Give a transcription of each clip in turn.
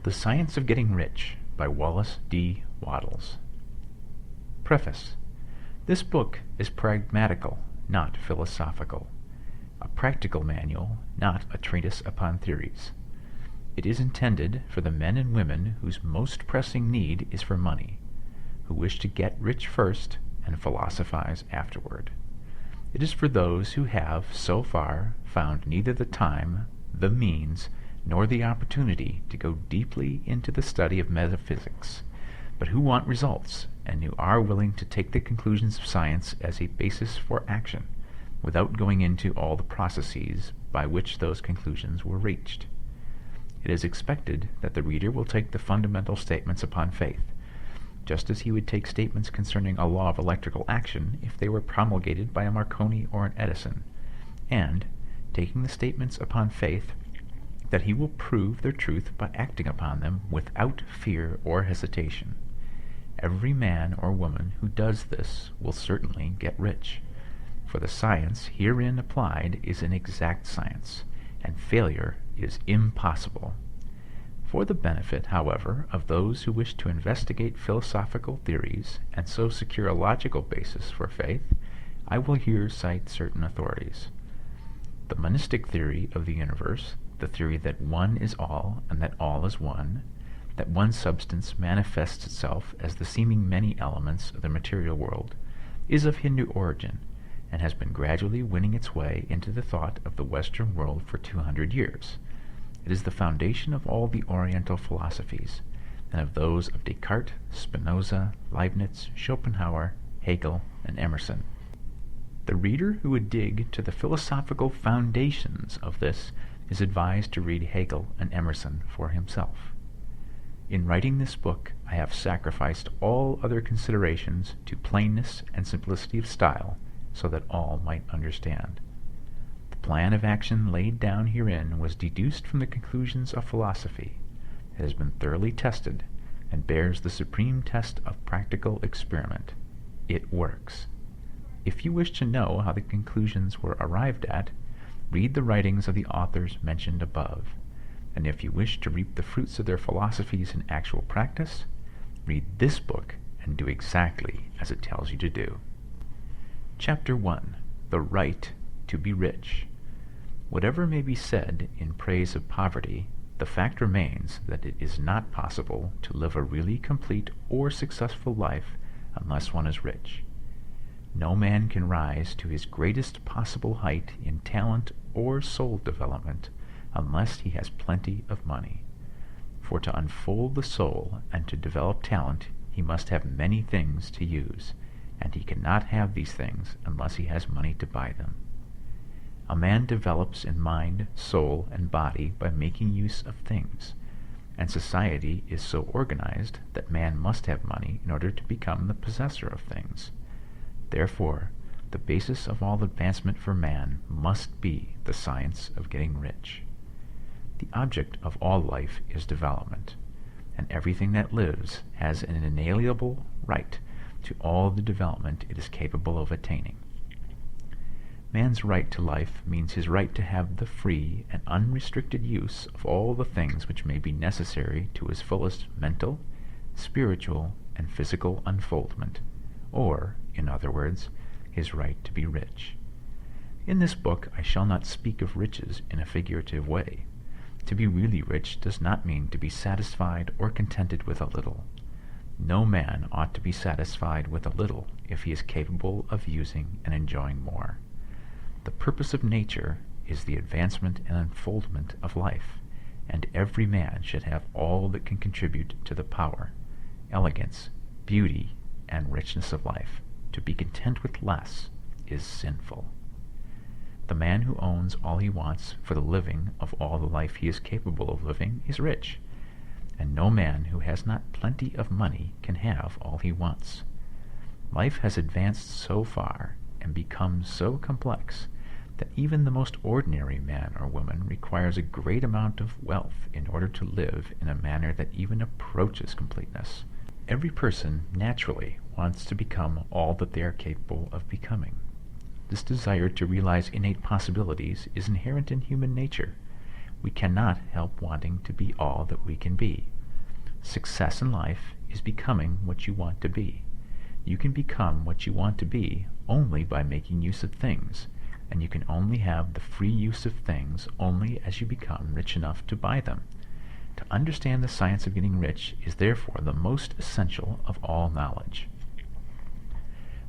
The Science of Getting Rich by Wallace D. Wattles. Preface. This book is pragmatical, not philosophical. A practical manual, not a treatise upon theories. It is intended for the men and women whose most pressing need is for money, who wish to get rich first and philosophize afterward. It is for those who have, so far, found neither the time, the means, nor the opportunity to go deeply into the study of metaphysics, but who want results and who are willing to take the conclusions of science as a basis for action, without going into all the processes by which those conclusions were reached. It is expected that the reader will take the fundamental statements upon faith, just as he would take statements concerning a law of electrical action if they were promulgated by a Marconi or an Edison, and, taking the statements upon faith, that he will prove their truth by acting upon them without fear or hesitation. Every man or woman who does this will certainly get rich, for the science herein applied is an exact science, and failure is impossible. For the benefit, however, of those who wish to investigate philosophical theories and so secure a logical basis for faith, I will here cite certain authorities. The monistic theory of the universe, the theory that one is all and that all is one, that one substance manifests itself as the seeming many elements of the material world, is of Hindu origin and has been gradually winning its way into the thought of the Western world for 200 years. It is the foundation of all the Oriental philosophies, and of those of Descartes, Spinoza, Leibniz, Schopenhauer, Hegel, and Emerson. The reader who would dig to the philosophical foundations of this is advised to read Hegel and Emerson for himself. In writing this book, I have sacrificed all other considerations to plainness and simplicity of style, so that all might understand. The plan of action laid down herein was deduced from the conclusions of philosophy. It has been thoroughly tested, and bears the supreme test of practical experiment. It works. If you wish to know how the conclusions were arrived at, read the writings of the authors mentioned above, and if you wish to reap the fruits of their philosophies in actual practice, read this book and do exactly as it tells you to do. Chapter 1. The Right to be Rich. Whatever may be said in praise of poverty, the fact remains that it is not possible to live a really complete or successful life unless one is rich. No man can rise to his greatest possible height in talent or soul development unless he has plenty of money. For to unfold the soul and to develop talent, he must have many things to use, and he cannot have these things unless he has money to buy them. A man develops in mind, soul, and body by making use of things, and society is so organized that man must have money in order to become the possessor of things. Therefore, the basis of all advancement for man must be the science of getting rich. The object of all life is development, and everything that lives has an inalienable right to all the development it is capable of attaining. Man's right to life means his right to have the free and unrestricted use of all the things which may be necessary to his fullest mental, spiritual, and physical unfoldment, or, in other words, his right to be rich. In this book I shall not speak of riches in a figurative way. To be really rich does not mean to be satisfied or contented with a little. No man ought to be satisfied with a little if he is capable of using and enjoying more. The purpose of nature is the advancement and unfoldment of life, and every man should have all that can contribute to the power, elegance, beauty, and richness of life. To be content with less is sinful. The man who owns all he wants for the living of all the life he is capable of living is rich, and no man who has not plenty of money can have all he wants. Life has advanced so far and become so complex that even the most ordinary man or woman requires a great amount of wealth in order to live in a manner that even approaches completeness. Every person naturally wants to become all that they are capable of becoming. This desire to realize innate possibilities is inherent in human nature. we cannot help wanting to be all that we can be. Success in life is becoming what you want to be. You can become what you want to be only by making use of things, and you can only have the free use of things only as you become rich enough to buy them. To understand the science of getting rich is therefore the most essential of all knowledge.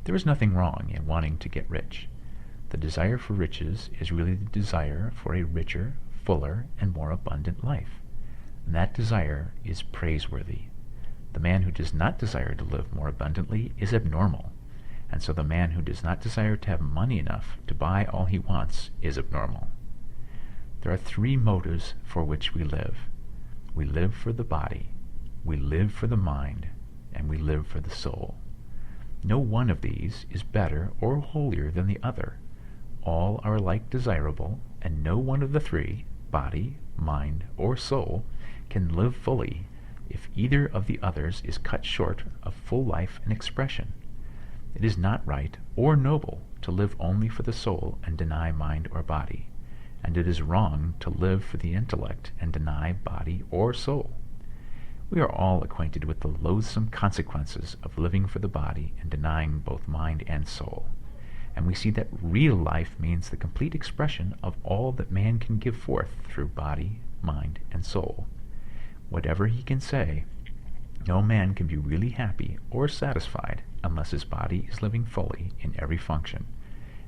There is nothing wrong in wanting to get rich. The desire for riches is really the desire for a richer, fuller, and more abundant life. And that desire is praiseworthy. The man who does not desire to live more abundantly is abnormal, and so the man who does not desire to have money enough to buy all he wants is abnormal. There are three motives for which we live. We live for the body, we live for the mind, and we live for the soul. No one of these is better or holier than the other. All are alike desirable, and no one of the three, body, mind, or soul, can live fully if either of the others is cut short of full life and expression. It is not right or noble to live only for the soul and deny mind or body, and it is wrong to live for the intellect and deny body or soul. We are all acquainted with the loathsome consequences of living for the body and denying both mind and soul, and we see that real life means the complete expression of all that man can give forth through body, mind, and soul. Whatever he can say, no man can be really happy or satisfied unless his body is living fully in every function,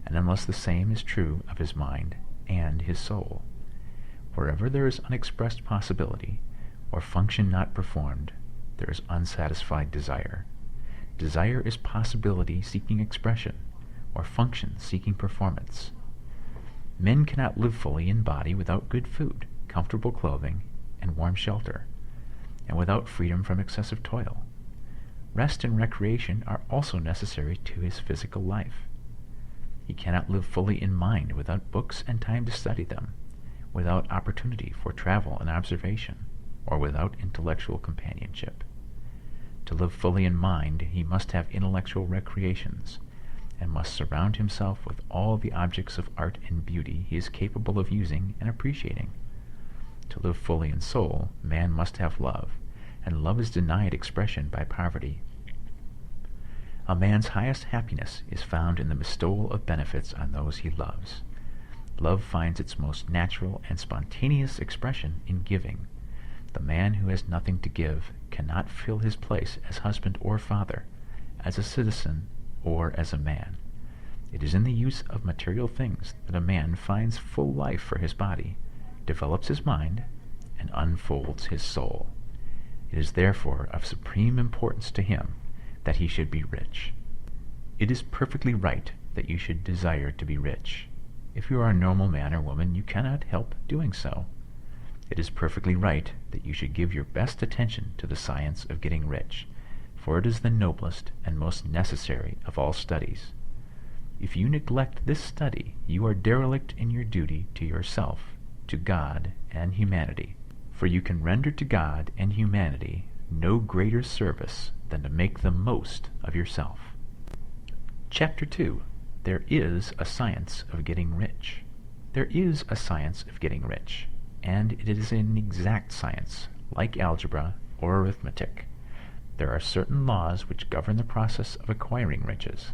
and unless the same is true of his mind and his soul. Wherever there is unexpressed possibility, or function not performed, there is unsatisfied desire. Desire is possibility seeking expression, or function seeking performance. Men cannot live fully in body without good food, comfortable clothing, and warm shelter, and without freedom from excessive toil. Rest and recreation are also necessary to his physical life. He cannot live fully in mind without books and time to study them, without opportunity for travel and observation, or without intellectual companionship. To live fully in mind, he must have intellectual recreations, and must surround himself with all the objects of art and beauty he is capable of using and appreciating. To live fully in soul, man must have love, and love is denied expression by poverty. A man's highest happiness is found in the bestowal of benefits on those he loves. Love finds its most natural and spontaneous expression in giving. The man who has nothing to give cannot fill his place as husband or father, as a citizen, or as a man. It is in the use of material things that a man finds full life for his body, develops his mind, and unfolds his soul. It is therefore of supreme importance to him that he should be rich. It is perfectly right that you should desire to be rich. If you are a normal man or woman, you cannot help doing so. It is perfectly right that you should give your best attention to the science of getting rich, for it is the noblest and most necessary of all studies. If you neglect this study, you are derelict in your duty to yourself, to God, and humanity, for you can render to God and humanity no greater service than to make the most of yourself. Chapter 2. There is a science of getting rich. There is a science of getting rich, and it is an exact science, like algebra or arithmetic. There are certain laws which govern the process of acquiring riches.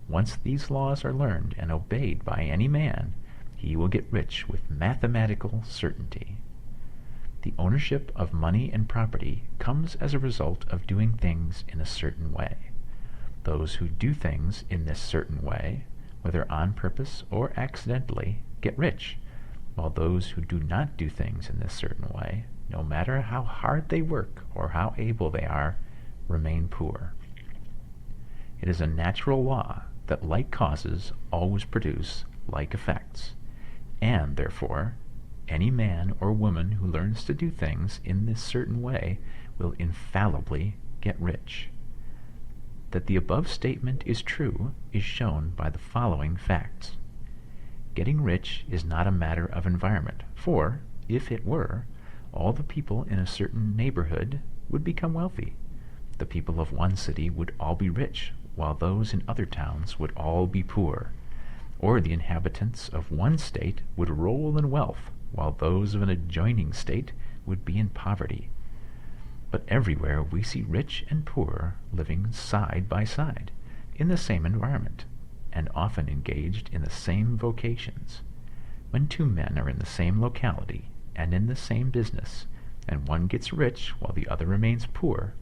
Once these laws are learned and obeyed by any man, he will get rich with mathematical certainty. The ownership of money and property comes as a result of doing things in a certain way. Those who do things in this certain way, whether on purpose or accidentally, get rich, while those who do not do things in this certain way, no matter how hard they work or how able they are, remain poor. It is a natural law that like causes always produce like effects, and therefore any man or woman who learns to do things in this certain way will infallibly get rich. That the above statement is true is shown by the following facts. Getting rich is not a matter of environment, for, if it were, all the people in a certain neighborhood would become wealthy. The people of one city would all be rich, while those in other towns would all be poor. Or the inhabitants of one state would roll in wealth, while those of an adjoining state would be in poverty. But everywhere we see rich and poor living side by side in the same environment, and often engaged in the same vocations. When two men are in the same locality and in the same business, and one gets rich while the other remains poor,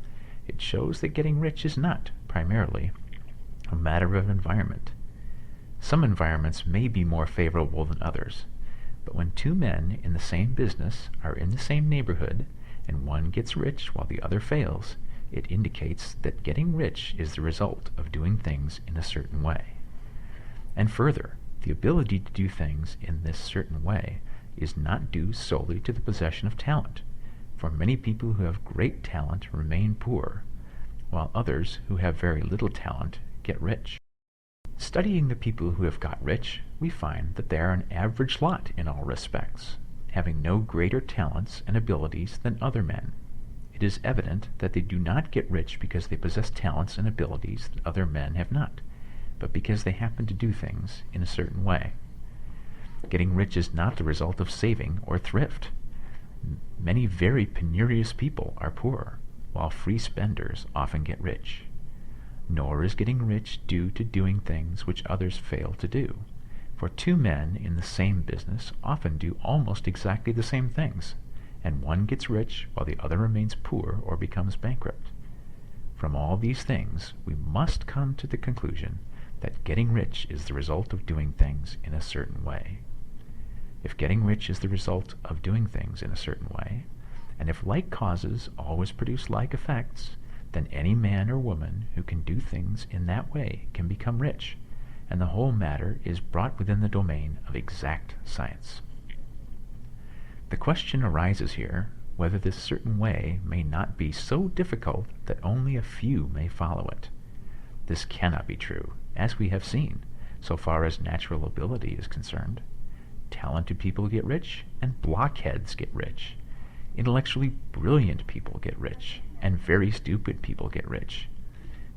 it shows that getting rich is not, primarily, a matter of environment. Some environments may be more favorable than others, but when two men in the same business are in the same neighborhood, and one gets rich while the other fails, it indicates that getting rich is the result of doing things in a certain way. And further, the ability to do things in this certain way is not due solely to the possession of talent, for many people who have great talent remain poor, while others who have very little talent get rich. Studying the people who have got rich, we find that they are an average lot in all respects, having no greater talents and abilities than other men. It is evident that they do not get rich because they possess talents and abilities that other men have not, but because they happen to do things in a certain way. Getting rich is not the result of saving or thrift. Many very penurious people are poor, while free spenders often get rich. Nor is getting rich due to doing things which others fail to do, for two men in the same business often do almost exactly the same things, and one gets rich while the other remains poor or becomes bankrupt. From all these things, we must come to the conclusion that getting rich is the result of doing things in a certain way. If getting rich is the result of doing things in a certain way, and if like causes always produce like effects, then any man or woman who can do things in that way can become rich, and the whole matter is brought within the domain of exact science. The question arises here whether this certain way may not be so difficult that only a few may follow it. This cannot be true, as we have seen, so far as natural ability is concerned. Talented people get rich, and blockheads get rich. Intellectually brilliant people get rich, and very stupid people get rich.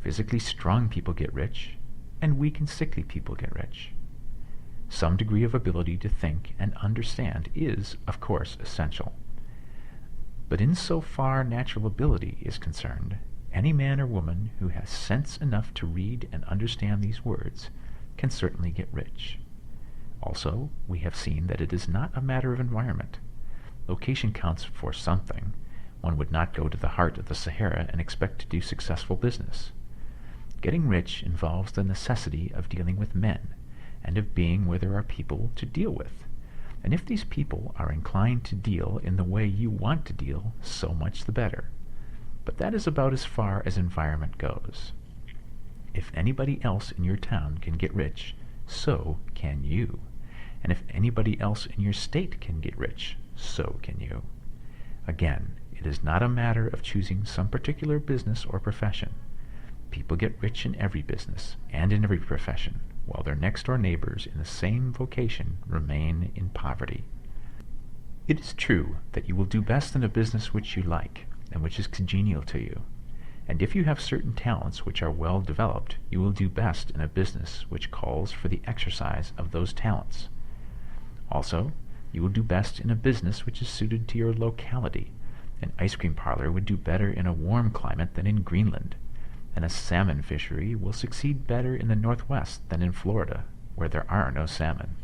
Physically strong people get rich, and weak and sickly people get rich. Some degree of ability to think and understand is, of course, essential. But in so far natural ability is concerned, any man or woman who has sense enough to read and understand these words can certainly get rich. Also, we have seen that it is not a matter of environment. Location counts for something. One would not go to the heart of the Sahara and expect to do successful business. Getting rich involves the necessity of dealing with men, and of being where there are people to deal with. And if these people are inclined to deal in the way you want to deal, so much the better. But that is about as far as environment goes. If anybody else in your town can get rich, so can you. And if anybody else in your state can get rich, so can you. Again, it is not a matter of choosing some particular business or profession. People get rich in every business and in every profession, while their next-door neighbors in the same vocation remain in poverty. It is true that you will do best in a business which you like, and which is congenial to you. And if you have certain talents which are well developed, you will do best in a business which calls for the exercise of those talents. Also, you will do best in a business which is suited to your locality. An ice cream parlor would do better in a warm climate than in Greenland, and a salmon fishery will succeed better in the Northwest than in Florida, where there are no salmon.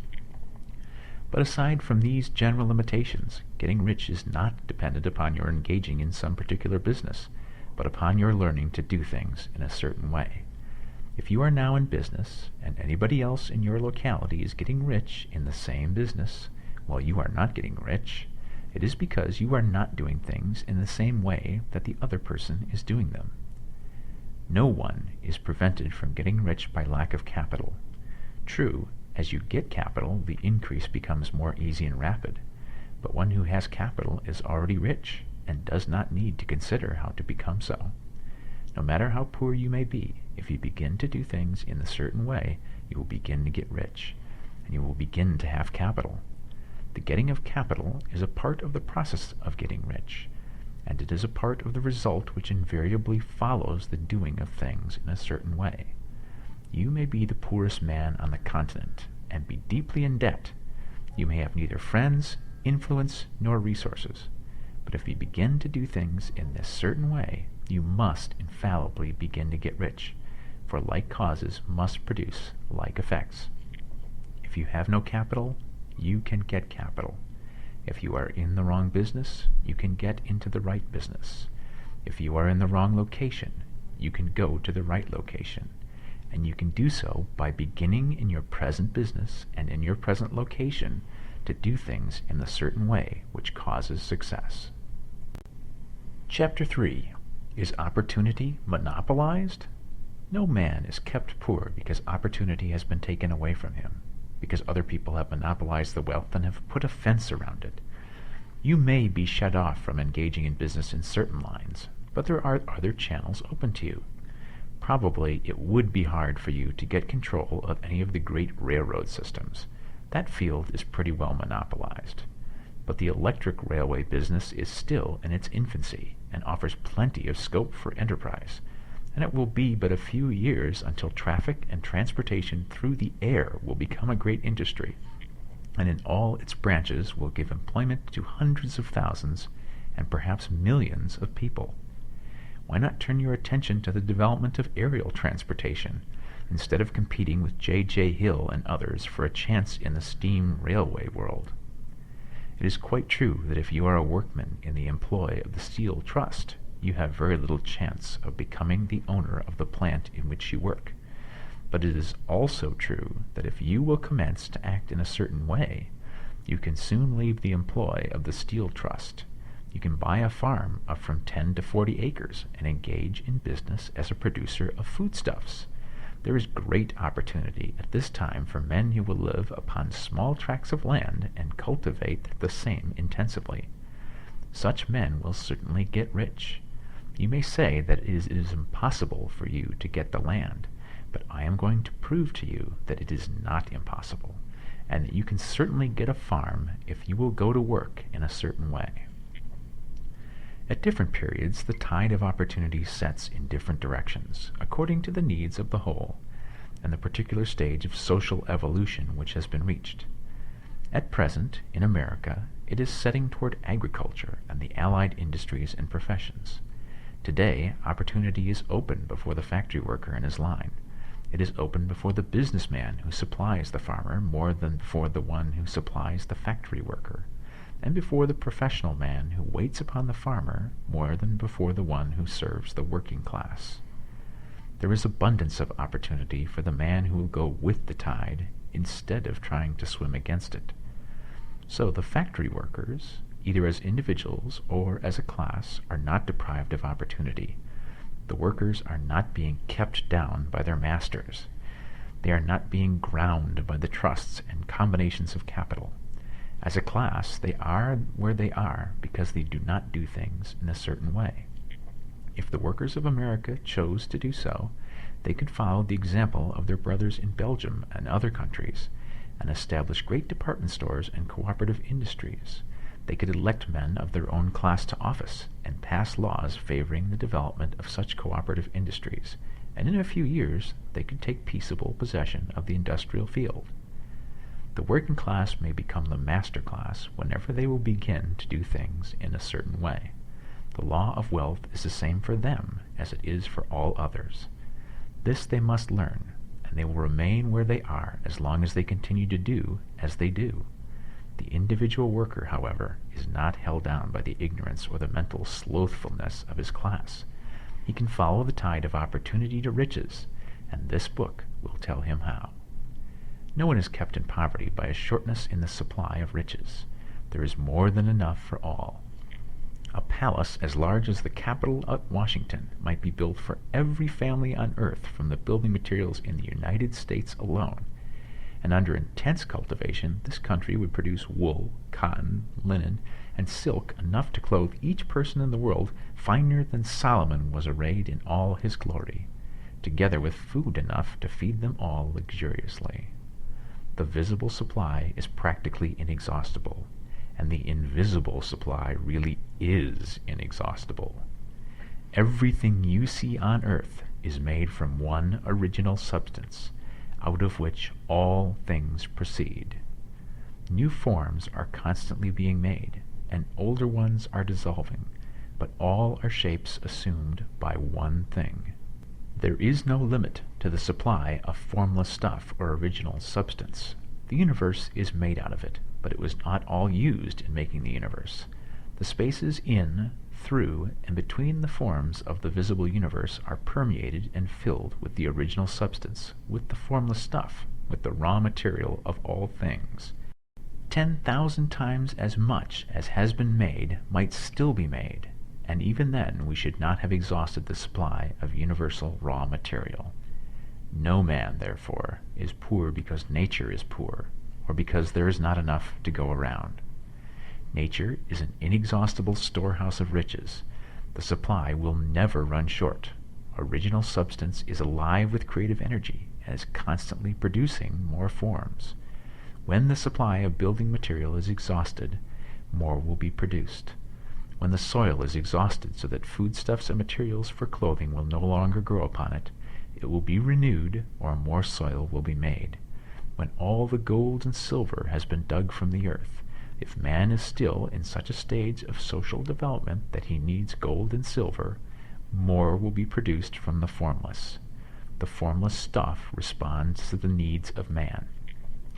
But aside from these general limitations, getting rich is not dependent upon your engaging in some particular business, but upon your learning to do things in a certain way. If you are now in business, and anybody else in your locality is getting rich in the same business, while you are not getting rich, it is because you are not doing things in the same way that the other person is doing them. No one is prevented from getting rich by lack of capital. True, as you get capital, the increase becomes more easy and rapid, but one who has capital is already rich and does not need to consider how to become so. No matter how poor you may be, if you begin to do things in a certain way, you will begin to get rich, and you will begin to have capital. The getting of capital is a part of the process of getting rich, and it is a part of the result which invariably follows the doing of things in a certain way. You may be the poorest man on the continent, and be deeply in debt. You may have neither friends, influence, nor resources. But if you begin to do things in this certain way, you must infallibly begin to get rich, for like causes must produce like effects. If you have no capital, you can get capital. If you are in the wrong business, you can get into the right business. If you are in the wrong location, you can go to the right location. And you can do so by beginning in your present business and in your present location to do things in the certain way which causes success. Chapter 3. Is opportunity monopolized? No man is kept poor because opportunity has been taken away from him, because other people have monopolized the wealth and have put a fence around it. You may be shut off from engaging in business in certain lines, but there are other channels open to you. Probably it would be hard for you to get control of any of the great railroad systems. That field is pretty well monopolized. But the electric railway business is still in its infancy and offers plenty of scope for enterprise, and it will be but a few years until traffic and transportation through the air will become a great industry, and in all its branches will give employment to hundreds of thousands and perhaps millions of people. Why not turn your attention to the development of aerial transportation, instead of competing with J.J. Hill and others for a chance in the steam railway world? It is quite true that if you are a workman in the employ of the Steel Trust, you have very little chance of becoming the owner of the plant in which you work. But it is also true that if you will commence to act in a certain way, you can soon leave the employ of the Steel Trust. You can buy a farm of from 10 to 40 acres and engage in business as a producer of foodstuffs. There is great opportunity at this time for men who will live upon small tracts of land and cultivate the same intensively. Such men will certainly get rich. You may say that it is impossible for you to get the land, but I am going to prove to you that it is not impossible, and that you can certainly get a farm if you will go to work in a certain way. At different periods, the tide of opportunity sets in different directions, according to the needs of the whole, and the particular stage of social evolution which has been reached. At present, in America, it is setting toward agriculture and the allied industries and professions. Today, opportunity is open before the factory worker in his line. It is open before the businessman who supplies the farmer more than before the one who supplies the factory worker, and before the professional man who waits upon the farmer more than before the one who serves the working class. There is abundance of opportunity for the man who will go with the tide instead of trying to swim against it. So the factory workers, either as individuals or as a class, are not deprived of opportunity. The workers are not being kept down by their masters. They are not being ground by the trusts and combinations of capital. As a class, they are where they are because they do not do things in a certain way. If the workers of America chose to do so, they could follow the example of their brothers in Belgium and other countries, and establish great department stores and cooperative industries. They could elect men of their own class to office and pass laws favoring the development of such cooperative industries, and in a few years they could take peaceable possession of the industrial field. The working class may become the master class whenever they will begin to do things in a certain way. The law of wealth is the same for them as it is for all others. This they must learn, and they will remain where they are as long as they continue to do as they do. The individual worker, however, is not held down by the ignorance or the mental slothfulness of his class. He can follow the tide of opportunity to riches, and this book will tell him how. No one is kept in poverty by a shortness in the supply of riches. There is more than enough for all. A palace as large as the Capitol at Washington might be built for every family on earth from the building materials in the United States alone. And under intense cultivation, this country would produce wool, cotton, linen, and silk enough to clothe each person in the world finer than Solomon was arrayed in all his glory, together with food enough to feed them all luxuriously. The visible supply is practically inexhaustible, and the invisible supply really is inexhaustible. Everything you see on earth is made from one original substance, out of which all things proceed. New forms are constantly being made, and older ones are dissolving, but all are shapes assumed by one thing. There is no limit to the supply of formless stuff or original substance. The universe is made out of it, but it was not all used in making the universe. The spaces in, through, and between the forms of the visible universe are permeated and filled with the original substance, with the formless stuff, with the raw material of all things. 10,000 times as much as has been made might still be made, and even then we should not have exhausted the supply of universal raw material. No man, therefore, is poor because nature is poor, or because there is not enough to go around. Nature is an inexhaustible storehouse of riches. The supply will never run short. Original substance is alive with creative energy and is constantly producing more forms. When the supply of building material is exhausted, more will be produced. When the soil is exhausted so that foodstuffs and materials for clothing will no longer grow upon it, it will be renewed, or more soil will be made. When all the gold and silver has been dug from the earth, if man is still in such a stage of social development that he needs gold and silver, more will be produced from the formless. The formless stuff responds to the needs of man.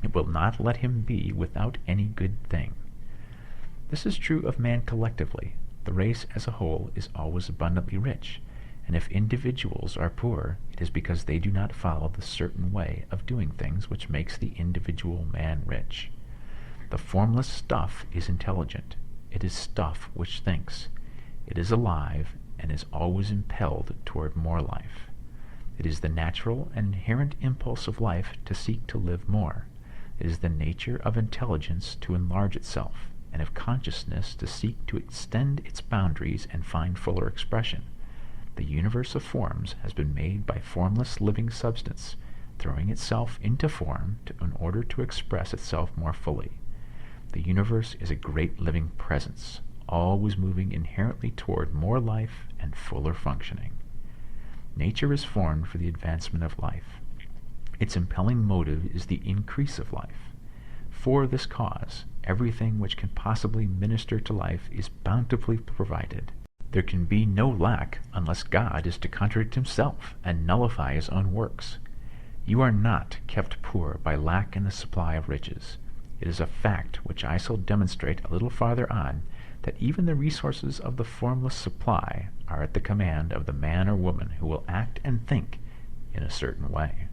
It will not let him be without any good thing. This is true of man collectively. The race as a whole is always abundantly rich, and if individuals are poor, it is because they do not follow the certain way of doing things which makes the individual man rich. The formless stuff is intelligent. It is stuff which thinks. It is alive and is always impelled toward more life. It is the natural and inherent impulse of life to seek to live more. It is the nature of intelligence to enlarge itself, and of consciousness to seek to extend its boundaries and find fuller expression. The universe of forms has been made by formless living substance, throwing itself into form in order to express itself more fully. The universe is a great living presence, always moving inherently toward more life and fuller functioning. Nature is formed for the advancement of life. Its impelling motive is the increase of life. For this cause, everything which can possibly minister to life is bountifully provided. There can be no lack unless God is to contradict himself and nullify his own works. You are not kept poor by lack in the supply of riches. It is a fact which I shall demonstrate a little farther on, that even the resources of the formless supply are at the command of the man or woman who will act and think in a certain way.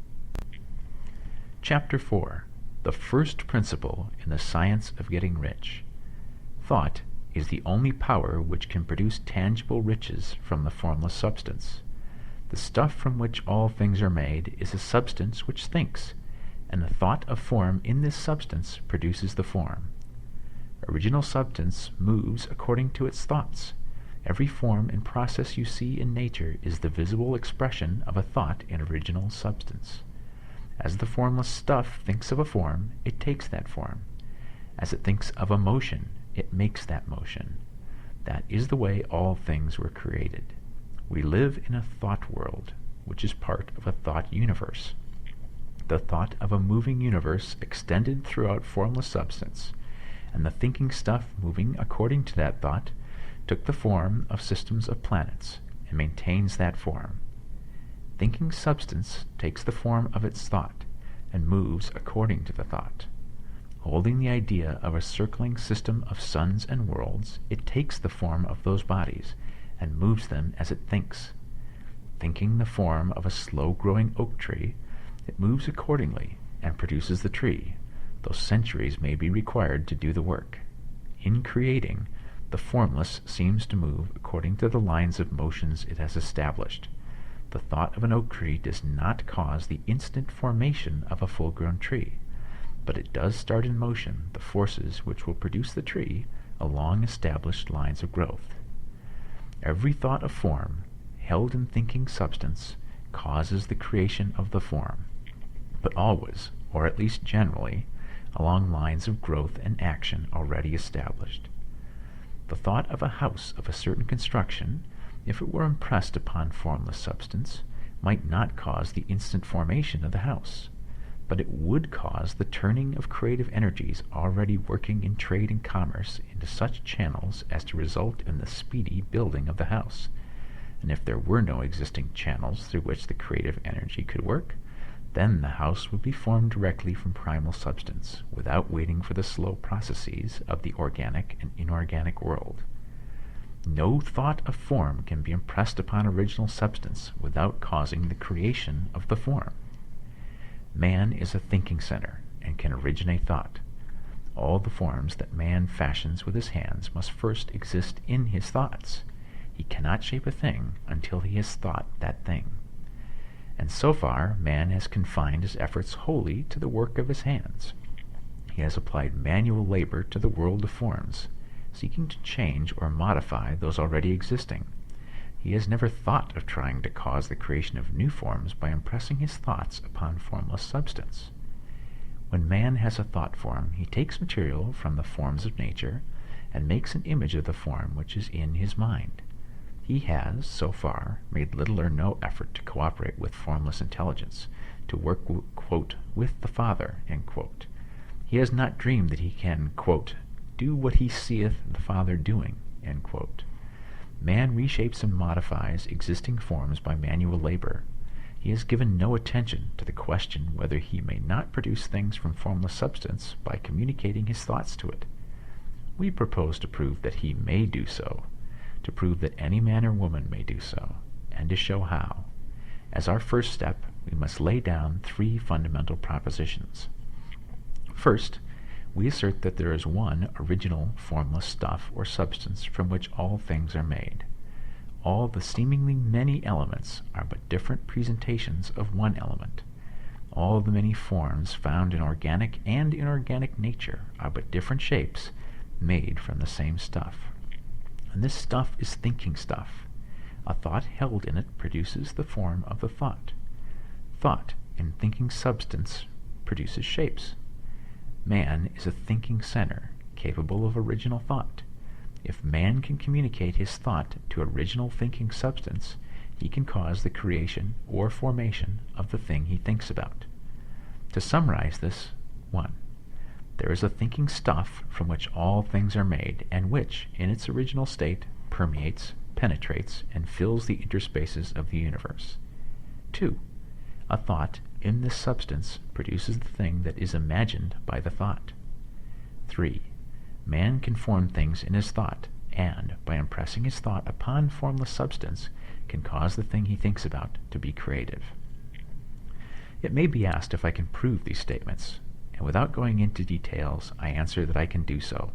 Chapter 4. The first principle in the science of getting rich. Thought is the only power which can produce tangible riches from the formless substance. The stuff from which all things are made is a substance which thinks, and the thought of form in this substance produces the form. Original substance moves according to its thoughts. Every form and process you see in nature is the visible expression of a thought in original substance. As the formless stuff thinks of a form, it takes that form. As it thinks of a motion, it makes that motion. That is the way all things were created. We live in a thought world, which is part of a thought universe. The thought of a moving universe extended throughout formless substance, and the thinking stuff moving according to that thought took the form of systems of planets and maintains that form. Thinking substance takes the form of its thought and moves according to the thought. Holding the idea of a circling system of suns and worlds, it takes the form of those bodies and moves them as it thinks. Thinking the form of a slow-growing oak tree, it moves accordingly and produces the tree, though centuries may be required to do the work. In creating, the formless seems to move according to the lines of motions it has established. The thought of an oak tree does not cause the instant formation of a full-grown tree, but it does start in motion the forces which will produce the tree along established lines of growth. Every thought of form, held in thinking substance, causes the creation of the form, but always, or at least generally, along lines of growth and action already established. The thought of a house of a certain construction, if it were impressed upon formless substance, might not cause the instant formation of the house. but it would cause the turning of creative energies already working in trade and commerce into such channels as to result in the speedy building of the house. And if there were no existing channels through which the creative energy could work, then the house would be formed directly from primal substance, without waiting for the slow processes of the organic and inorganic world. No thought of form can be impressed upon original substance without causing the creation of the form. Man is a thinking center and can originate thought. All the forms that man fashions with his hands must first exist in his thoughts. He cannot shape a thing until he has thought that thing. And so far, man has confined his efforts wholly to the work of his hands. He has applied manual labor to the world of forms, seeking to change or modify those already existing. He has never thought of trying to cause the creation of new forms by impressing his thoughts upon formless substance. When man has a thought form, he takes material from the forms of nature and makes an image of the form which is in his mind. He has, so far, made little or no effort to cooperate with formless intelligence, to work, quote, with the Father, end quote. He has not dreamed that he can, quote, do what he seeth the Father doing, end quote. Man reshapes and modifies existing forms by manual labor. He has given no attention to the question whether he may not produce things from formless substance by communicating his thoughts to it. We propose to prove that he may do so, to prove that any man or woman may do so, and to show how. As our first step, we must lay down 3 fundamental propositions. First, we assert that there is one original formless stuff or substance from which all things are made. All the seemingly many elements are but different presentations of one element. All the many forms found in organic and inorganic nature are but different shapes made from the same stuff. And this stuff is thinking stuff. A thought held in it produces the form of the thought. Thought in thinking substance produces shapes. Man is a thinking center, capable of original thought. If man can communicate his thought to original thinking substance, he can cause the creation or formation of the thing he thinks about. To summarize this, 1. There is a thinking stuff from which all things are made, and which, in its original state, permeates, penetrates, and fills the interspaces of the universe. 2. A thought in this substance produces the thing that is imagined by the thought. 3. Man can form things in his thought, and, by impressing his thought upon formless substance, can cause the thing he thinks about to be creative. It may be asked if I can prove these statements, and without going into details, I answer that I can do so,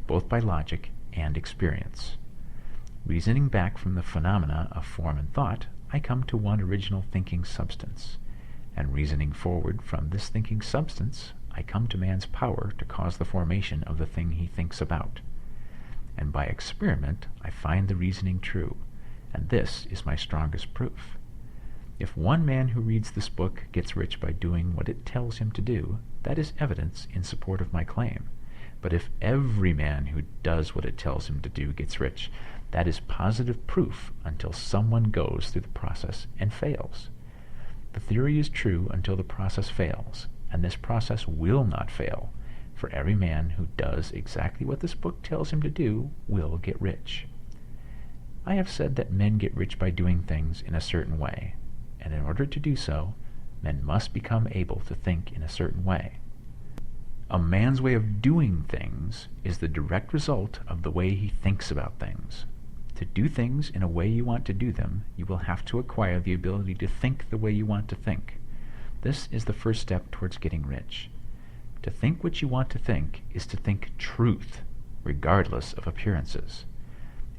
both by logic and experience. Reasoning back from the phenomena of form and thought, I come to one original thinking substance, and reasoning forward from this thinking substance, I come to man's power to cause the formation of the thing he thinks about. And by experiment, I find the reasoning true, and this is my strongest proof. If one man who reads this book gets rich by doing what it tells him to do, that is evidence in support of my claim. But if every man who does what it tells him to do gets rich, that is positive proof until someone goes through the process and fails. The theory is true until the process fails, and this process will not fail, for every man who does exactly what this book tells him to do will get rich. I have said that men get rich by doing things in a certain way, and in order to do so, men must become able to think in a certain way. A man's way of doing things is the direct result of the way he thinks about things. To do things in a way you want to do them, you will have to acquire the ability to think the way you want to think. This is the first step towards getting rich. To think what you want to think is to think truth, regardless of appearances.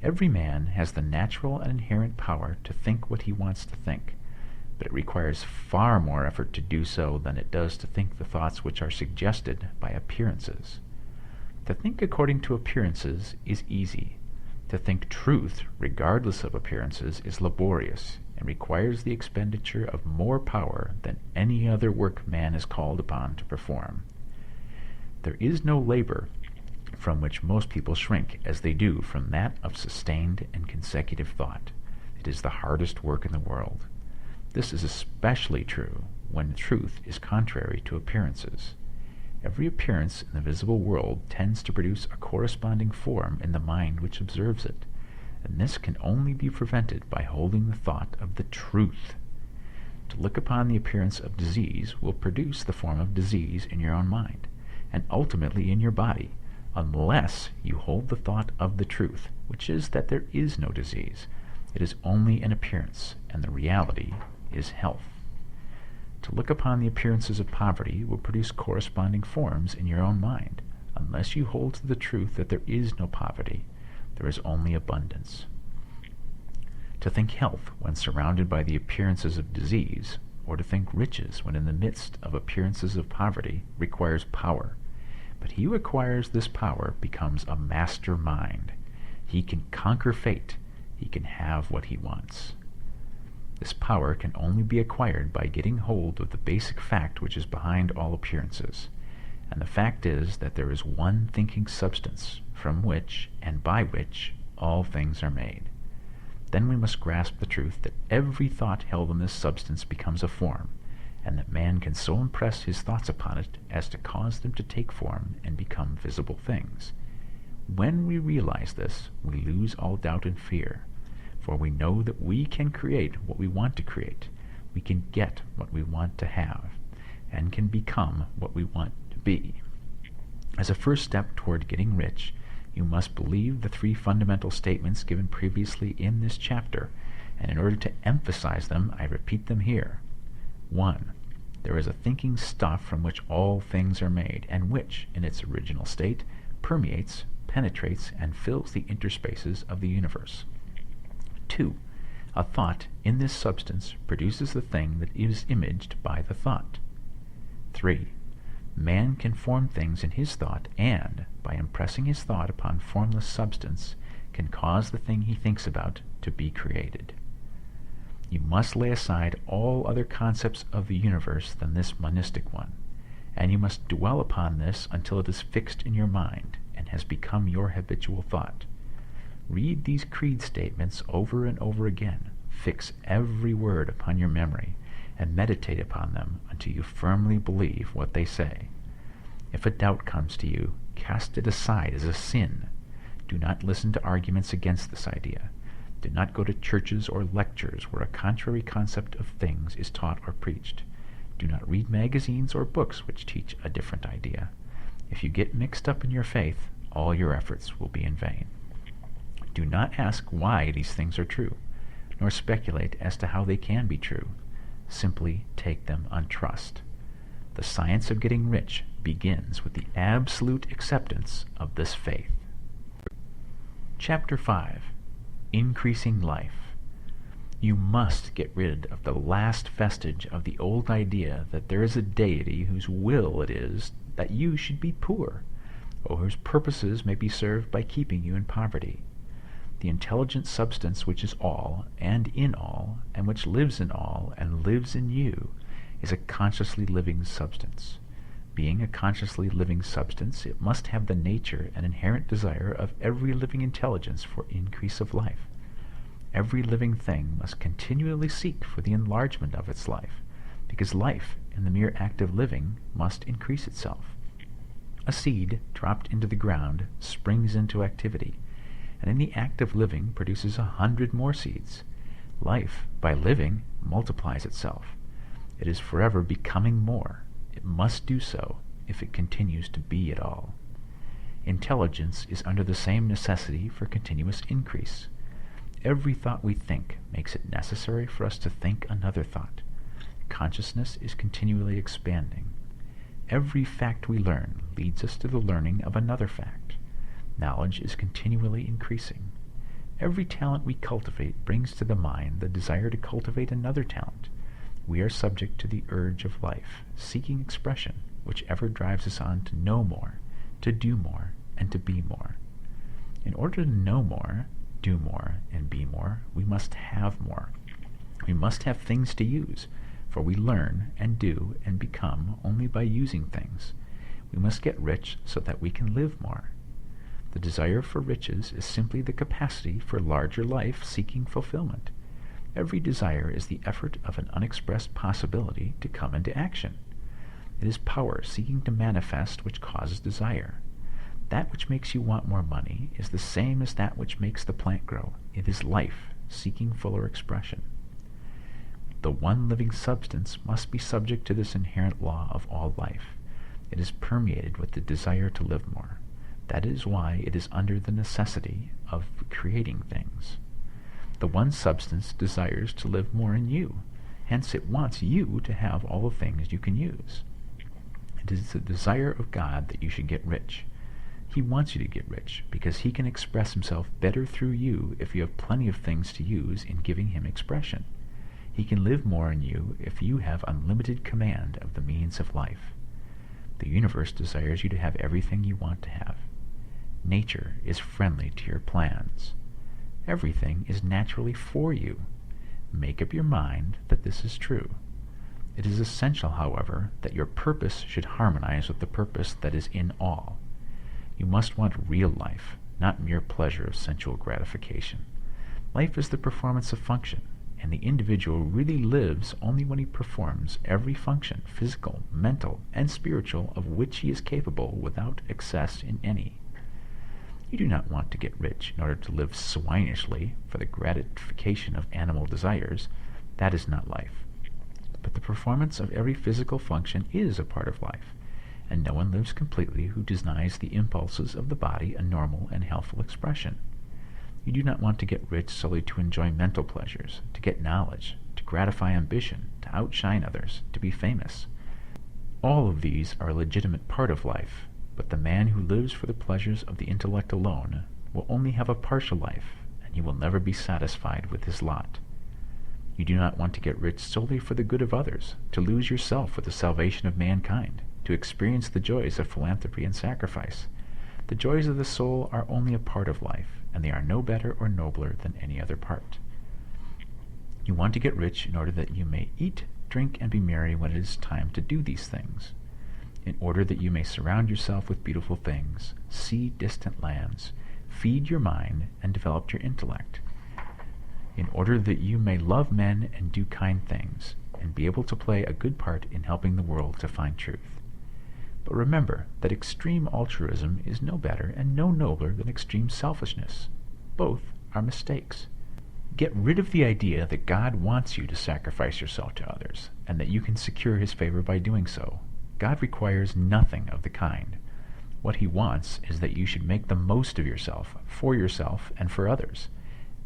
Every man has the natural and inherent power to think what he wants to think, but it requires far more effort to do so than it does to think the thoughts which are suggested by appearances. To think according to appearances is easy. To think truth, regardless of appearances, is laborious and requires the expenditure of more power than any other work man is called upon to perform. There is no labor from which most people shrink as they do from that of sustained and consecutive thought. It is the hardest work in the world. This is especially true when truth is contrary to appearances. Every appearance in the visible world tends to produce a corresponding form in the mind which observes it, and this can only be prevented by holding the thought of the truth. To look upon the appearance of disease will produce the form of disease in your own mind, and ultimately in your body, unless you hold the thought of the truth, which is that there is no disease. It is only an appearance, and the reality is health. To look upon the appearances of poverty will produce corresponding forms in your own mind, unless you hold to the truth that there is no poverty, there is only abundance. To think health when surrounded by the appearances of disease, or to think riches when in the midst of appearances of poverty, requires power. But he who acquires this power becomes a master mind. He can conquer fate. He can have what he wants. This power can only be acquired by getting hold of the basic fact which is behind all appearances. And the fact is that there is one thinking substance from which and by which all things are made. Then we must grasp the truth that every thought held in this substance becomes a form, and that man can so impress his thoughts upon it as to cause them to take form and become visible things. When we realize this, we lose all doubt and fear, for we know that we can create what we want to create, we can get what we want to have, and can become what we want to be. As a first step toward getting rich, you must believe the three fundamental statements given previously in this chapter, and in order to emphasize them, I repeat them here. 1. There is a thinking stuff from which all things are made, and which, in its original state, permeates, penetrates, and fills the interspaces of the universe. 2. A thought in this substance produces the thing that is imaged by the thought. 3. Man can form things in his thought and, by impressing his thought upon formless substance, can cause the thing he thinks about to be created. You must lay aside all other concepts of the universe than this monistic one, and you must dwell upon this until it is fixed in your mind and has become your habitual thought. Read these creed statements over and over again, fix every word upon your memory, and meditate upon them until you firmly believe what they say. If a doubt comes to you, cast it aside as a sin. Do not listen to arguments against this idea. Do not go to churches or lectures where a contrary concept of things is taught or preached. Do not read magazines or books which teach a different idea. If you get mixed up in your faith, all your efforts will be in vain. Do not ask why these things are true, nor speculate as to how they can be true. Simply take them on trust. The science of getting rich begins with the absolute acceptance of this faith. Chapter 5. Increasing Life. You must get rid of the last vestige of the old idea that there is a deity whose will it is that you should be poor, or whose purposes may be served by keeping you in poverty. The intelligent substance which is all, and in all, and which lives in all, and lives in you, is a consciously living substance. Being a consciously living substance, it must have the nature and inherent desire of every living intelligence for increase of life. Every living thing must continually seek for the enlargement of its life, because life, in the mere act of living, must increase itself. A seed, dropped into the ground, springs into activity, and in the act of living produces 100 more seeds. Life, by living, multiplies itself. It is forever becoming more. It must do so if it continues to be at all. Intelligence is under the same necessity for continuous increase. Every thought we think makes it necessary for us to think another thought. Consciousness is continually expanding. Every fact we learn leads us to the learning of another fact. Knowledge is continually increasing. Every talent we cultivate brings to the mind the desire to cultivate another talent. We are subject to the urge of life, seeking expression, which ever drives us on to know more, to do more, and to be more. In order to know more, do more, and be more, we must have more. We must have things to use, for we learn and do and become only by using things. We must get rich so that we can live more. The desire for riches is simply the capacity for larger life seeking fulfillment. Every desire is the effort of an unexpressed possibility to come into action. It is power seeking to manifest which causes desire. That which makes you want more money is the same as that which makes the plant grow. It is life seeking fuller expression. The one living substance must be subject to this inherent law of all life. It is permeated with the desire to live more. That is why it is under the necessity of creating things. The one substance desires to live more in you. Hence it wants you to have all the things you can use. It is the desire of God that you should get rich. He wants you to get rich because he can express himself better through you if you have plenty of things to use in giving him expression. He can live more in you if you have unlimited command of the means of life. The universe desires you to have everything you want to have. Nature is friendly to your plans. Everything is naturally for you. Make up your mind that this is true. It is essential, however, that your purpose should harmonize with the purpose that is in all. You must want real life, not mere pleasure of sensual gratification. Life is the performance of function, and the individual really lives only when he performs every function, physical, mental, and spiritual, of which he is capable without excess in any. You do not want to get rich in order to live swinishly for the gratification of animal desires. That is not life. But the performance of every physical function is a part of life, and no one lives completely who denies the impulses of the body a normal and healthful expression. You do not want to get rich solely to enjoy mental pleasures, to get knowledge, to gratify ambition, to outshine others, to be famous. All of these are a legitimate part of life, but the man who lives for the pleasures of the intellect alone will only have a partial life, and he will never be satisfied with his lot. You do not want to get rich solely for the good of others, to lose yourself for the salvation of mankind, to experience the joys of philanthropy and sacrifice. The joys of the soul are only a part of life, and they are no better or nobler than any other part. You want to get rich in order that you may eat, drink, and be merry when it is time to do these things, in order that you may surround yourself with beautiful things, see distant lands, feed your mind, and develop your intellect, in order that you may love men and do kind things, and be able to play a good part in helping the world to find truth. But remember that extreme altruism is no better and no nobler than extreme selfishness. Both are mistakes. Get rid of the idea that God wants you to sacrifice yourself to others, and that you can secure his favor by doing so. God requires nothing of the kind. What he wants is that you should make the most of yourself, and for others.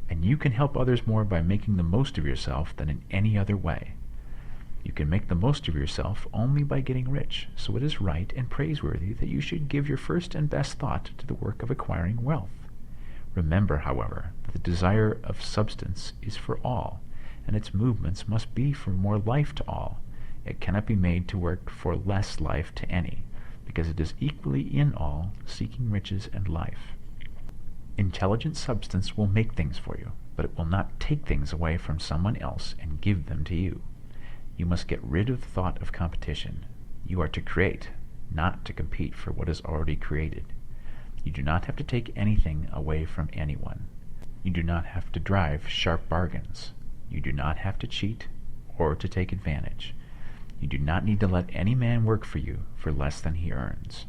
And you can help others more by making the most of yourself than in any other way. You can make the most of yourself only by getting rich, so it is right and praiseworthy that you should give your first and best thought to the work of acquiring wealth. Remember, however, that the desire of substance is for all, and its movements must be for more life to all. It cannot be made to work for less life to any, because it is equally in all, seeking riches and life. Intelligent substance will make things for you, but it will not take things away from someone else and give them to you. You must get rid of the thought of competition. You are to create, not to compete for what is already created. You do not have to take anything away from anyone. You do not have to drive sharp bargains. You do not have to cheat or to take advantage. You do not need to let any man work for you for less than he earns.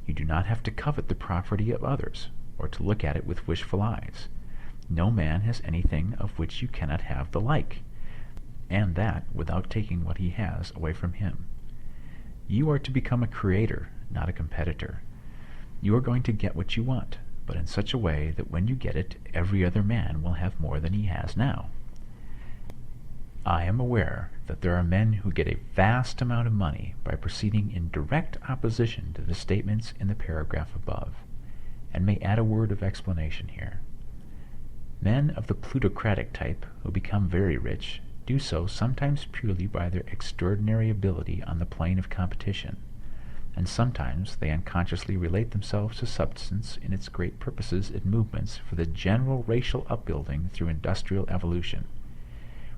You do not have to covet the property of others or to look at it with wishful eyes. No man has anything of which you cannot have the like, and that without taking what he has away from him. You are to become a creator, not a competitor. You are going to get what you want, but in such a way that when you get it, every other man will have more than he has now. I am aware that there are men who get a vast amount of money by proceeding in direct opposition to the statements in the paragraph above, and may add a word of explanation here. Men of the plutocratic type who become very rich do so sometimes purely by their extraordinary ability on the plane of competition, and sometimes they unconsciously relate themselves to substance in its great purposes and movements for the general racial upbuilding through industrial evolution.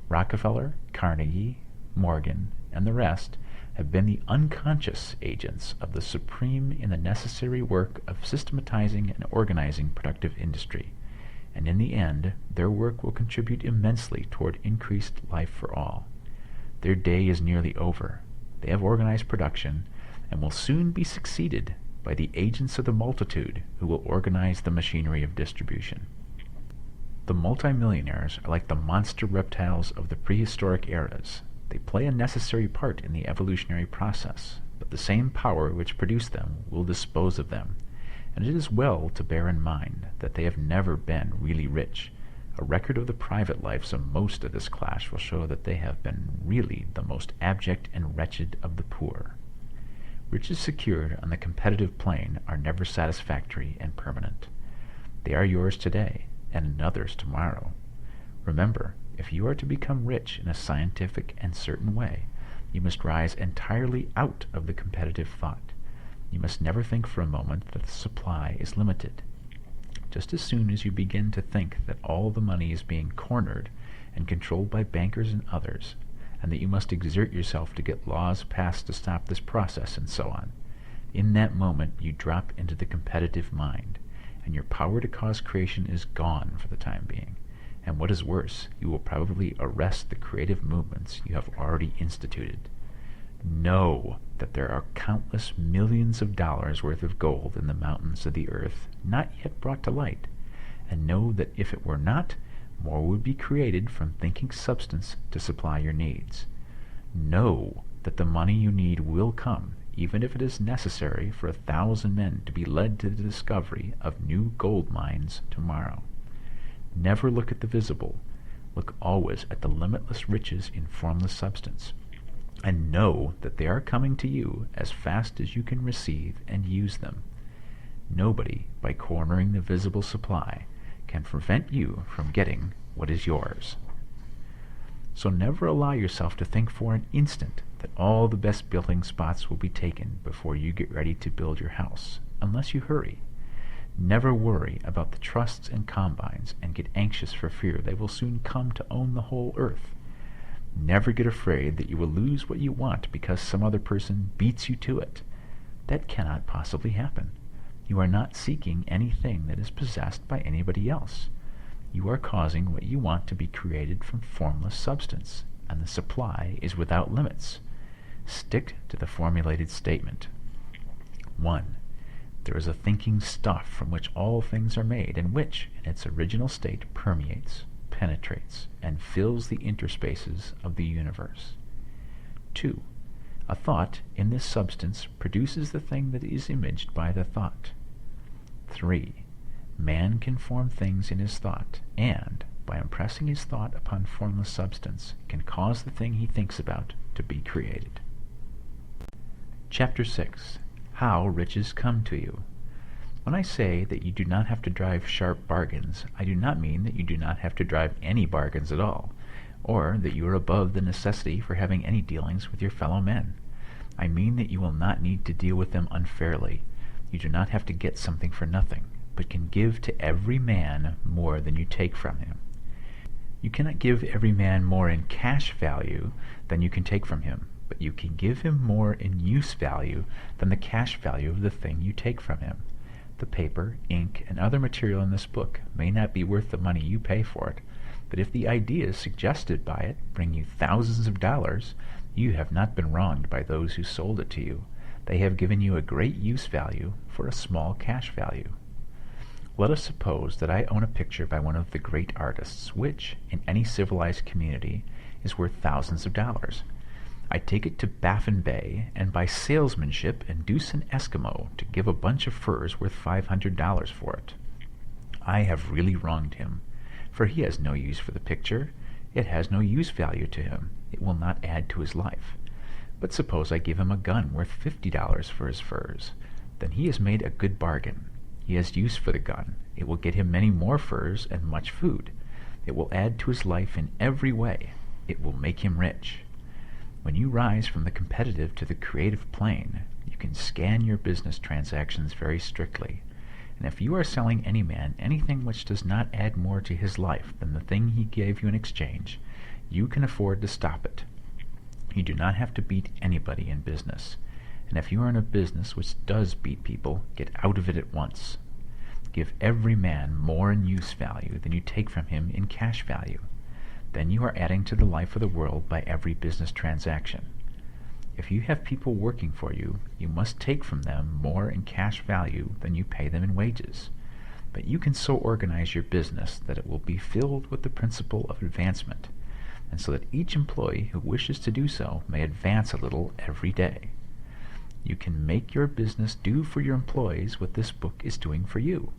Rockefeller, Carnegie, Morgan, and the rest have been the unconscious agents of the supreme in the necessary work of systematizing and organizing productive industry, and in the end, their work will contribute immensely toward increased life for all. Their day is nearly over. They have organized production, and will soon be succeeded by the agents of the multitude who will organize the machinery of distribution. The multimillionaires are like the monster reptiles of the prehistoric eras. They play a necessary part in the evolutionary process, but the same power which produced them will dispose of them, and it is well to bear in mind that they have never been really rich. A record of the private lives of most of this class will show that they have been really the most abject and wretched of the poor. Riches secured on the competitive plane are never satisfactory and permanent. They are yours today, and another's tomorrow. Remember, if you are to become rich in a scientific and certain way, you must rise entirely out of the competitive thought. You must never think for a moment that the supply is limited. Just as soon as you begin to think that all the money is being cornered and controlled by bankers and others, and that you must exert yourself to get laws passed to stop this process and so on, in that moment you drop into the competitive mind, and your power to cause creation is gone for the time being. And what is worse, you will probably arrest the creative movements you have already instituted. Know that there are countless millions of dollars worth of gold in the mountains of the earth not yet brought to light, and know that if it were not, more would be created from thinking substance to supply your needs. Know that the money you need will come, even if it is necessary for 1,000 men to be led to the discovery of new gold mines tomorrow. Never look at the visible. Look always at the limitless riches in formless substance, and know that they are coming to you as fast as you can receive and use them. Nobody, by cornering the visible supply, can prevent you from getting what is yours. So never allow yourself to think for an instant that all the best building spots will be taken before you get ready to build your house, unless you hurry. Never worry about the trusts and combines and get anxious for fear they will soon come to own the whole earth. Never get afraid that you will lose what you want because some other person beats you to it. That cannot possibly happen. You are not seeking anything that is possessed by anybody else. You are causing what you want to be created from formless substance, and the supply is without limits. Stick to the formulated statement. 1. There is a thinking stuff from which all things are made, and which, in its original state, permeates, penetrates, and fills the interspaces of the universe. 2. A thought in this substance produces the thing that is imaged by the thought. 3. Man can form things in his thought, and, by impressing his thought upon formless substance, can cause the thing he thinks about to be created. Chapter 6. How riches come to you. When I say that you do not have to drive sharp bargains, I do not mean that you do not have to drive any bargains at all, or that you are above the necessity for having any dealings with your fellow men. I mean that you will not need to deal with them unfairly. You do not have to get something for nothing, but can give to every man more than you take from him. You cannot give every man more in cash value than you can take from him, but you can give him more in use value than the cash value of the thing you take from him. The paper, ink, and other material in this book may not be worth the money you pay for it, but if the ideas suggested by it bring you thousands of dollars, you have not been wronged by those who sold it to you. They have given you a great use value for a small cash value. Let us suppose that I own a picture by one of the great artists, which, in any civilized community, is worth thousands of dollars. I take it to Baffin Bay, and by salesmanship induce an Eskimo to give a bunch of furs worth $500 for it. I have really wronged him, for he has no use for the picture. It has no use value to him. It will not add to his life. But suppose I give him a gun worth $50 for his furs. Then he has made a good bargain. He has use for the gun. It will get him many more furs and much food. It will add to his life in every way. It will make him rich. When you rise from the competitive to the creative plane, you can scan your business transactions very strictly. And if you are selling any man anything which does not add more to his life than the thing he gave you in exchange, you can afford to stop it. You do not have to beat anybody in business. And if you are in a business which does beat people, get out of it at once. Give every man more in use value than you take from him in cash value. Then you are adding to the life of the world by every business transaction. If you have people working for you, you must take from them more in cash value than you pay them in wages. But you can so organize your business that it will be filled with the principle of advancement, and so that each employee who wishes to do so may advance a little every day. You can make your business do for your employees what this book is doing for you.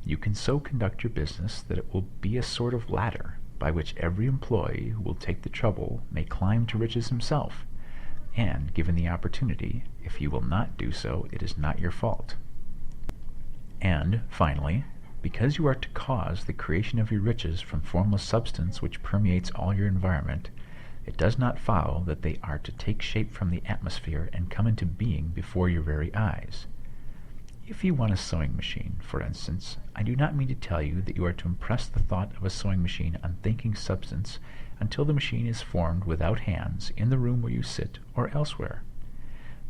You can so conduct your business that it will be a sort of ladder by which every employee who will take the trouble may climb to riches himself, and, given the opportunity, if you will not do so, it is not your fault. And, finally, because you are to cause the creation of your riches from formless substance which permeates all your environment, it does not follow that they are to take shape from the atmosphere and come into being before your very eyes. If you want a sewing machine, for instance, I do not mean to tell you that you are to impress the thought of a sewing machine on thinking substance until the machine is formed without hands in the room where you sit or elsewhere.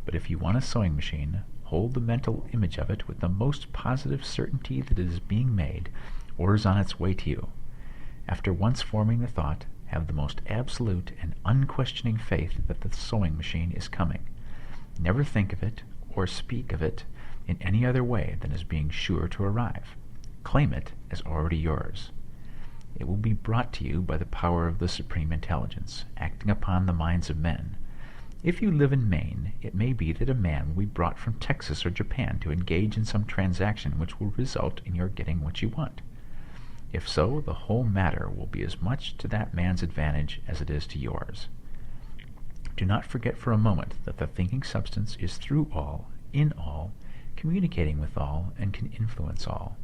But if you want a sewing machine, hold the mental image of it with the most positive certainty that it is being made or is on its way to you. After once forming the thought, have the most absolute and unquestioning faith that the sewing machine is coming. Never think of it or speak of it in any other way than as being sure to arrive. Claim it as already yours. It will be brought to you by the power of the Supreme Intelligence, acting upon the minds of men. If you live in Maine, it may be that a man will be brought from Texas or Japan to engage in some transaction which will result in your getting what you want. If so, the whole matter will be as much to that man's advantage as it is to yours. Do not forget for a moment that the thinking substance is through all, in all, communicating with all, and can influence all.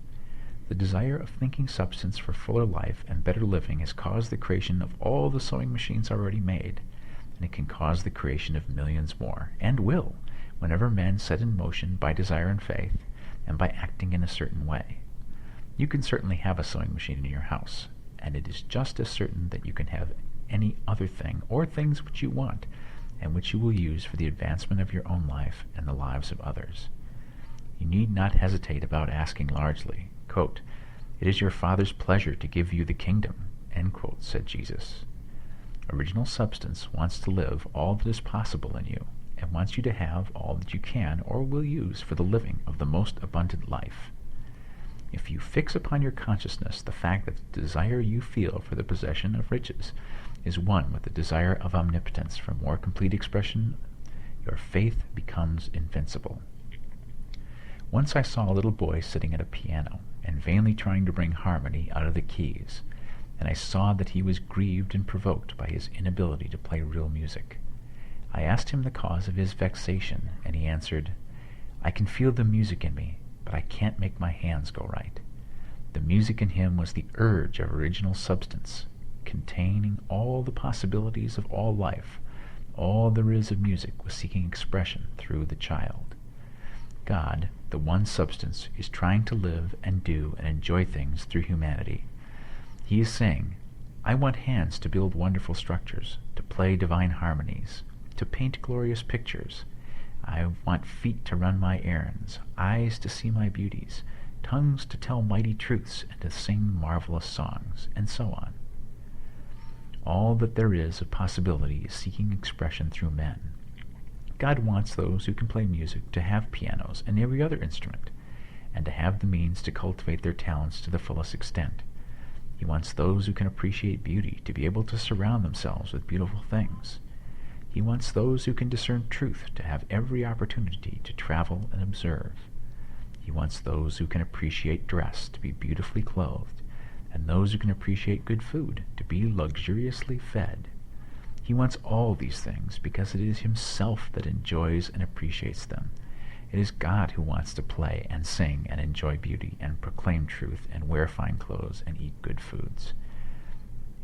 The desire of thinking substance for fuller life and better living has caused the creation of all the sewing machines already made, and it can cause the creation of millions more, and will, whenever men set in motion by desire and faith, and by acting in a certain way. You can certainly have a sewing machine in your house, and it is just as certain that you can have any other thing or things which you want, and which you will use for the advancement of your own life and the lives of others. You need not hesitate about asking largely. Quote, "It is your Father's pleasure to give you the kingdom," end quote, said Jesus. Original substance wants to live all that is possible in you, and wants you to have all that you can or will use for the living of the most abundant life. If you fix upon your consciousness the fact that the desire you feel for the possession of riches is one with the desire of omnipotence for more complete expression, your faith becomes invincible. Once I saw a little boy sitting at a piano and vainly trying to bring harmony out of the keys, and I saw that he was grieved and provoked by his inability to play real music. I asked him the cause of his vexation, and he answered, "I can feel the music in me, but I can't make my hands go right." The music in him was the urge of original substance, containing all the possibilities of all life. All there is of music was seeking expression through the child. God, the one substance, is trying to live and do and enjoy things through humanity. He is saying, "I want hands to build wonderful structures, to play divine harmonies, to paint glorious pictures. I want feet to run my errands, eyes to see my beauties, tongues to tell mighty truths and to sing marvelous songs," and so on. All that there is of possibility is seeking expression through men. God wants those who can play music to have pianos and every other instrument, and to have the means to cultivate their talents to the fullest extent. He wants those who can appreciate beauty to be able to surround themselves with beautiful things. He wants those who can discern truth to have every opportunity to travel and observe. He wants those who can appreciate dress to be beautifully clothed, and those who can appreciate good food to be luxuriously fed. He wants all these things because it is himself that enjoys and appreciates them. It is God who wants to play and sing and enjoy beauty and proclaim truth and wear fine clothes and eat good foods.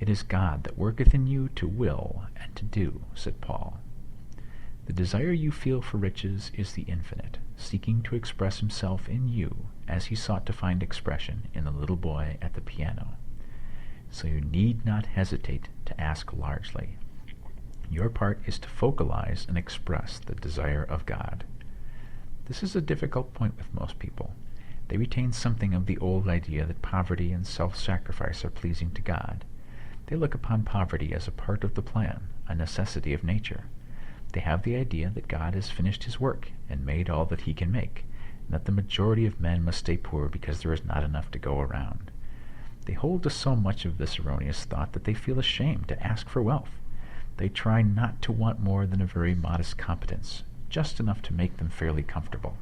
It is God that worketh in you to will and to do, said Paul. The desire you feel for riches is the infinite, seeking to express himself in you as he sought to find expression in the little boy at the piano. So you need not hesitate to ask largely. Your part is to focalize and express the desire of God. This is a difficult point with most people. They retain something of the old idea that poverty and self-sacrifice are pleasing to God. They look upon poverty as a part of the plan, a necessity of nature. They have the idea that God has finished his work and made all that he can make, and that the majority of men must stay poor because there is not enough to go around. They hold to so much of this erroneous thought that they feel ashamed to ask for wealth. They try not to want more than a very modest competence, just enough to make them fairly comfortable.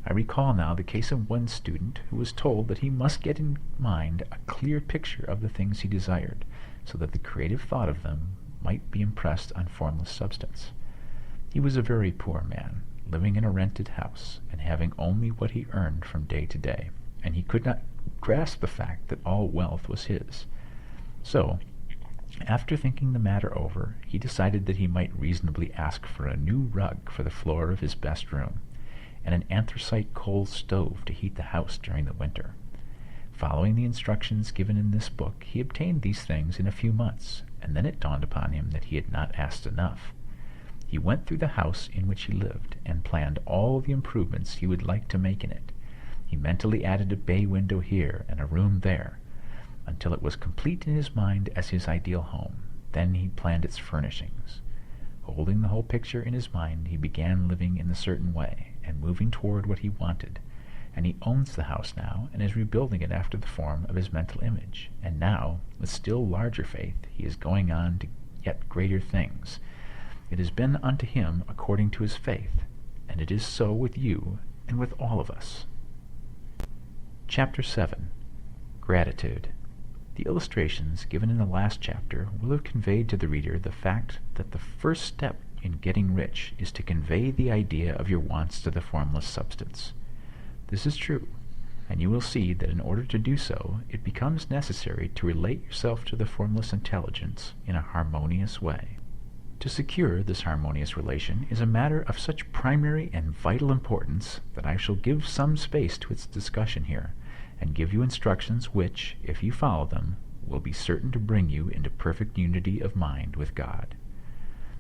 I recall now the case of one student who was told that he must get in mind a clear picture of the things he desired, so that the creative thought of them might be impressed on formless substance. He was a very poor man, living in a rented house, and having only what he earned from day to day, and he could not grasp the fact that all wealth was his. So, after thinking the matter over, he decided that he might reasonably ask for a new rug for the floor of his best room, and an anthracite coal stove to heat the house during the winter. Following the instructions given in this book, he obtained these things in a few months, and then it dawned upon him that he had not asked enough. He went through the house in which he lived, and planned all the improvements he would like to make in it. He mentally added a bay window here and a room there, until it was complete in his mind as his ideal home. Then he planned its furnishings. Holding the whole picture in his mind, he began living in a certain way, and moving toward what he wanted. And he owns the house now, and is rebuilding it after the form of his mental image. And now, with still larger faith, he is going on to yet greater things. It has been unto him according to his faith, and it is so with you and with all of us. Chapter 7. Gratitude. The illustrations given in the last chapter will have conveyed to the reader the fact that the first step in getting rich is to convey the idea of your wants to the formless substance. This is true, and you will see that in order to do so, it becomes necessary to relate yourself to the formless intelligence in a harmonious way. To secure this harmonious relation is a matter of such primary and vital importance that I shall give some space to its discussion here, and give you instructions which, if you follow them, will be certain to bring you into perfect unity of mind with God.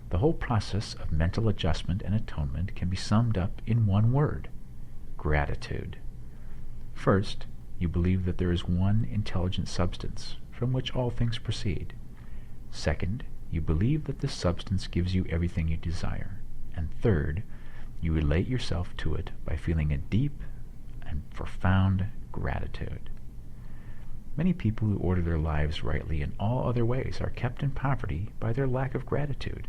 The whole process of mental adjustment and atonement can be summed up in one word: gratitude. First, you believe that there is one intelligent substance from which all things proceed. Second, you believe that this substance gives you everything you desire. And third, you relate yourself to it by feeling a deep and profound gratitude. Many people who order their lives rightly in all other ways are kept in poverty by their lack of gratitude.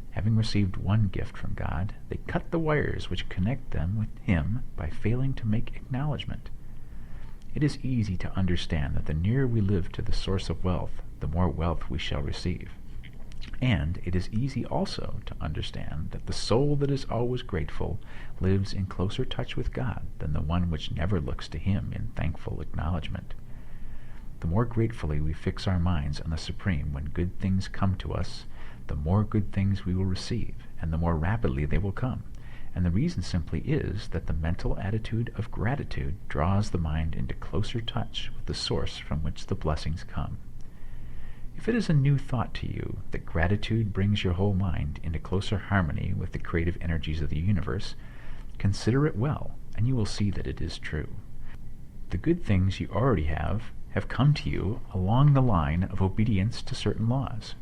Having received one gift from God, they cut the wires which connect them with Him by failing to make acknowledgement. It is easy to understand that the nearer we live to the source of wealth, the more wealth we shall receive. And it is easy also to understand that the soul that is always grateful lives in closer touch with God than the one which never looks to Him in thankful acknowledgement. The more gratefully we fix our minds on the Supreme when good things come to us, the more good things we will receive, and the more rapidly they will come. And the reason simply is that the mental attitude of gratitude draws the mind into closer touch with the source from which the blessings come. If it is a new thought to you that gratitude brings your whole mind into closer harmony with the creative energies of the universe, consider it well, and you will see that it is true. The good things you already have come to you along the line of obedience to certain laws.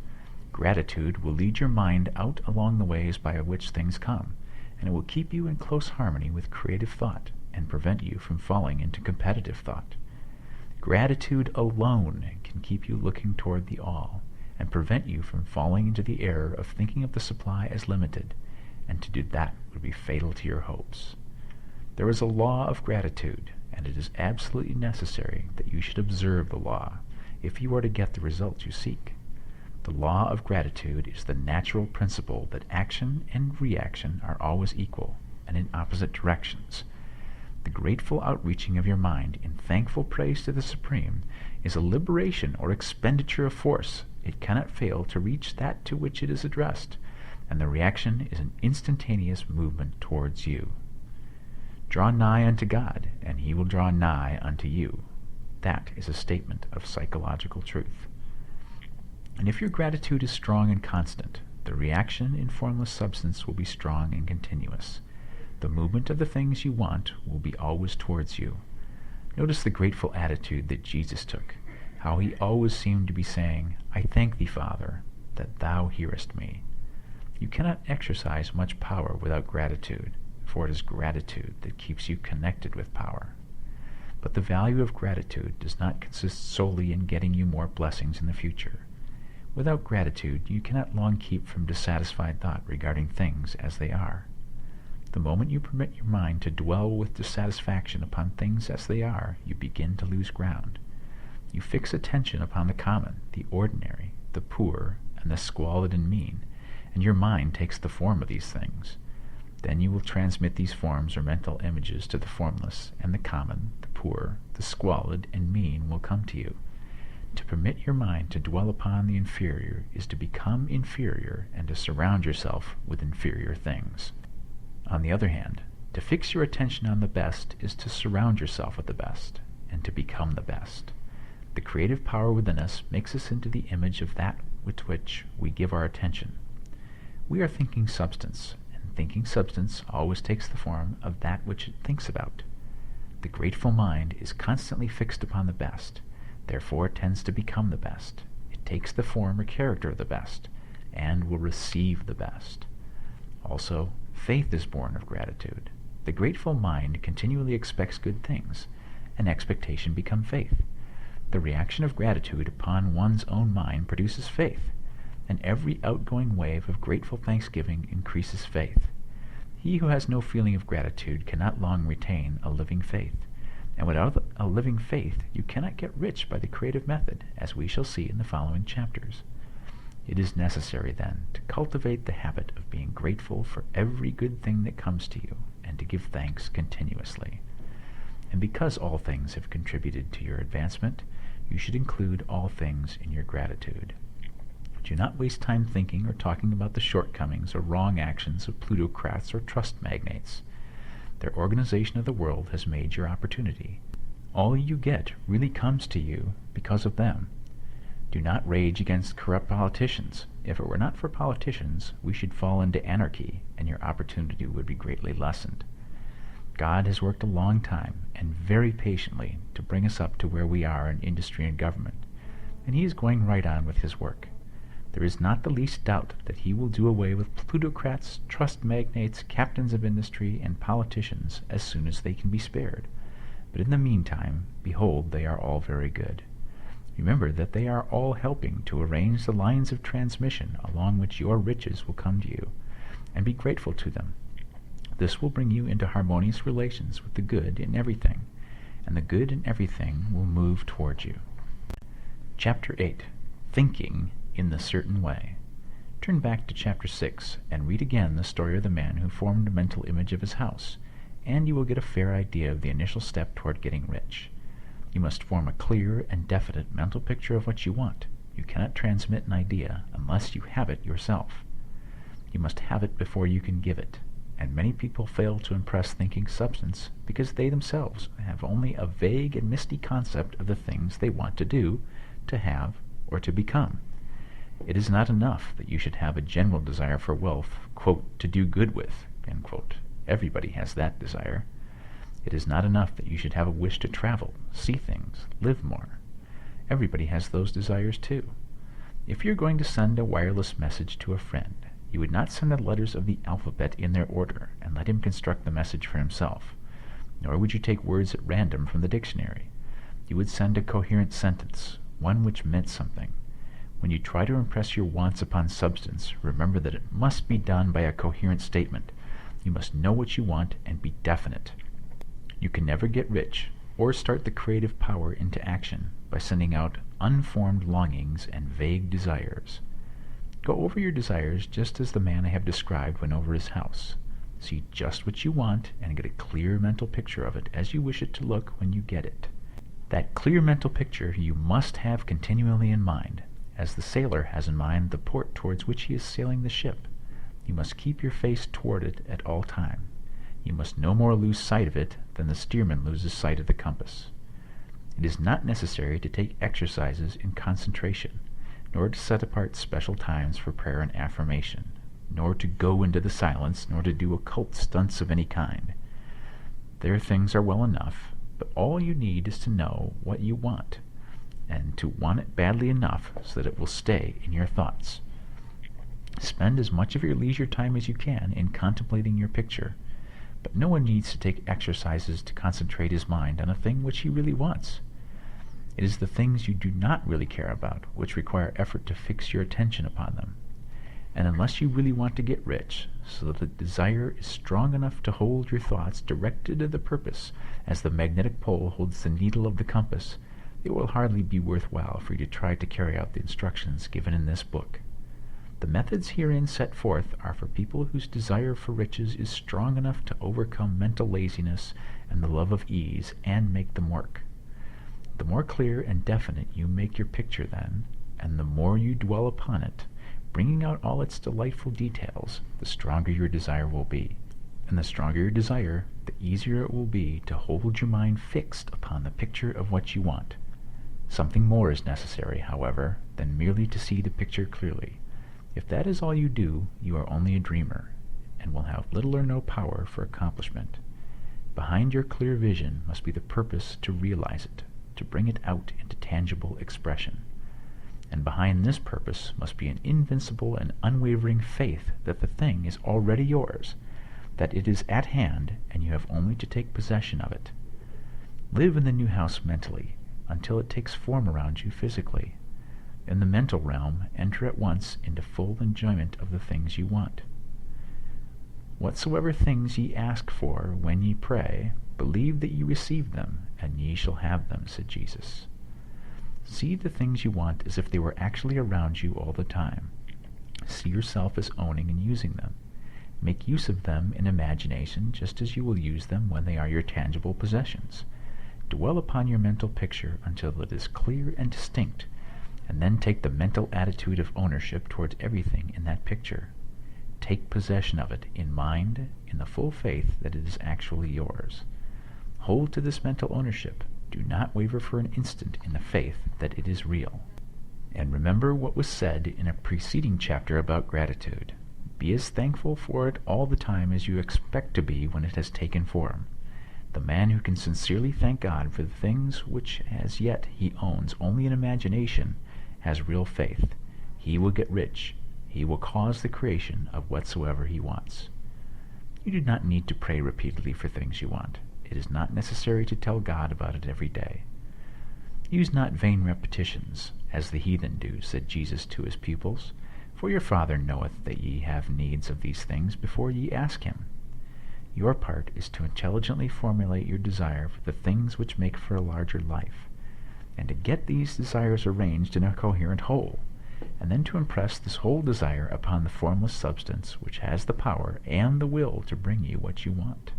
Gratitude will lead your mind out along the ways by which things come, and it will keep you in close harmony with creative thought and prevent you from falling into competitive thought. Gratitude alone can keep you looking toward the all, and prevent you from falling into the error of thinking of the supply as limited, and to do that would be fatal to your hopes. There is a law of gratitude, and it is absolutely necessary that you should observe the law if you are to get the results you seek. The law of gratitude is the natural principle that action and reaction are always equal and in opposite directions. The grateful outreaching of your mind in thankful praise to the Supreme is a liberation or expenditure of force. It cannot fail to reach that to which it is addressed, and the reaction is an instantaneous movement towards you. Draw nigh unto God, and He will draw nigh unto you. That is a statement of psychological truth. And if your gratitude is strong and constant, the reaction in formless substance will be strong and continuous. The movement of the things you want will be always towards you. Notice the grateful attitude that Jesus took, how he always seemed to be saying, "I thank thee, Father, that thou hearest me." You cannot exercise much power without gratitude, for it is gratitude that keeps you connected with power. But the value of gratitude does not consist solely in getting you more blessings in the future. Without gratitude, you cannot long keep from dissatisfied thought regarding things as they are. The moment you permit your mind to dwell with dissatisfaction upon things as they are, you begin to lose ground. You fix attention upon the common, the ordinary, the poor, and the squalid and mean, and your mind takes the form of these things. Then you will transmit these forms or mental images to the formless, and the common, the poor, the squalid, and mean will come to you. To permit your mind to dwell upon the inferior is to become inferior and to surround yourself with inferior things. On the other hand, to fix your attention on the best is to surround yourself with the best, and to become the best. The creative power within us makes us into the image of that with which we give our attention. We are thinking substance, and thinking substance always takes the form of that which it thinks about. The grateful mind is constantly fixed upon the best, therefore it tends to become the best. It takes the form or character of the best, and will receive the best. Also, faith is born of gratitude. The grateful mind continually expects good things, and expectation becomes faith. The reaction of gratitude upon one's own mind produces faith, and every outgoing wave of grateful thanksgiving increases faith. He who has no feeling of gratitude cannot long retain a living faith, and without a living faith you cannot get rich by the creative method, as we shall see in the following chapters. It is necessary, then, to cultivate the habit of being grateful for every good thing that comes to you, and to give thanks continuously. And because all things have contributed to your advancement, you should include all things in your gratitude. Do not waste time thinking or talking about the shortcomings or wrong actions of plutocrats or trust magnates. Their organization of the world has made your opportunity. All you get really comes to you because of them. Do not rage against corrupt politicians. If it were not for politicians, we should fall into anarchy, and your opportunity would be greatly lessened. God has worked a long time and very patiently to bring us up to where we are in industry and government, and he is going right on with his work. There is not the least doubt that he will do away with plutocrats, trust magnates, captains of industry, and politicians as soon as they can be spared. But in the meantime, behold, they are all very good. Remember that they are all helping to arrange the lines of transmission along which your riches will come to you, and be grateful to them. This will bring you into harmonious relations with the good in everything, and the good in everything will move towards you. Chapter 8. Thinking in the Certain Way. Turn back to Chapter 6 and read again the story of the man who formed a mental image of his house, and you will get a fair idea of the initial step toward getting rich. You must form a clear and definite mental picture of what you want. You cannot transmit an idea unless you have it yourself. You must have it before you can give it, and many people fail to impress thinking substance because they themselves have only a vague and misty concept of the things they want to do, to have, or to become. It is not enough that you should have a general desire for wealth, quote, to do good with, end quote. Everybody has that desire. It is not enough that you should have a wish to travel, see things, live more. Everybody has those desires too. If you're going to send a wireless message to a friend, you would not send the letters of the alphabet in their order and let him construct the message for himself. Nor would you take words at random from the dictionary. You would send a coherent sentence, one which meant something. When you try to impress your wants upon substance, remember that it must be done by a coherent statement. You must know what you want and be definite. You can never get rich or start the creative power into action by sending out unformed longings and vague desires. Go over your desires just as the man I have described went over his house. See just what you want and get a clear mental picture of it as you wish it to look when you get it. That clear mental picture you must have continually in mind, as the sailor has in mind the port towards which he is sailing the ship. You must keep your face toward it at all time. You must no more lose sight of it than the steersman loses sight of the compass. It is not necessary to take exercises in concentration, nor to set apart special times for prayer and affirmation. nor to go into the silence, nor to do occult stunts of any kind. Their things are well enough, but all you need is to know what you want, and to want it badly enough so that it will stay in your thoughts. Spend as much of your leisure time as you can in contemplating your picture, but no one needs to take exercises to concentrate his mind on a thing which he really wants. It is the things you do not really care about which require effort to fix your attention upon them. And unless you really want to get rich, so that the desire is strong enough to hold your thoughts directed to the purpose as the magnetic pole holds the needle of the compass, it will hardly be worthwhile for you to try to carry out the instructions given in this book. The methods herein set forth are for people whose desire for riches is strong enough to overcome mental laziness and the love of ease and make them work. The more clear and definite you make your picture then, and the more you dwell upon it, bringing out all its delightful details, the stronger your desire will be. And the stronger your desire, the easier it will be to hold your mind fixed upon the picture of what you want. Something more is necessary, however, than merely to see the picture clearly. If that is all you do, you are only a dreamer, and will have little or no power for accomplishment. Behind your clear vision must be the purpose to realize it, to bring it out into tangible expression. And behind this purpose must be an invincible and unwavering faith that the thing is already yours, that it is at hand, and you have only to take possession of it. Live in the new house mentally, until it takes form around you physically. In the mental realm, enter at once into full enjoyment of the things you want. Whatsoever things ye ask for when ye pray, believe that ye receive them, and ye shall have them, said Jesus. See the things you want as if they were actually around you all the time. See yourself as owning and using them. Make use of them in imagination just as you will use them when they are your tangible possessions. Dwell upon your mental picture until it is clear and distinct, and then take the mental attitude of ownership towards everything in that picture. Take possession of it in mind, in the full faith that it is actually yours. Hold to this mental ownership. Do not waver for an instant in the faith that it is real. And remember what was said in a preceding chapter about gratitude. Be as thankful for it all the time as you expect to be when it has taken form. The man who can sincerely thank God for the things which as yet he owns only in imagination has real faith. He will get rich. He will cause the creation of whatsoever he wants. You do not need to pray repeatedly for things you want. It is not necessary to tell God about it every day. Use not vain repetitions, as the heathen do, said Jesus to his pupils, for your Father knoweth that ye have needs of these things before ye ask him. Your part is to intelligently formulate your desire for the things which make for a larger life, and to get these desires arranged in a coherent whole, and then to impress this whole desire upon the formless substance which has the power and the will to bring you what you want.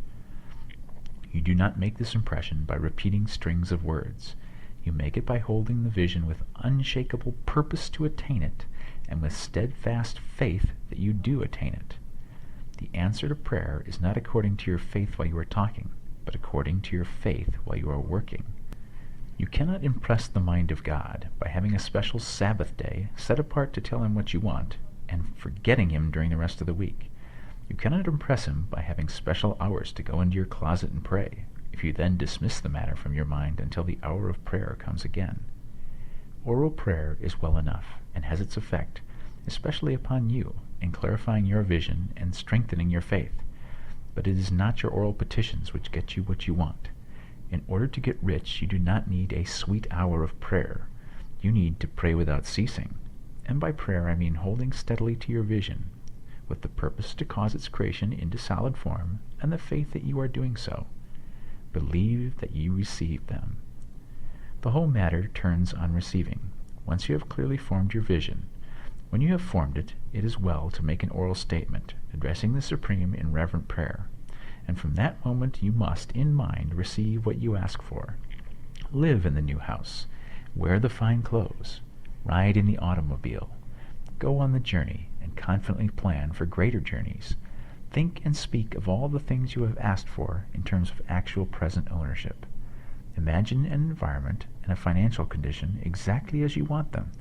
You do not make this impression by repeating strings of words. You make it by holding the vision with unshakable purpose to attain it, and with steadfast faith that you do attain it. The answer to prayer is not according to your faith while you are talking, but according to your faith while you are working. You cannot impress the mind of God by having a special Sabbath day set apart to tell him what you want, and forgetting him during the rest of the week. You cannot impress him by having special hours to go into your closet and pray, if you then dismiss the matter from your mind until the hour of prayer comes again. Oral prayer is well enough, and has its effect, especially upon you, in clarifying your vision and strengthening your faith. But it is not your oral petitions which get you what you want. In order to get rich, you do not need a sweet hour of prayer. You need to pray without ceasing. And by prayer I mean holding steadily to your vision, with the purpose to cause its creation into solid form, and the faith that you are doing so. Believe that you receive them. The whole matter turns on receiving, once you have clearly formed your vision. When you have formed it, it is well to make an oral statement, addressing the Supreme in reverent prayer, and from that moment you must, in mind, receive what you ask for. Live in the new house, wear the fine clothes, ride in the automobile, go on the journey, and confidently plan for greater journeys. Think and speak of all the things you have asked for in terms of actual present ownership. Imagine an environment and a financial condition exactly as you want them,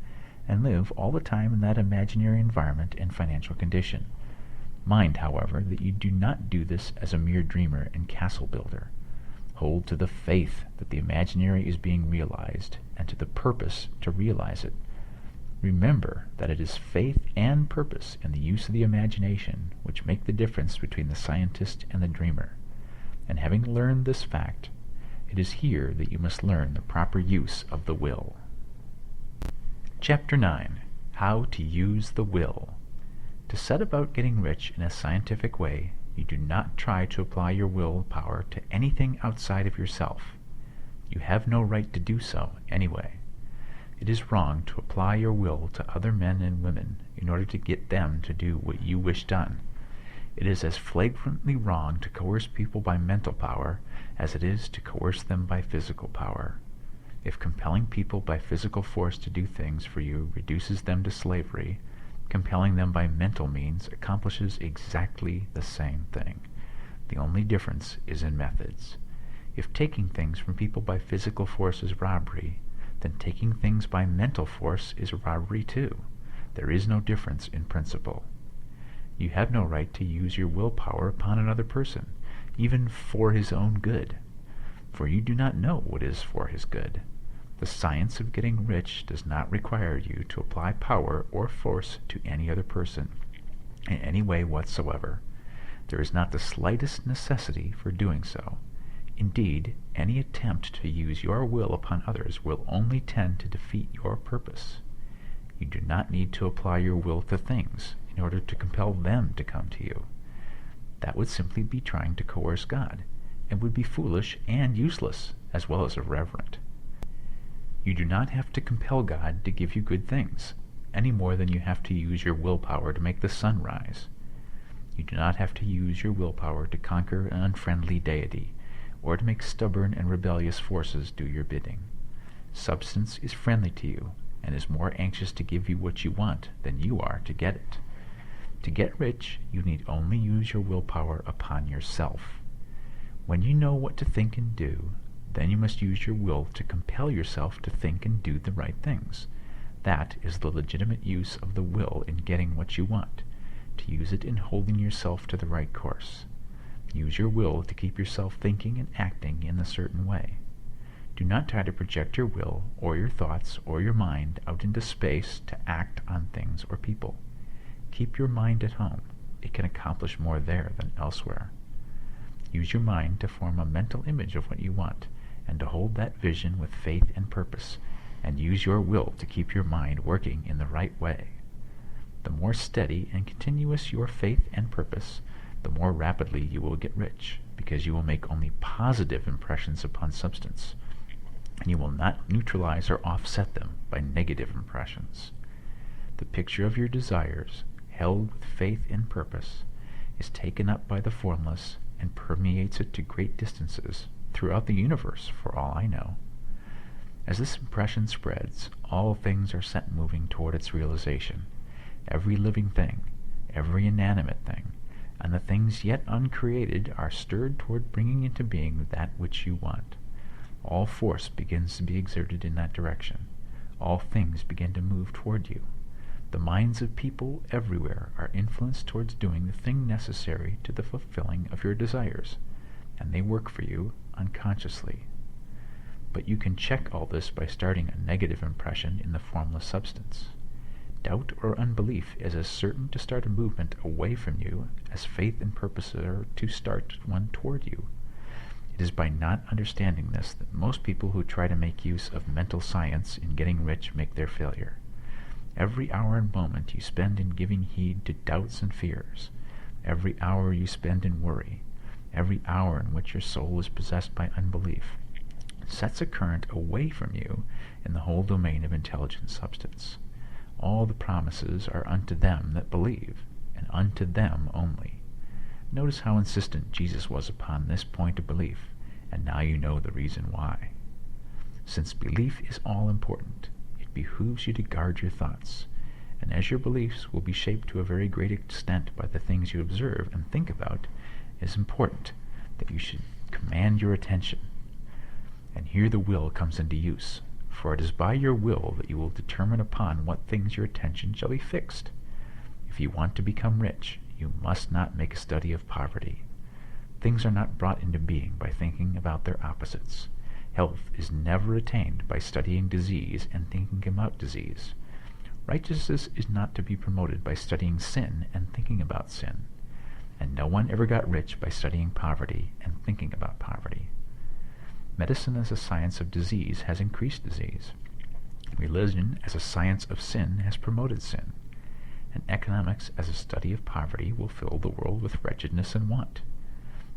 and live all the time in that imaginary environment and financial condition. Mind, however, that you do not do this as a mere dreamer and castle builder. Hold to the faith that the imaginary is being realized, and to the purpose to realize it. Remember that it is faith and purpose in the use of the imagination which make the difference between the scientist and the dreamer. And having learned this fact, it is here that you must learn the proper use of the will. Chapter 9. How to Use the Will. To set about getting rich in a scientific way, you do not try to apply your willpower to anything outside of yourself. You have no right to do so, anyway. It is wrong to apply your will to other men and women in order to get them to do what you wish done. It is as flagrantly wrong to coerce people by mental power as it is to coerce them by physical power. If compelling people by physical force to do things for you reduces them to slavery, compelling them by mental means accomplishes exactly the same thing. The only difference is in methods. If taking things from people by physical force is robbery, then taking things by mental force is robbery too. There is no difference in principle. You have no right to use your willpower upon another person, even for his own good, for you do not know what is for his good. The science of getting rich does not require you to apply power or force to any other person in any way whatsoever. There is not the slightest necessity for doing so. Indeed, any attempt to use your will upon others will only tend to defeat your purpose. You do not need to apply your will to things in order to compel them to come to you. That would simply be trying to coerce God, and would be foolish and useless, as well as irreverent. You do not have to compel God to give you good things, any more than you have to use your willpower to make the sun rise. You do not have to use your willpower to conquer an unfriendly deity, or to make stubborn and rebellious forces do your bidding. Substance is friendly to you, and is more anxious to give you what you want than you are to get it. To get rich, you need only use your willpower upon yourself. When you know what to think and do, then you must use your will to compel yourself to think and do the right things. That is the legitimate use of the will in getting what you want, to use it in holding yourself to the right course. Use your will to keep yourself thinking and acting in a certain way. Do not try to project your will or your thoughts or your mind out into space to act on things or people. Keep your mind at home. It can accomplish more there than elsewhere. Use your mind to form a mental image of what you want, and to hold that vision with faith and purpose, and use your will to keep your mind working in the right way. The more steady and continuous your faith and purpose, the more rapidly you will get rich, because you will make only positive impressions upon substance, and you will not neutralize or offset them by negative impressions. The picture of your desires, held with faith and purpose, is taken up by the formless and permeates it to great distances throughout the universe, for all I know. As this impression spreads, all things are set moving toward its realization. Every living thing, every inanimate thing, and the things yet uncreated are stirred toward bringing into being that which you want. All force begins to be exerted in that direction. All things begin to move toward you. The minds of people everywhere are influenced towards doing the thing necessary to the fulfilling of your desires, and they work for you unconsciously. But you can check all this by starting a negative impression in the formless substance. Doubt or unbelief is as certain to start a movement away from you as faith and purpose are to start one toward you. It is by not understanding this that most people who try to make use of mental science in getting rich make their failure. Every hour and moment you spend in giving heed to doubts and fears, every hour you spend in worry, every hour in which your soul is possessed by unbelief, sets a current away from you in the whole domain of intelligent substance. All the promises are unto them that believe, and unto them only. Notice how insistent Jesus was upon this point of belief, and now you know the reason why. Since belief is all important, it behooves you to guard your thoughts, and as your beliefs will be shaped to a very great extent by the things you observe and think about, it is important that you should command your attention. And here the will comes into use, for it is by your will that you will determine upon what things your attention shall be fixed. If you want to become rich, You must not make a study of poverty. Things are not brought into being by thinking about their opposites. Health is never attained by studying disease and thinking about disease. Righteousness is not to be promoted by studying sin and thinking about sin. And no one ever got rich by studying poverty and thinking about poverty. Medicine as a science of disease has increased disease. Religion as a science of sin has promoted sin. And economics as a study of poverty will fill the world with wretchedness and want.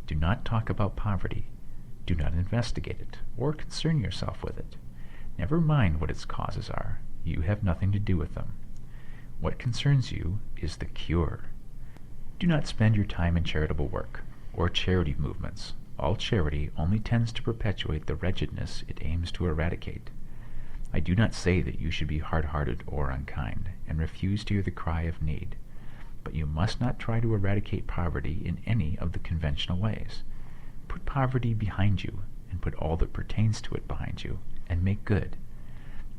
Do not talk about poverty. Do not investigate it, or concern yourself with it. Never mind what its causes are. You have nothing to do with them. What concerns you is the cure. Do not spend your time in charitable work, or charity movements. All charity only tends to perpetuate the wretchedness it aims to eradicate. I do not say that you should be hard-hearted or unkind, and refuse to hear the cry of need. But you must not try to eradicate poverty in any of the conventional ways. Put poverty behind you, and put all that pertains to it behind you, and make good.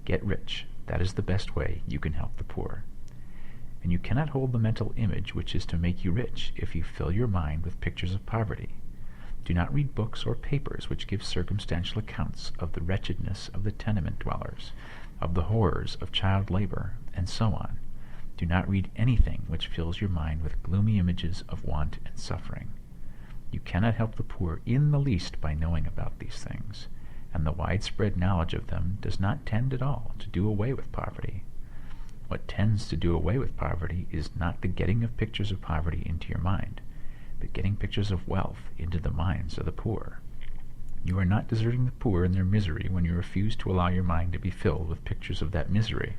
Get rich. That is the best way you can help the poor. And you cannot hold the mental image which is to make you rich if you fill your mind with pictures of poverty. Do not read books or papers which give circumstantial accounts of the wretchedness of the tenement dwellers, of the horrors of child labor, and so on. Do not read anything which fills your mind with gloomy images of want and suffering. You cannot help the poor in the least by knowing about these things, and the widespread knowledge of them does not tend at all to do away with poverty. What tends to do away with poverty is not the getting of pictures of poverty into your mind, but getting pictures of wealth into the minds of the poor. You are not deserting the poor in their misery when you refuse to allow your mind to be filled with pictures of that misery.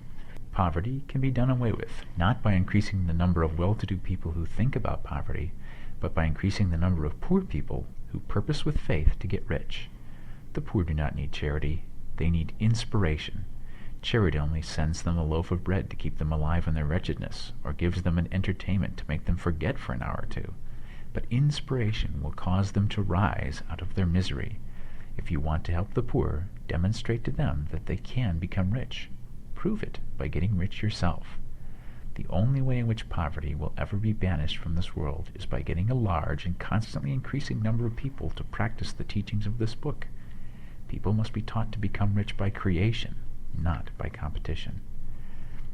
Poverty can be done away with, not by increasing the number of well-to-do people who think about poverty, but by increasing the number of poor people who purpose with faith to get rich. The poor do not need charity. They need inspiration. Charity only sends them a loaf of bread to keep them alive in their wretchedness, or gives them an entertainment to make them forget for an hour or two. But inspiration will cause them to rise out of their misery. If you want to help the poor, demonstrate to them that they can become rich. Prove it by getting rich yourself. The only way in which poverty will ever be banished from this world is by getting a large and constantly increasing number of people to practice the teachings of this book. People must be taught to become rich by creation, not by competition.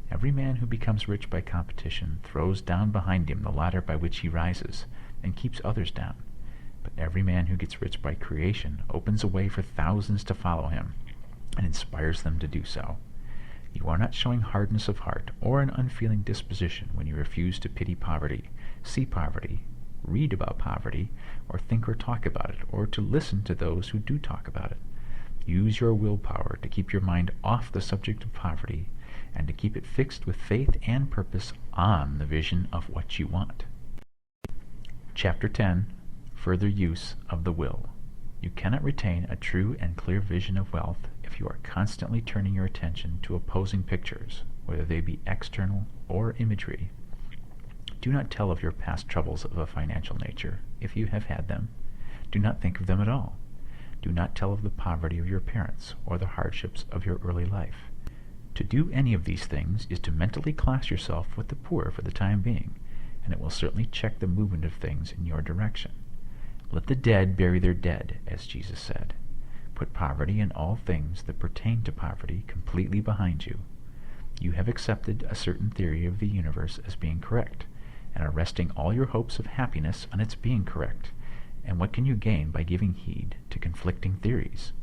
Every man who becomes rich by competition throws down behind him the ladder by which he rises, and keeps others down. But every man who gets rich by creation opens a way for thousands to follow him, and inspires them to do so. You are not showing hardness of heart or an unfeeling disposition when you refuse to pity poverty, see poverty, read about poverty, or think or talk about it, or to listen to those who do talk about it. Use your willpower to keep your mind off the subject of poverty, and to keep it fixed with faith and purpose on the vision of what you want. Chapter 10. Further Use of the Will. You cannot retain a true and clear vision of wealth if you are constantly turning your attention to opposing pictures, whether they be external or imagery. Do not tell of your past troubles of a financial nature, if you have had them. Do not think of them at all. Do not tell of the poverty of your parents or the hardships of your early life. To do any of these things is to mentally class yourself with the poor for the time being, and it will certainly check the movement of things in your direction. Let the dead bury their dead, as Jesus said. Put poverty and all things that pertain to poverty completely behind you. You have accepted a certain theory of the universe as being correct, and are resting all your hopes of happiness on its being correct. And what can you gain by giving heed to conflicting theories?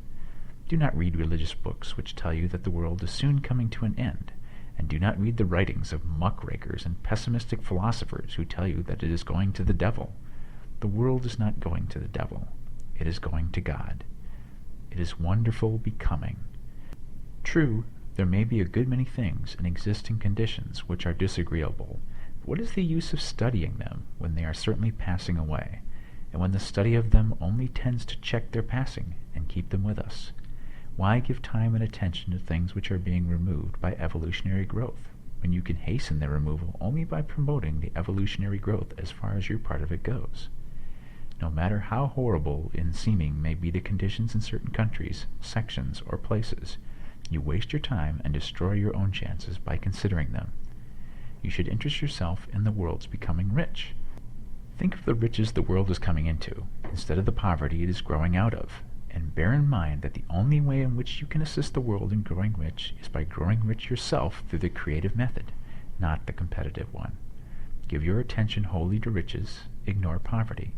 Do not read religious books which tell you that the world is soon coming to an end, and do not read the writings of muckrakers and pessimistic philosophers who tell you that it is going to the devil. The world is not going to the devil. It is going to God. It is wonderful becoming. True, there may be a good many things in existing conditions which are disagreeable, but what is the use of studying them when they are certainly passing away, and when the study of them only tends to check their passing and keep them with us? Why give time and attention to things which are being removed by evolutionary growth, when you can hasten their removal only by promoting the evolutionary growth as far as your part of it goes? No matter how horrible in seeming may be the conditions in certain countries, sections, or places, you waste your time and destroy your own chances by considering them. You should interest yourself in the world's becoming rich. Think of the riches the world is coming into, instead of the poverty it is growing out of, and bear in mind that the only way in which you can assist the world in growing rich is by growing rich yourself through the creative method, not the competitive one. Give your attention wholly to riches, ignore poverty.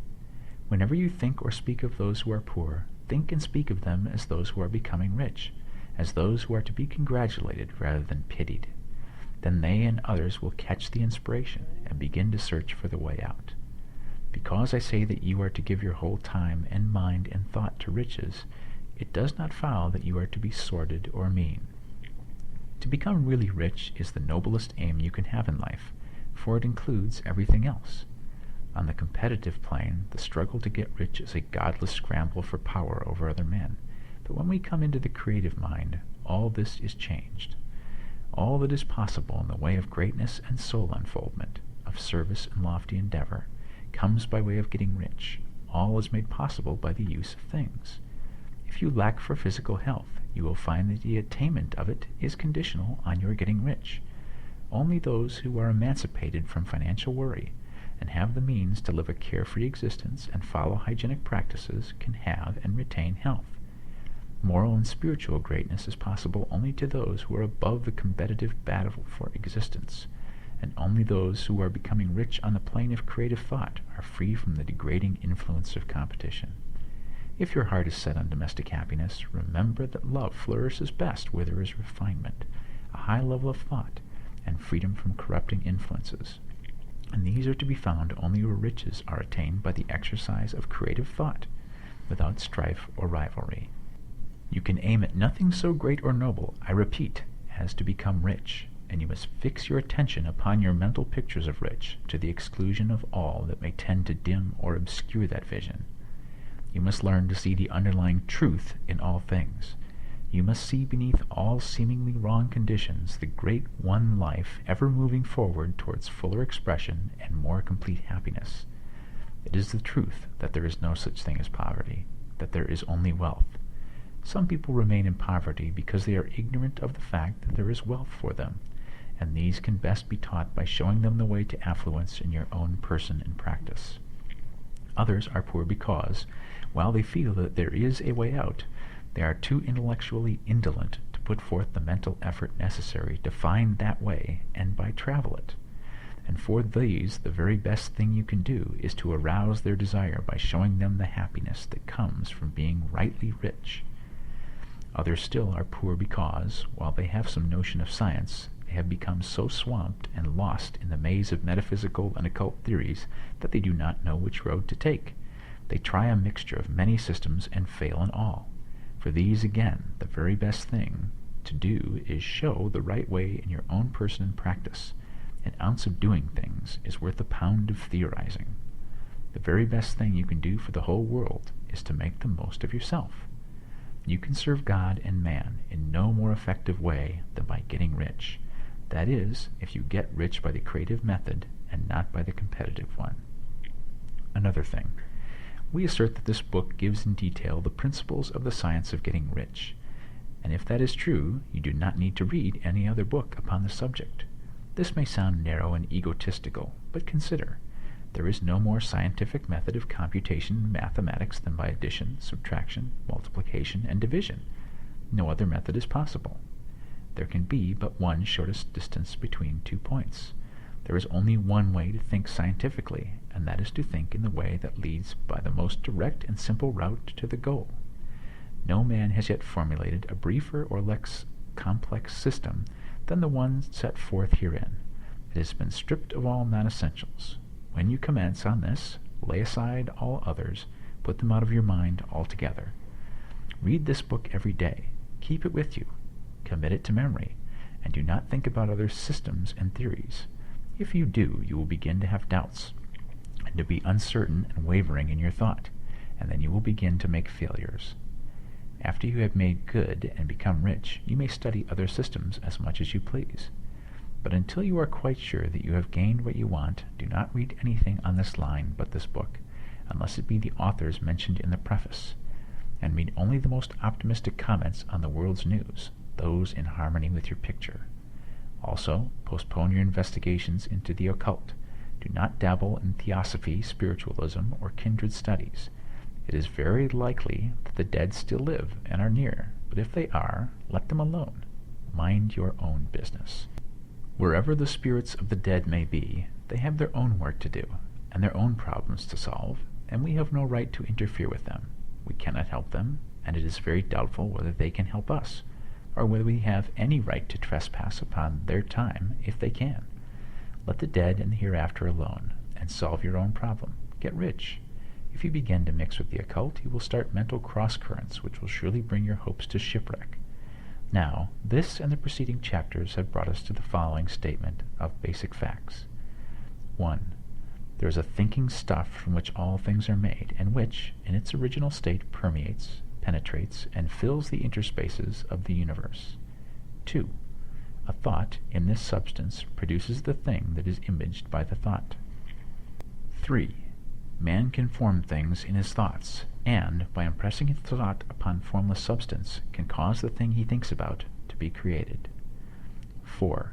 Whenever you think or speak of those who are poor, think and speak of them as those who are becoming rich, as those who are to be congratulated rather than pitied. Then they and others will catch the inspiration and begin to search for the way out. Because I say that you are to give your whole time and mind and thought to riches, it does not follow that you are to be sordid or mean. To become really rich is the noblest aim you can have in life, for it includes everything else. On the competitive plane, the struggle to get rich is a godless scramble for power over other men. But when we come into the creative mind, all this is changed. All that is possible in the way of greatness and soul unfoldment, of service and lofty endeavor, comes by way of getting rich. All is made possible by the use of things. If you lack for physical health, you will find that the attainment of it is conditional on your getting rich. Only those who are emancipated from financial worry and have the means to live a carefree existence and follow hygienic practices can have and retain health. Moral and spiritual greatness is possible only to those who are above the competitive battle for existence, and only those who are becoming rich on the plane of creative thought are free from the degrading influence of competition. If your heart is set on domestic happiness, remember that love flourishes best where there is refinement, a high level of thought, and freedom from corrupting influences. And these are to be found only where riches are attained by the exercise of creative thought, without strife or rivalry. You can aim at nothing so great or noble, I repeat, as to become rich, and you must fix your attention upon your mental pictures of rich, to the exclusion of all that may tend to dim or obscure that vision. You must learn to see the underlying truth in all things. You must see beneath all seemingly wrong conditions the great one life ever moving forward towards fuller expression and more complete happiness. It is the truth that there is no such thing as poverty, that there is only wealth. Some people remain in poverty because they are ignorant of the fact that there is wealth for them, and these can best be taught by showing them the way to affluence in your own person and practice. Others are poor because, while they feel that there is a way out, they are too intellectually indolent to put forth the mental effort necessary to find that way and by travel it. And for these, the very best thing you can do is to arouse their desire by showing them the happiness that comes from being rightly rich. Others still are poor because, while they have some notion of science, they have become so swamped and lost in the maze of metaphysical and occult theories that they do not know which road to take. They try a mixture of many systems and fail in all. For these, again, the very best thing to do is show the right way in your own person and practice. An ounce of doing things is worth a pound of theorizing. The very best thing you can do for the whole world is to make the most of yourself. You can serve God and man in no more effective way than by getting rich. That is, if you get rich by the creative method and not by the competitive one. Another thing. We assert that this book gives in detail the principles of the science of getting rich, and if that is true, you do not need to read any other book upon the subject. This may sound narrow and egotistical, but consider, there is no more scientific method of computation in mathematics than by addition, subtraction, multiplication, and division. No other method is possible. There can be but one shortest distance between 2 points. There is only one way to think scientifically, and that is to think in the way that leads by the most direct and simple route to the goal. No man has yet formulated a briefer or less complex system than the one set forth herein. It has been stripped of all non-essentials. When you commence on this, lay aside all others, put them out of your mind altogether. Read this book every day. Keep it with you. Commit it to memory, and do not think about other systems and theories. If you do, you will begin to have doubts, and to be uncertain and wavering in your thought, and then you will begin to make failures. After you have made good and become rich, you may study other systems as much as you please. But until you are quite sure that you have gained what you want, do not read anything on this line but this book, unless it be the authors mentioned in the preface, and read only the most optimistic comments on the world's news, those in harmony with your picture. Also, postpone your investigations into the occult. Do not dabble in theosophy, spiritualism, or kindred studies. It is very likely that the dead still live and are near, but if they are, let them alone. Mind your own business. Wherever the spirits of the dead may be, they have their own work to do, and their own problems to solve, and we have no right to interfere with them. We cannot help them, and it is very doubtful whether they can help us, or whether we have any right to trespass upon their time if they can. Let the dead and the hereafter alone, and solve your own problem. Get rich. If you begin to mix with the occult, you will start mental cross-currents which will surely bring your hopes to shipwreck. Now, this and the preceding chapters have brought us to the following statement of basic facts. 1. There is a thinking stuff from which all things are made, and which, in its original state, permeates, penetrates, and fills the interspaces of the universe. 2. A thought in this substance produces the thing that is imaged by the thought. 3. Man can form things in his thoughts, and, by impressing his thought upon formless substance, can cause the thing he thinks about to be created. 4.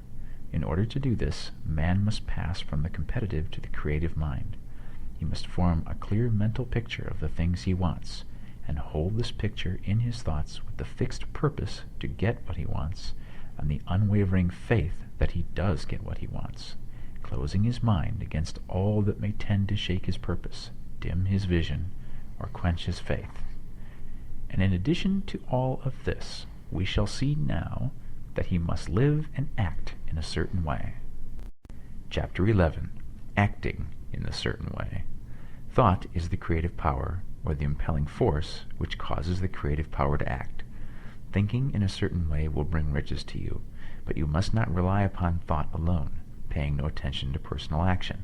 In order to do this, man must pass from the competitive to the creative mind. He must form a clear mental picture of the things he wants, and hold this picture in his thoughts with the fixed purpose to get what he wants, and the unwavering faith that he does get what he wants, closing his mind against all that may tend to shake his purpose, dim his vision, or quench his faith. And in addition to all of this, we shall see now that he must live and act in a certain way. Chapter 11. Acting in a certain way. Thought is the creative power, or the impelling force, which causes the creative power to act. Thinking in a certain way will bring riches to you, but you must not rely upon thought alone, paying no attention to personal action.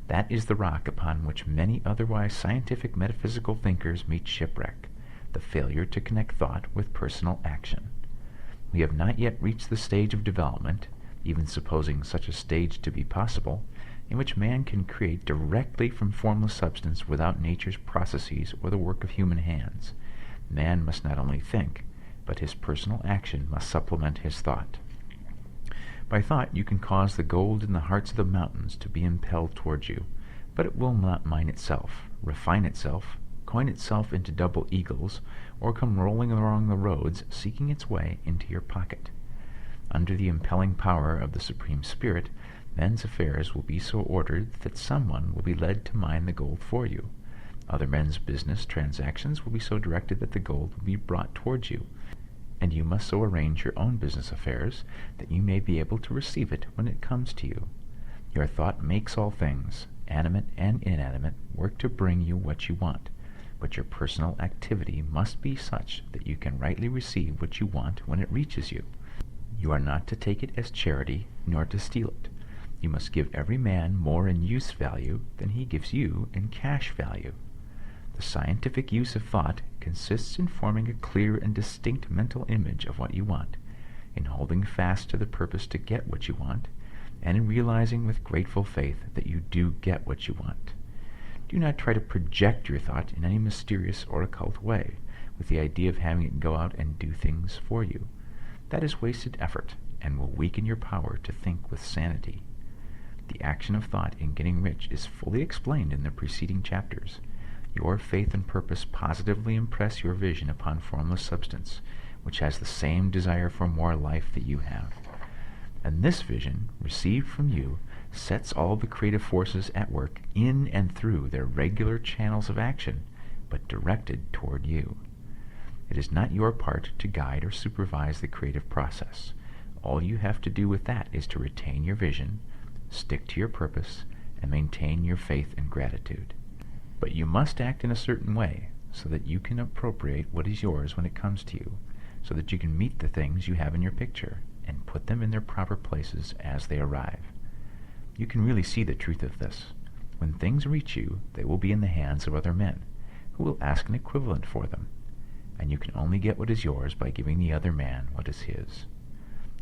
That is the rock upon which many otherwise scientific metaphysical thinkers meet shipwreck, the failure to connect thought with personal action. We have not yet reached the stage of development, even supposing such a stage to be possible, in which man can create directly from formless substance without nature's processes or the work of human hands. Man must not only think, but his personal action must supplement his thought. By thought you can cause the gold in the hearts of the mountains to be impelled towards you, but it will not mine itself, refine itself, coin itself into double eagles, or come rolling along the roads seeking its way into your pocket. Under the impelling power of the Supreme Spirit, men's affairs will be so ordered that someone will be led to mine the gold for you. Other men's business transactions will be so directed that the gold will be brought towards you, and you must so arrange your own business affairs that you may be able to receive it when it comes to you. Your thought makes all things, animate and inanimate, work to bring you what you want, but your personal activity must be such that you can rightly receive what you want when it reaches you. You are not to take it as charity, nor to steal it. You must give every man more in use value than he gives you in cash value. The scientific use of thought consists in forming a clear and distinct mental image of what you want, in holding fast to the purpose to get what you want, and in realizing with grateful faith that you do get what you want. Do not try to project your thought in any mysterious or occult way, with the idea of having it go out and do things for you. That is wasted effort, and will weaken your power to think with sanity. The action of thought in getting rich is fully explained in the preceding chapters. Your faith and purpose positively impress your vision upon formless substance, which has the same desire for more life that you have. And this vision, received from you, sets all the creative forces at work in and through their regular channels of action, but directed toward you. It is not your part to guide or supervise the creative process. All you have to do with that is to retain your vision, stick to your purpose, and maintain your faith and gratitude. But you must act in a certain way, so that you can appropriate what is yours when it comes to you, so that you can meet the things you have in your picture, and put them in their proper places as they arrive. You can really see the truth of this. When things reach you, they will be in the hands of other men, who will ask an equivalent for them, and you can only get what is yours by giving the other man what is his.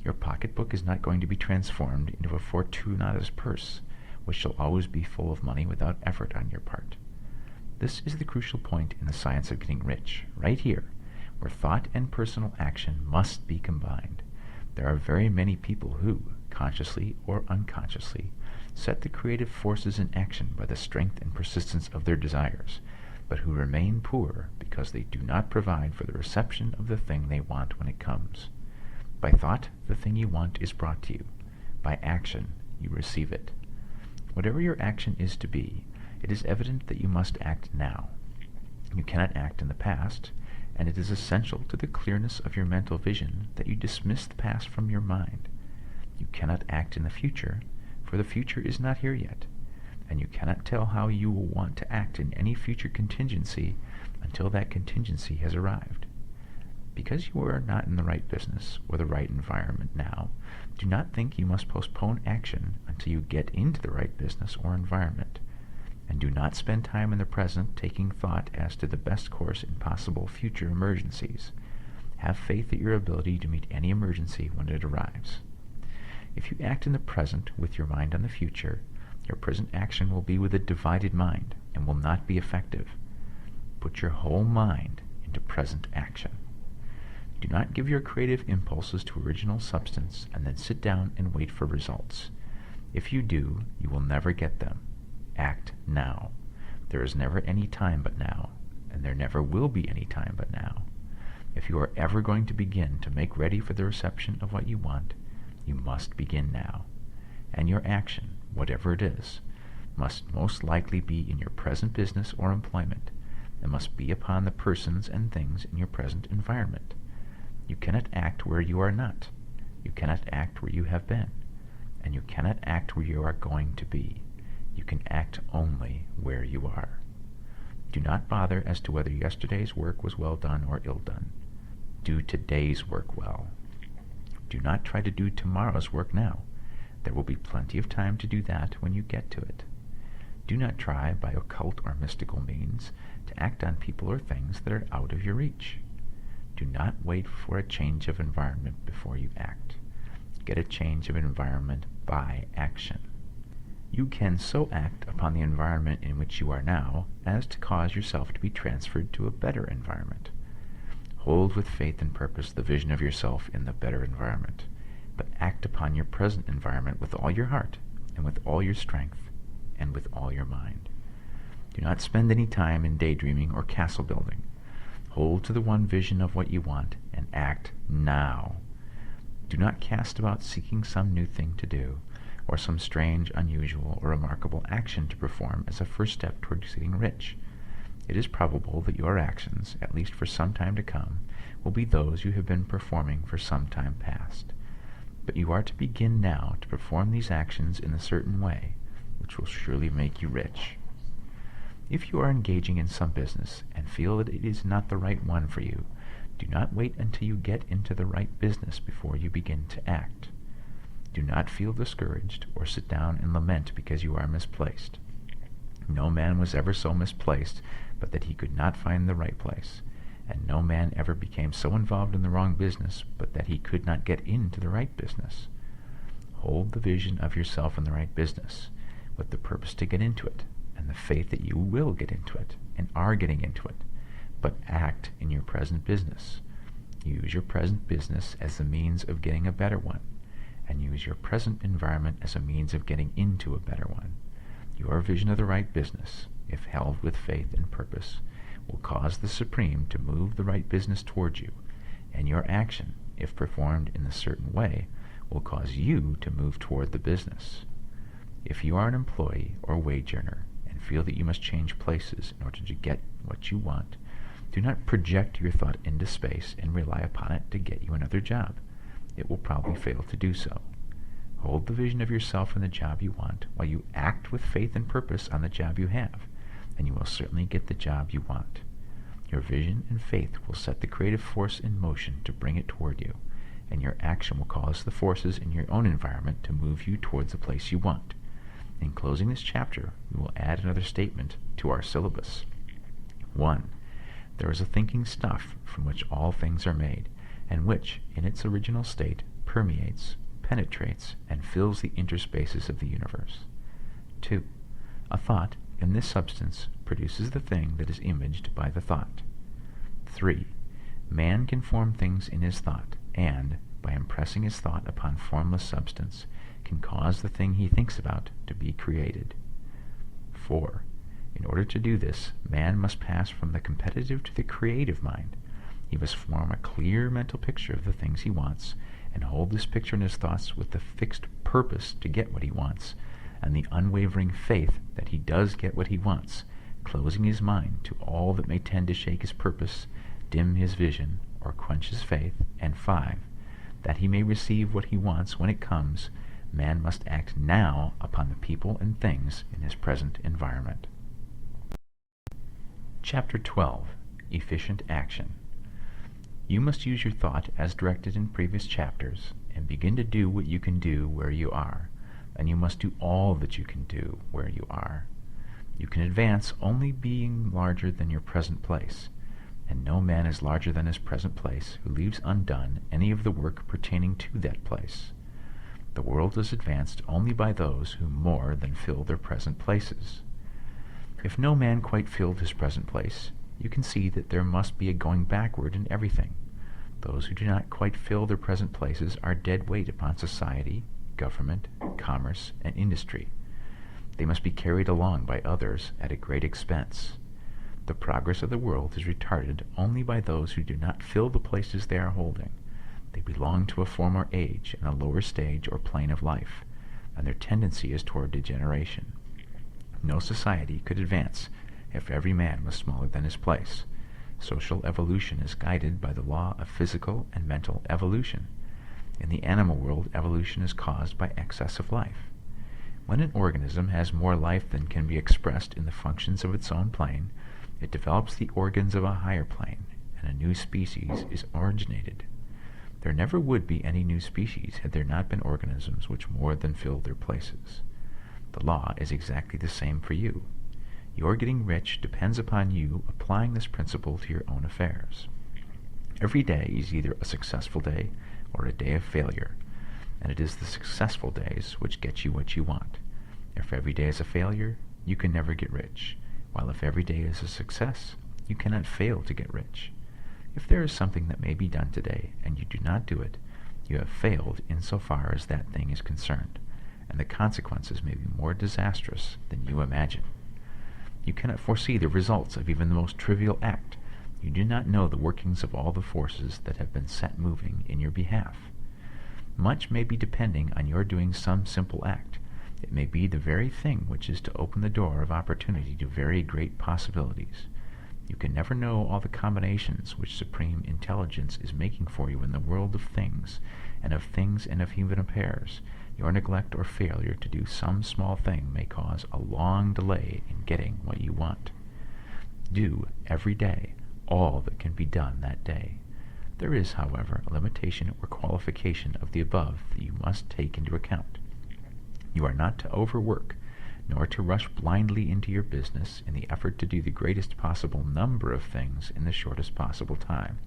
Your pocketbook is not going to be transformed into a Fortunatus purse, which shall always be full of money without effort on your part. This is the crucial point in the science of getting rich, right here, where thought and personal action must be combined. There are very many people who, consciously or unconsciously, set the creative forces in action by the strength and persistence of their desires, but who remain poor because they do not provide for the reception of the thing they want when it comes. By thought, the thing you want is brought to you. By action, you receive it. Whatever your action is to be, it is evident that you must act now. You cannot act in the past, and it is essential to the clearness of your mental vision that you dismiss the past from your mind. You cannot act in the future, for the future is not here yet, and you cannot tell how you will want to act in any future contingency until that contingency has arrived. Because you are not in the right business or the right environment now, do not think you must postpone action until you get into the right business or environment, and do not spend time in the present taking thought as to the best course in possible future emergencies. Have faith in your ability to meet any emergency when it arrives. If you act in the present with your mind on the future, your present action will be with a divided mind and will not be effective. Put your whole mind into present action. Do not give your creative impulses to original substance and then sit down and wait for results. If you do, you will never get them. Act now. There is never any time but now, and there never will be any time but now. If you are ever going to begin to make ready for the reception of what you want, you must begin now. And your action, whatever it is, must most likely be in your present business or employment, and must be upon the persons and things in your present environment. You cannot act where you are not. You cannot act where you have been. And you cannot act where you are going to be. You can act only where you are. Do not bother as to whether yesterday's work was well done or ill done. Do today's work well. Do not try to do tomorrow's work now. There will be plenty of time to do that when you get to it. Do not try by occult or mystical means to act on people or things that are out of your reach. Do not wait for a change of environment before you act. Get a change of environment by action. You can so act upon the environment in which you are now as to cause yourself to be transferred to a better environment. Hold with faith and purpose the vision of yourself in the better environment, but act upon your present environment with all your heart, and with all your strength, and with all your mind. Do not spend any time in daydreaming or castle building. Hold to the one vision of what you want, and act now. Do not cast about seeking some new thing to do, or some strange, unusual, or remarkable action to perform as a first step towards getting rich. It is probable that your actions, at least for some time to come, will be those you have been performing for some time past. But you are to begin now to perform these actions in a certain way, which will surely make you rich. If you are engaging in some business and feel that it is not the right one for you, do not wait until you get into the right business before you begin to act. Do not feel discouraged or sit down and lament because you are misplaced. No man was ever so misplaced but that he could not find the right place, and no man ever became so involved in the wrong business but that he could not get into the right business. Hold the vision of yourself in the right business, with the purpose to get into it, and the faith that you will get into it, and are getting into it, but act in your present business. Use your present business as the means of getting a better one, and use your present environment as a means of getting into a better one. Your vision of the right business, if held with faith and purpose, will cause the Supreme to move the right business towards you, and your action, if performed in a certain way, will cause you to move toward the business. If you are an employee or wage earner and feel that you must change places in order to get what you want, do not project your thought into space and rely upon it to get you another job. It will probably fail to do so. Hold the vision of yourself in the job you want while you act with faith and purpose on the job you have, and you will certainly get the job you want. Your vision and faith will set the creative force in motion to bring it toward you, and your action will cause the forces in your own environment to move you towards the place you want. In closing this chapter, we will add another statement to our syllabus. 1. There is a thinking stuff from which all things are made, and which, in its original state, permeates, penetrates, and fills the interspaces of the universe. 2. A thought, in this substance, produces the thing that is imaged by the thought. 3. Man can form things in his thought, and, by impressing his thought upon formless substance, can cause the thing he thinks about to be created. 4. In order to do this, man must pass from the competitive to the creative mind. He must form a clear mental picture of the things he wants, and hold this picture in his thoughts with the fixed purpose to get what he wants, and the unwavering faith that he does get what he wants, closing his mind to all that may tend to shake his purpose, dim his vision, or quench his faith. And 5. That he may receive what he wants when it comes, man must act now upon the people and things in his present environment. Chapter 12. Efficient Action. You must use your thought as directed in previous chapters, and begin to do what you can do where you are, and you must do all that you can do where you are. You can advance only being larger than your present place, and no man is larger than his present place who leaves undone any of the work pertaining to that place. The world is advanced only by those who more than fill their present places. If no man quite filled his present place, you can see that there must be a going backward in everything. Those who do not quite fill their present places are dead weight upon society, government, commerce, and industry. They must be carried along by others at a great expense. The progress of the world is retarded only by those who do not fill the places they are holding. They belong to a former age and a lower stage or plane of life, and their tendency is toward degeneration. No society could advance if every man was smaller than his place. Social evolution is guided by the law of physical and mental evolution. In the animal world, evolution is caused by excess of life. When an organism has more life than can be expressed in the functions of its own plane, it develops the organs of a higher plane, and a new species is originated. There never would be any new species had there not been organisms which more than filled their places. The law is exactly the same for you. Your getting rich depends upon you applying this principle to your own affairs. Every day is either a successful day or a day of failure, and it is the successful days which get you what you want. If every day is a failure, you can never get rich, while if every day is a success, you cannot fail to get rich. If there is something that may be done today, and you do not do it, you have failed insofar as that thing is concerned, and the consequences may be more disastrous than you imagine. You cannot foresee the results of even the most trivial act. You do not know the workings of all the forces that have been set moving in your behalf. Much may be depending on your doing some simple act. It may be the very thing which is to open the door of opportunity to very great possibilities. You can never know all the combinations which supreme intelligence is making for you in the world of things and of human affairs. Your neglect or failure to do some small thing may cause a long delay in getting what you want. Do, every day, all that can be done that day. There is, however, a limitation or qualification of the above that you must take into account. You are not to overwork, nor to rush blindly into your business in the effort to do the greatest possible number of things in the shortest possible time.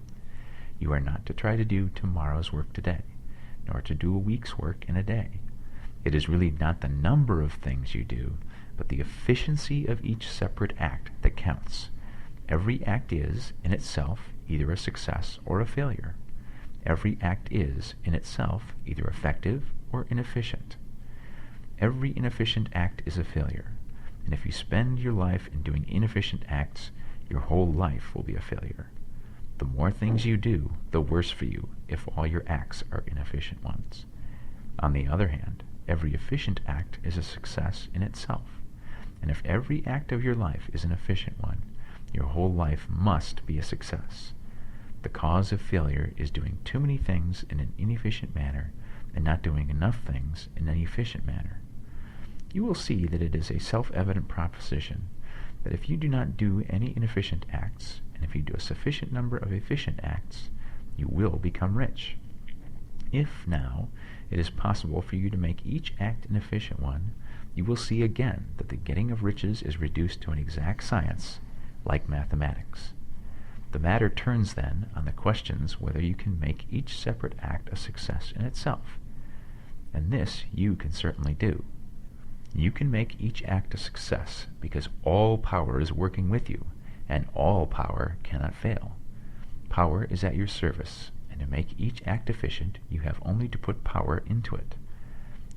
You are not to try to do tomorrow's work today, nor to do a week's work in a day. It is really not the number of things you do, but the efficiency of each separate act that counts. Every act is, in itself, either a success or a failure. Every act is, in itself, either effective or inefficient. Every inefficient act is a failure, and if you spend your life in doing inefficient acts, your whole life will be a failure. The more things you do, the worse for you if all your acts are inefficient ones. On the other hand, every efficient act is a success in itself, and if every act of your life is an efficient one, your whole life must be a success. The cause of failure is doing too many things in an inefficient manner and not doing enough things in an efficient manner. You will see that it is a self-evident proposition that if you do not do any inefficient acts, and if you do a sufficient number of efficient acts, you will become rich. If, now, it is possible for you to make each act an efficient one, you will see again that the getting of riches is reduced to an exact science, like mathematics. The matter turns then on the questions whether you can make each separate act a success in itself. And this you can certainly do. You can make each act a success because all power is working with you, and all power cannot fail. Power is at your service, and to make each act efficient, you have only to put power into it.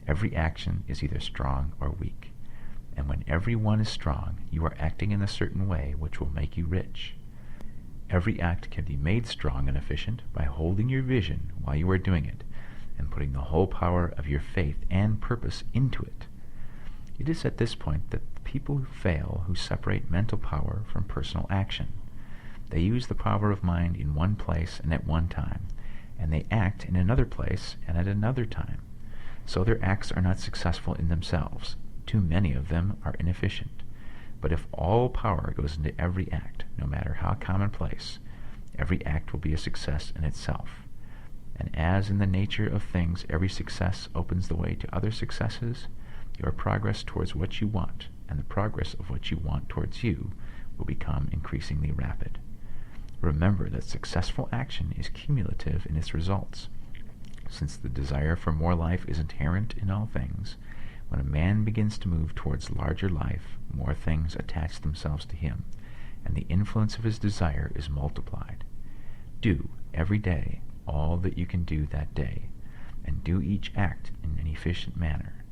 Every action is either strong or weak. And when every one is strong, you are acting in a certain way which will make you rich. Every act can be made strong and efficient by holding your vision while you are doing it, and putting the whole power of your faith and purpose into it. It is at this point that the people who fail who separate mental power from personal action. They use the power of mind in one place and at one time, and they act in another place and at another time. So their acts are not successful in themselves. Too many of them are inefficient. But if all power goes into every act, no matter how commonplace, every act will be a success in itself. And as in the nature of things every success opens the way to other successes, your progress towards what you want and the progress of what you want towards you will become increasingly rapid. Remember that successful action is cumulative in its results. Since the desire for more life is inherent in all things, when a man begins to move towards larger life, more things attach themselves to him, and the influence of his desire is multiplied. Do, every day, all that you can do that day, and do each act in an efficient manner.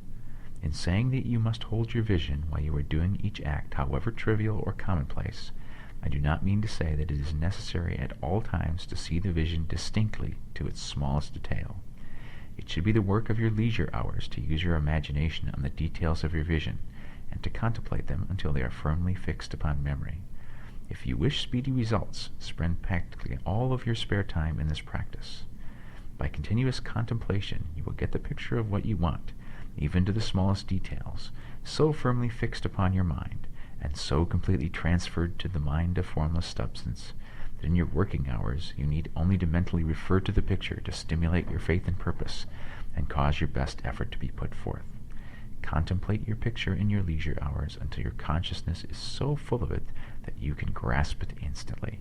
In saying that you must hold your vision while you are doing each act, however trivial or commonplace, I do not mean to say that it is necessary at all times to see the vision distinctly to its smallest detail. It should be the work of your leisure hours to use your imagination on the details of your vision, and to contemplate them until they are firmly fixed upon memory. If you wish speedy results, spend practically all of your spare time in this practice. By continuous contemplation, you will get the picture of what you want, even to the smallest details, so firmly fixed upon your mind, and so completely transferred to the mind of formless substance, that in your working hours you need only to mentally refer to the picture to stimulate your faith and purpose, and cause your best effort to be put forth. Contemplate your picture in your leisure hours until your consciousness is so full of it that you can grasp it instantly.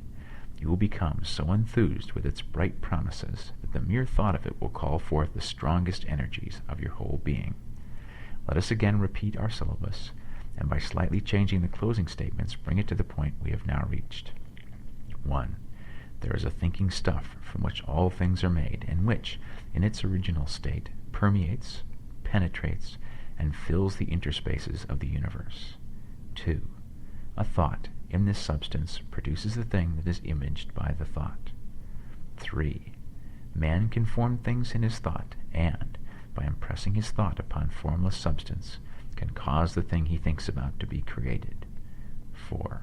You will become so enthused with its bright promises that the mere thought of it will call forth the strongest energies of your whole being. Let us again repeat our syllabus, and by slightly changing the closing statements, bring it to the point we have now reached. 1. There is a thinking stuff from which all things are made, and which, in its original state, permeates, penetrates, and fills the interspaces of the universe. 2. A thought in this substance produces the thing that is imaged by the thought. 3. Man can form things in his thought, and, by impressing his thought upon formless substance, can cause the thing he thinks about to be created. 4.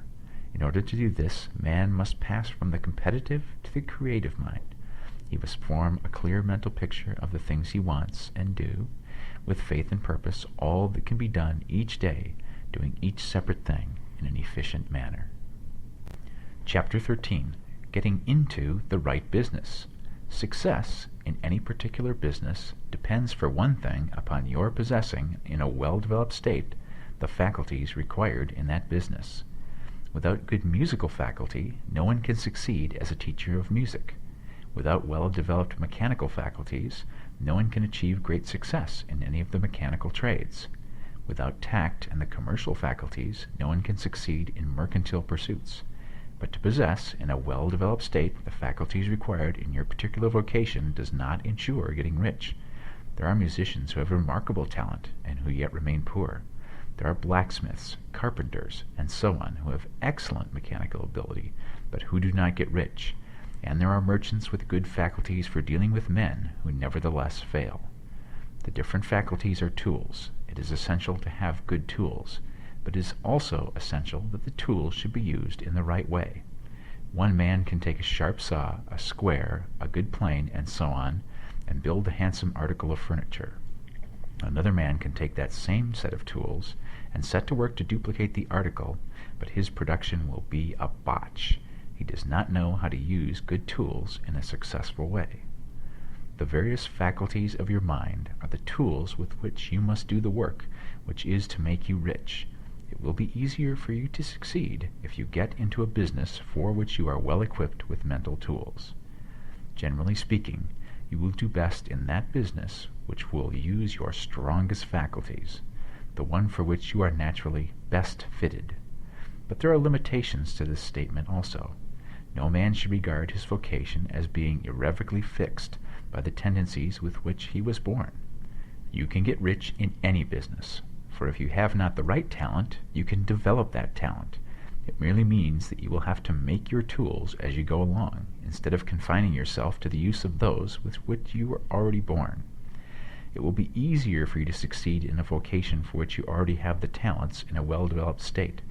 In order to do this, man must pass from the competitive to the creative mind. He must form a clear mental picture of the things he wants, and do, with faith and purpose, all that can be done each day, doing each separate thing in an efficient manner. Chapter 13. Getting into the right business. Success in any particular business depends, for one thing, upon your possessing, in a well-developed state, the faculties required in that business. Without good musical faculty, no one can succeed as a teacher of music. Without well-developed mechanical faculties, no one can achieve great success in any of the mechanical trades. Without tact and the commercial faculties, no one can succeed in mercantile pursuits. But to possess, in a well-developed state, the faculties required in your particular vocation does not ensure getting rich. There are musicians who have remarkable talent, and who yet remain poor. There are blacksmiths, carpenters, and so on, who have excellent mechanical ability, but who do not get rich. And there are merchants with good faculties for dealing with men, who nevertheless fail. The different faculties are tools. It is essential to have good tools, but it is also essential that the tools should be used in the right way. One man can take a sharp saw, a square, a good plane, and so on, and build a handsome article of furniture. Another man can take that same set of tools and set to work to duplicate the article, but his production will be a botch. He does not know how to use good tools in a successful way. The various faculties of your mind are the tools with which you must do the work which is to make you rich. It will be easier for you to succeed if you get into a business for which you are well equipped with mental tools. Generally speaking, you will do best in that business which will use your strongest faculties, the one for which you are naturally best fitted. But there are limitations to this statement also. No man should regard his vocation as being irrevocably fixed by the tendencies with which he was born. You can get rich in any business, for if you have not the right talent, you can develop that talent. It merely means that you will have to make your tools as you go along, instead of confining yourself to the use of those with which you were already born. It will be easier for you to succeed in a vocation for which you already have the talents in a well-developed state,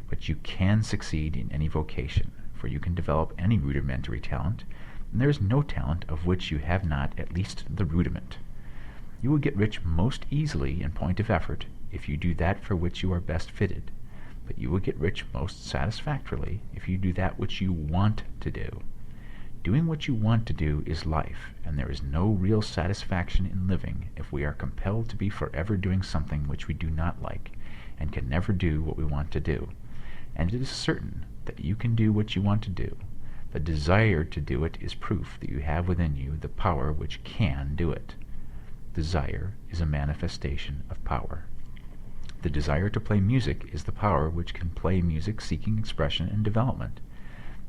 but you can succeed in any vocation, for you can develop any rudimentary talent, and there is no talent of which you have not at least the rudiment. You will get rich most easily in point of effort if you do that for which you are best fitted, but you will get rich most satisfactorily if you do that which you want to do. Doing what you want to do is life, and there is no real satisfaction in living if we are compelled to be forever doing something which we do not like, and can never do what we want to do. And it is certain that you can do what you want to do. The desire to do it is proof that you have within you the power which can do it. Desire is a manifestation of power. The desire to play music is the power which can play music seeking expression and development.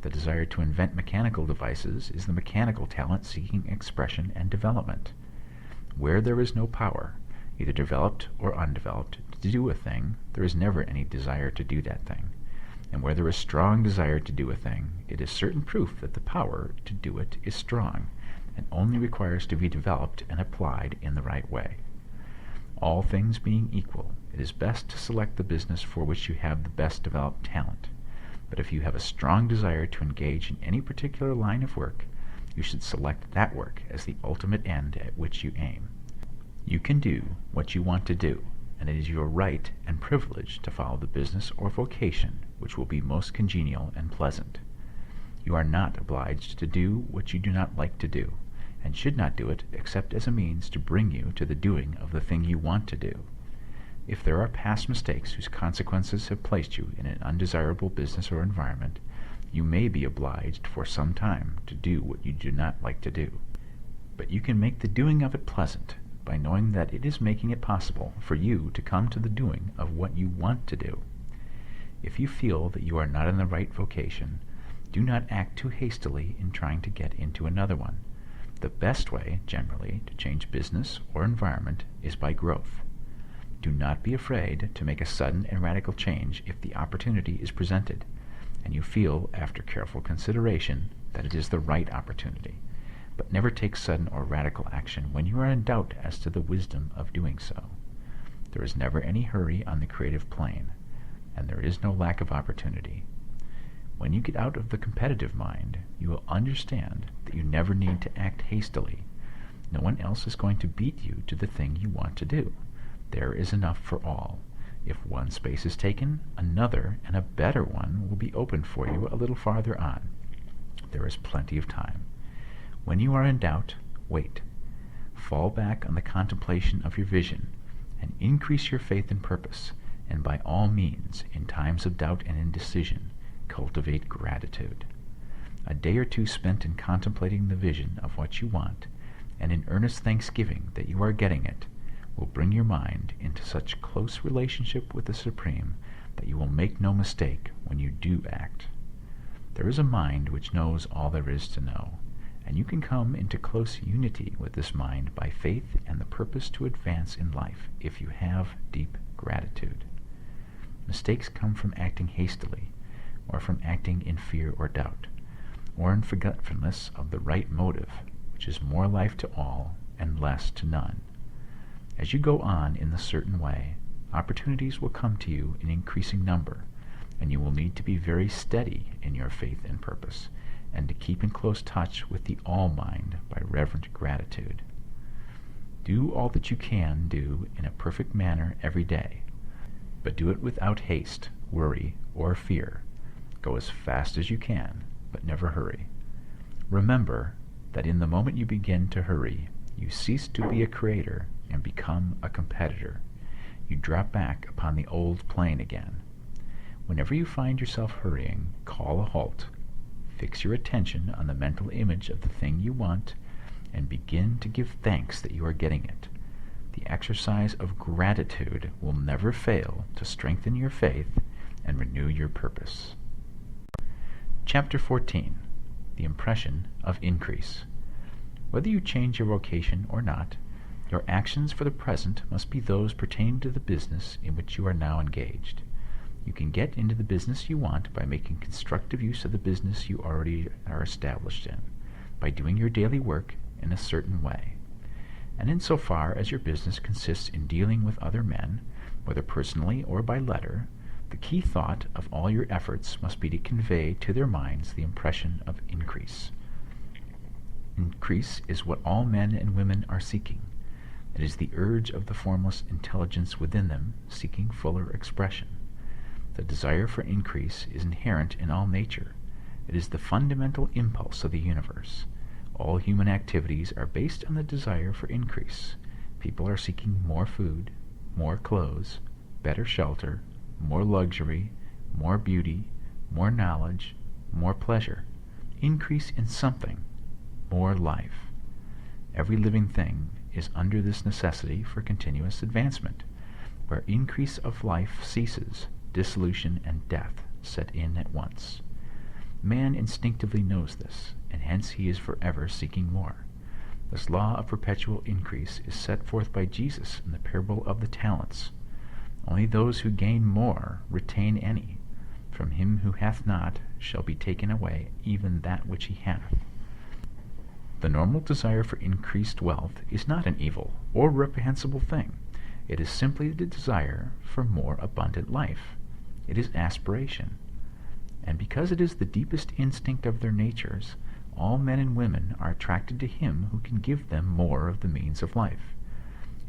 The desire to invent mechanical devices is the mechanical talent seeking expression and development. Where there is no power, either developed or undeveloped, to do a thing, there is never any desire to do that thing. And where there is strong desire to do a thing, it is certain proof that the power to do it is strong, and only requires to be developed and applied in the right way. All things being equal, it is best to select the business for which you have the best developed talent. But if you have a strong desire to engage in any particular line of work, you should select that work as the ultimate end at which you aim. You can do what you want to do, and it is your right and privilege to follow the business or vocation which will be most congenial and pleasant. You are not obliged to do what you do not like to do, and should not do it except as a means to bring you to the doing of the thing you want to do. If there are past mistakes whose consequences have placed you in an undesirable business or environment, you may be obliged for some time to do what you do not like to do. But you can make the doing of it pleasant by knowing that it is making it possible for you to come to the doing of what you want to do. If you feel that you are not in the right vocation, do not act too hastily in trying to get into another one. The best way, generally, to change business or environment is by growth. Do not be afraid to make a sudden and radical change if the opportunity is presented, and you feel, after careful consideration, that it is the right opportunity. But never take sudden or radical action when you are in doubt as to the wisdom of doing so. There is never any hurry on the creative plane, and there is no lack of opportunity. When you get out of the competitive mind, you will understand that you never need to act hastily. No one else is going to beat you to the thing you want to do. There is enough for all. If one space is taken, another and a better one will be opened for you a little farther on. There is plenty of time. When you are in doubt, wait. Fall back on the contemplation of your vision, and increase your faith and purpose, and by all means, in times of doubt and indecision, cultivate gratitude. A day or two spent in contemplating the vision of what you want, and in earnest thanksgiving that you are getting it, will bring your mind into such close relationship with the Supreme that you will make no mistake when you do act. There is a mind which knows all there is to know, and you can come into close unity with this mind by faith and the purpose to advance in life if you have deep gratitude. Mistakes come from acting hastily, or from acting in fear or doubt, or in forgetfulness of the right motive, which is more life to all and less to none. As you go on in the certain way, opportunities will come to you in increasing number, and you will need to be very steady in your faith and purpose, and to keep in close touch with the all-mind by reverent gratitude. Do all that you can do in a perfect manner every day, but do it without haste, worry, or fear. Go as fast as you can, but never hurry. Remember that in the moment you begin to hurry, you cease to be a creator and become a competitor. You drop back upon the old plane again. Whenever you find yourself hurrying, call a halt. Fix your attention on the mental image of the thing you want, and begin to give thanks that you are getting it. The exercise of gratitude will never fail to strengthen your faith and renew your purpose. Chapter 14. The Impression of Increase. Whether you change your vocation or not, Your actions for the present must be those pertaining to the business in which you are now engaged. You can get into the business you want by making constructive use of the business you already are established in, by doing your daily work in a certain way. And insofar as your business consists in dealing with other men, whether personally or by letter, the key thought of all your efforts must be to convey to their minds the impression of increase. Increase is what all men and women are seeking. It is the urge of the formless intelligence within them seeking fuller expression. The desire for increase is inherent in all nature. It is the fundamental impulse of the universe. All human activities are based on the desire for increase. People are seeking more food, more clothes, better shelter, more luxury, more beauty, more knowledge, more pleasure, increase in something, more life. Every living thing is under this necessity for continuous advancement. Where increase of life ceases, dissolution and death set in at once. Man instinctively knows this, and hence he is forever seeking more. This law of perpetual increase is set forth by Jesus in the parable of the talents. Only those who gain more retain any. From him who hath not shall be taken away even that which he hath. The normal desire for increased wealth is not an evil or reprehensible thing. It is simply the desire for more abundant life. It is aspiration. And because it is the deepest instinct of their natures, all men and women are attracted to him who can give them more of the means of life.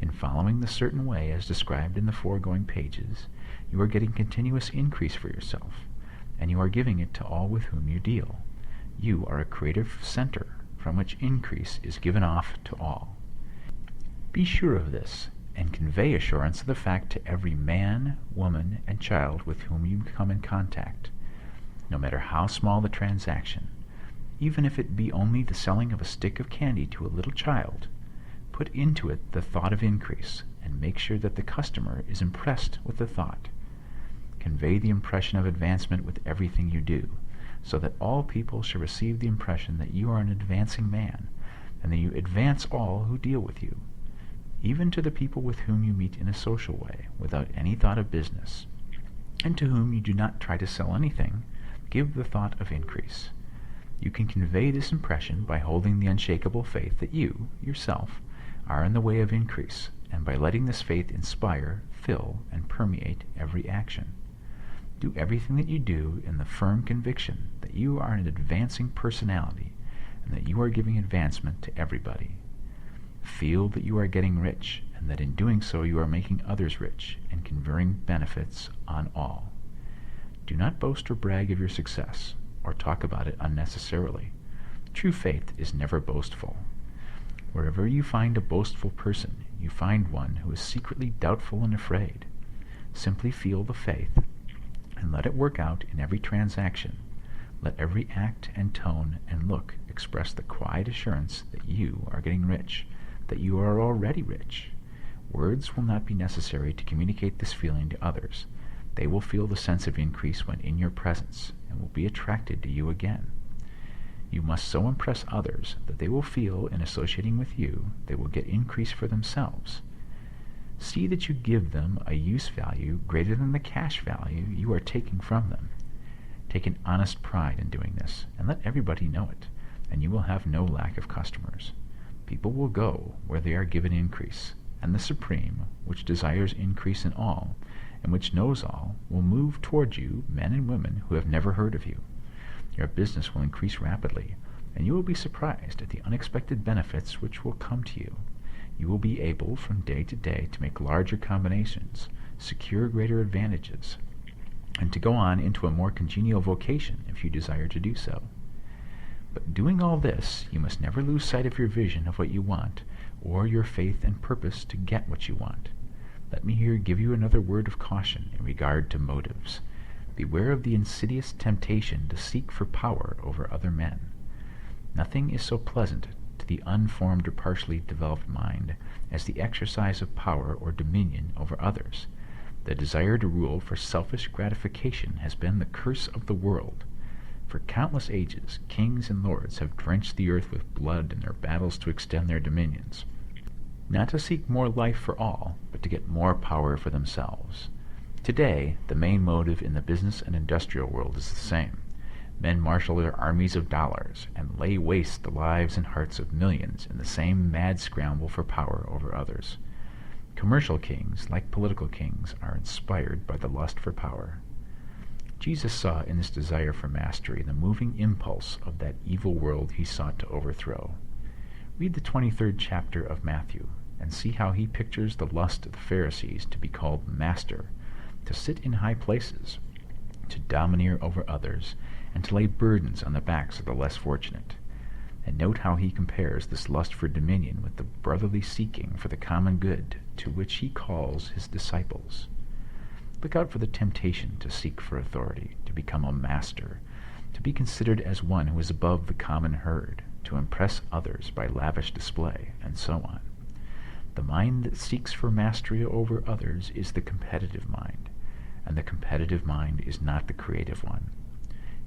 In following the certain way as described in the foregoing pages, you are getting continuous increase for yourself, and you are giving it to all with whom you deal. You are a creative center from which increase is given off to all. Be sure of this, and convey assurance of the fact to every man, woman, and child with whom you come in contact, no matter how small the transaction. Even if it be only the selling of a stick of candy to a little child, put into it the thought of increase, and make sure that the customer is impressed with the thought. Convey the impression of advancement with everything you do, so that all people shall receive the impression that you are an advancing man, and that you advance all who deal with you, even to the people with whom you meet in a social way, without any thought of business, and to whom you do not try to sell anything. Give the thought of increase. You can convey this impression by holding the unshakable faith that you, yourself, are in the way of increase, and by letting this faith inspire, fill, and permeate every action. Do everything that you do in the firm conviction that you are an advancing personality, and that you are giving advancement to everybody. Feel that you are getting rich, and that in doing so you are making others rich, and conferring benefits on all. Do not boast or brag of your success, or talk about it unnecessarily. True faith is never boastful. Wherever you find a boastful person, you find one who is secretly doubtful and afraid. Simply feel the faith, and let it work out in every transaction. Let every act and tone and look express the quiet assurance that you are getting rich, that you are already rich. Words will not be necessary to communicate this feeling to others. They will feel the sense of increase when in your presence, and will be attracted to you again. You must so impress others that they will feel, in associating with you, they will get increase for themselves. See that you give them a use value greater than the cash value you are taking from them. Take an honest pride in doing this, and let everybody know it, and you will have no lack of customers. People will go where they are given increase, and the Supreme, which desires increase in all, and which knows all, will move toward you men and women who have never heard of you. Your business will increase rapidly, and you will be surprised at the unexpected benefits which will come to you. You will be able from day to day to make larger combinations, secure greater advantages, and to go on into a more congenial vocation if you desire to do so. But doing all this, you must never lose sight of your vision of what you want, or your faith and purpose to get what you want. Let me here give you another word of caution in regard to motives. Beware of the insidious temptation to seek for power over other men. Nothing is so pleasant to the unformed or partially developed mind as the exercise of power or dominion over others. The desire to rule for selfish gratification has been the curse of the world. For countless ages, kings and lords have drenched the earth with blood in their battles to extend their dominions. not to seek more life for all, but to get more power for themselves. Today, the main motive in the business and industrial world is the same. Men marshal their armies of dollars and lay waste the lives and hearts of millions in the same mad scramble for power over others. Commercial kings, like political kings, are inspired by the lust for power. Jesus saw in this desire for mastery the moving impulse of that evil world he sought to overthrow. Read the 23rd chapter of Matthew and see how he pictures the lust of the Pharisees to be called master, to sit in high places, to domineer over others, and to lay burdens on the backs of the less fortunate. And note how he compares this lust for dominion with the brotherly seeking for the common good to which he calls his disciples. Look out for the temptation to seek for authority, to become a master, to be considered as one who is above the common herd, to impress others by lavish display, and so on. The mind that seeks for mastery over others is the competitive mind, and the competitive mind is not the creative one.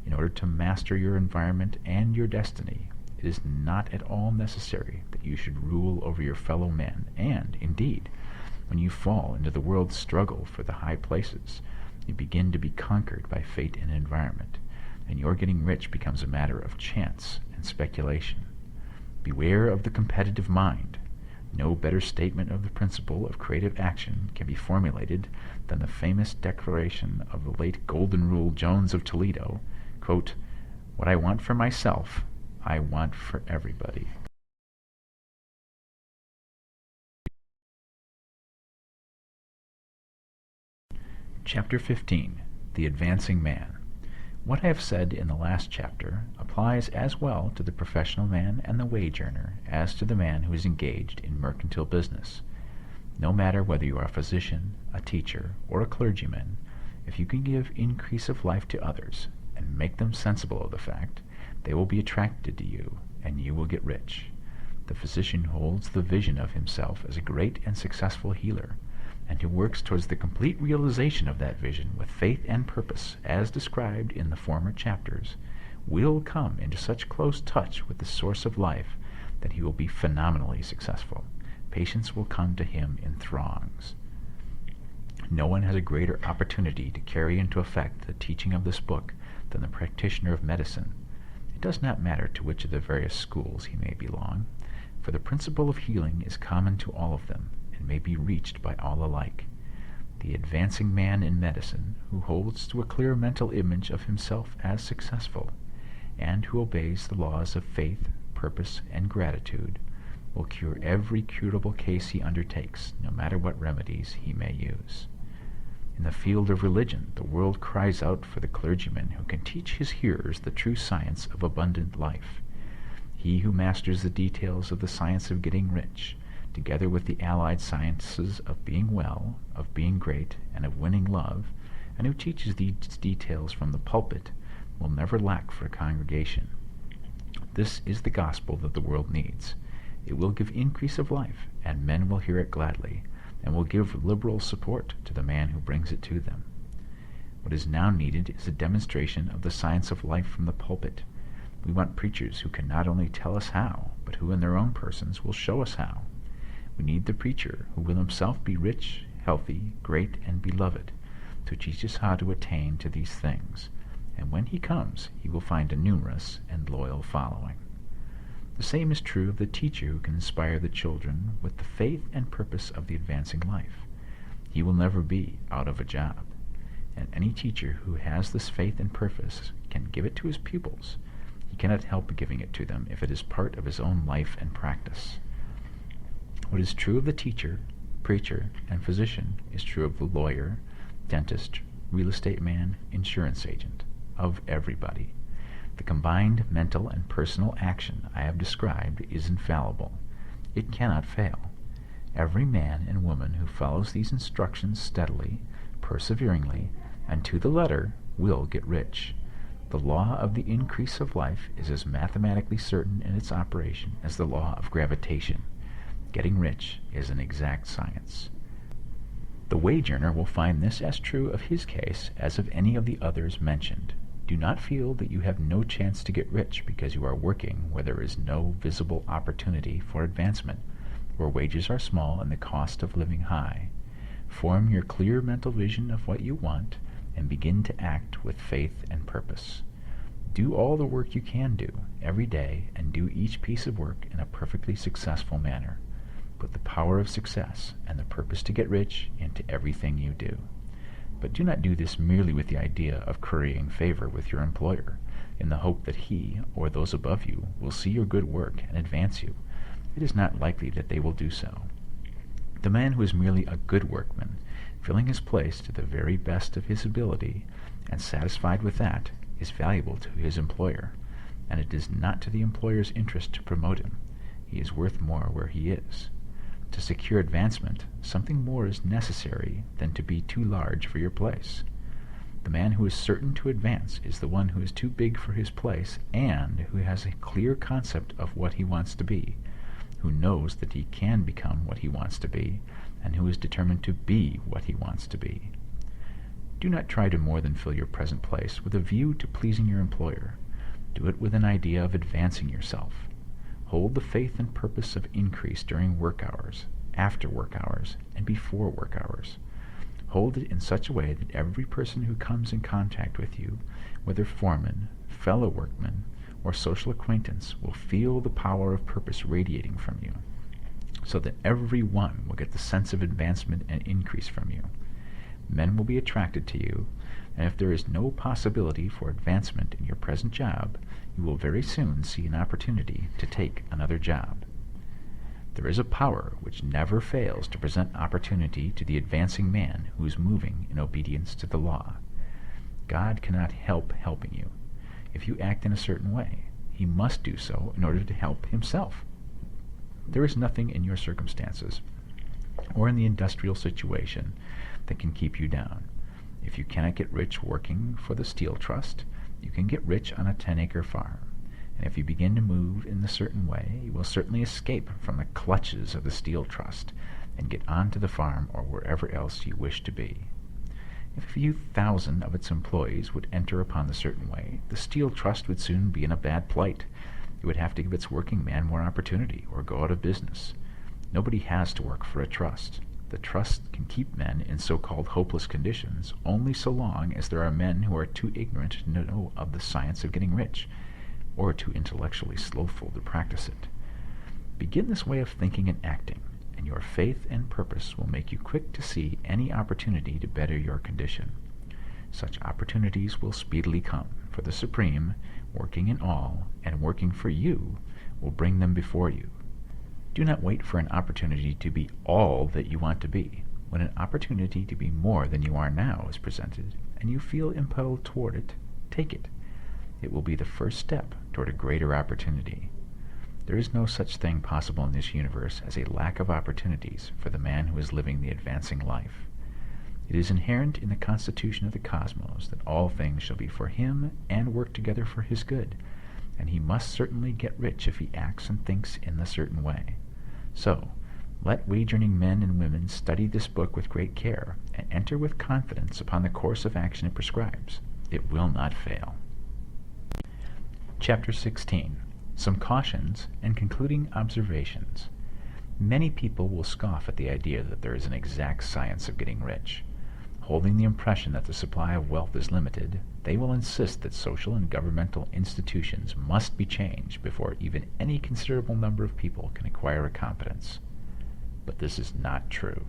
In order to master your environment and your destiny, it is not at all necessary that you should rule over your fellow men, and, indeed, when you fall into the world's struggle for the high places, you begin to be conquered by fate and environment, and your getting rich becomes a matter of chance and speculation. Beware of the competitive mind. No better statement of the principle of creative action can be formulated than the famous declaration of the late Golden Rule Jones of Toledo, quote, "What I want for myself, I want for everybody." Chapter 15. The Advancing Man. What I have said in the last chapter applies as well to the professional man and the wage earner as to the man who is engaged in mercantile business. No matter whether you are a physician, a teacher, or a clergyman, if you can give increase of life to others and make them sensible of the fact, they will be attracted to you, and you will get rich. The physician who holds the vision of himself as a great and successful healer, and who works towards the complete realization of that vision with faith and purpose, as described in the former chapters, will come into such close touch with the source of life that he will be phenomenally successful. Patients will come to him in throngs. No one has a greater opportunity to carry into effect the teaching of this book than the practitioner of medicine. It does not matter to which of the various schools he may belong, for the principle of healing is common to all of them, and may be reached by all alike. The advancing man in medicine, who holds to a clear mental image of himself as successful, and who obeys the laws of faith, purpose, and gratitude, will cure every curable case he undertakes, no matter what remedies he may use. In the field of religion, the world cries out for the clergyman who can teach his hearers the true science of abundant life. He who masters the details of the science of getting rich, together with the allied sciences of being well, of being great, and of winning love, and who teaches these details from the pulpit, will never lack for a congregation. This is the gospel that the world needs. It will give increase of life, and men will hear it gladly, and will give liberal support to the man who brings it to them. What is now needed is a demonstration of the science of life from the pulpit. We want preachers who can not only tell us how, but who in their own persons will show us how. We need the preacher who will himself be rich, healthy, great, and beloved, to teach us how to attain to these things, and when he comes, he will find a numerous and loyal following. The same is true of the teacher who can inspire the children with the faith and purpose of the advancing life. He will never be out of a job, and any teacher who has this faith and purpose can give it to his pupils. He cannot help giving it to them if it is part of his own life and practice. What is true of the teacher, preacher, and physician is true of the lawyer, dentist, real estate man, insurance agent, of everybody. The combined mental and personal action I have described is infallible. It cannot fail. Every man and woman who follows these instructions steadily, perseveringly, and to the letter will get rich. The law of the increase of life is as mathematically certain in its operation as the law of gravitation. Getting rich is an exact science. The wage earner will find this as true of his case as of any of the others mentioned. Do not feel that you have no chance to get rich because you are working where there is no visible opportunity for advancement. where wages are small and the cost of living high. Form your clear mental vision of what you want and begin to act with faith and purpose. Do all the work you can do every day and do each piece of work in a perfectly successful manner. Put the power of success and the purpose to get rich into everything you do. But do not do this merely with the idea of currying favor with your employer, in the hope that he or those above you will see your good work and advance you. It is not likely that they will do so. The man who is merely a good workman, filling his place to the very best of his ability, and satisfied with that, is valuable to his employer, and it is not to the employer's interest to promote him. He is worth more where he is. To secure advancement, something more is necessary than to be too large for your place. The man who is certain to advance is the one who is too big for his place and who has a clear concept of what he wants to be, who knows that he can become what he wants to be, and who is determined to be what he wants to be. Do not try to more than fill your present place with a view to pleasing your employer. Do it with an idea of advancing yourself. Hold the faith and purpose of increase during work hours, after work hours, and before work hours. Hold it in such a way that every person who comes in contact with you, whether foreman, fellow workman, or social acquaintance, will feel the power of purpose radiating from you, so that every one will get the sense of advancement and increase from you. Men will be attracted to you, and if there is no possibility for advancement in your present job, you will very soon see an opportunity to take another job. There is a power which never fails to present opportunity to the advancing man who is moving in obedience to the law. God cannot help helping you. If you act in a certain way, he must do so in order to help himself. There is nothing in your circumstances or in the industrial situation that can keep you down. If you cannot get rich working for the Steel Trust, you can get rich on a 10-acre farm. And if you begin to move in a certain way, you will certainly escape from the clutches of the Steel Trust and get onto the farm or wherever else you wish to be. If a few thousand of its employees would enter upon the certain way, the Steel Trust would soon be in a bad plight. It would have to give its working man more opportunity or go out of business. Nobody has to work for a trust. The trust can keep men in so-called hopeless conditions only so long as there are men who are too ignorant to know of the science of getting rich, or too intellectually slothful to practice it. Begin this way of thinking and acting, and your faith and purpose will make you quick to see any opportunity to better your condition. Such opportunities will speedily come, for the Supreme, working in all and working for you, will bring them before you. Do not wait for an opportunity to be all that you want to be. When an opportunity to be more than you are now is presented, and you feel impelled toward it, take it. It will be the first step toward a greater opportunity. There is no such thing possible in this universe as a lack of opportunities for the man who is living the advancing life. It is inherent in the constitution of the cosmos that all things shall be for him and work together for his good, and he must certainly get rich if he acts and thinks in the certain way. So, let wage-earning men and women study this book with great care, and enter with confidence upon the course of action it prescribes. It will not fail. Chapter 16. Some Cautions and Concluding Observations. Many people will scoff at the idea that there is an exact science of getting rich. Holding the impression that the supply of wealth is limited, they will insist that social and governmental institutions must be changed before even any considerable number of people can acquire a competence. But this is not true.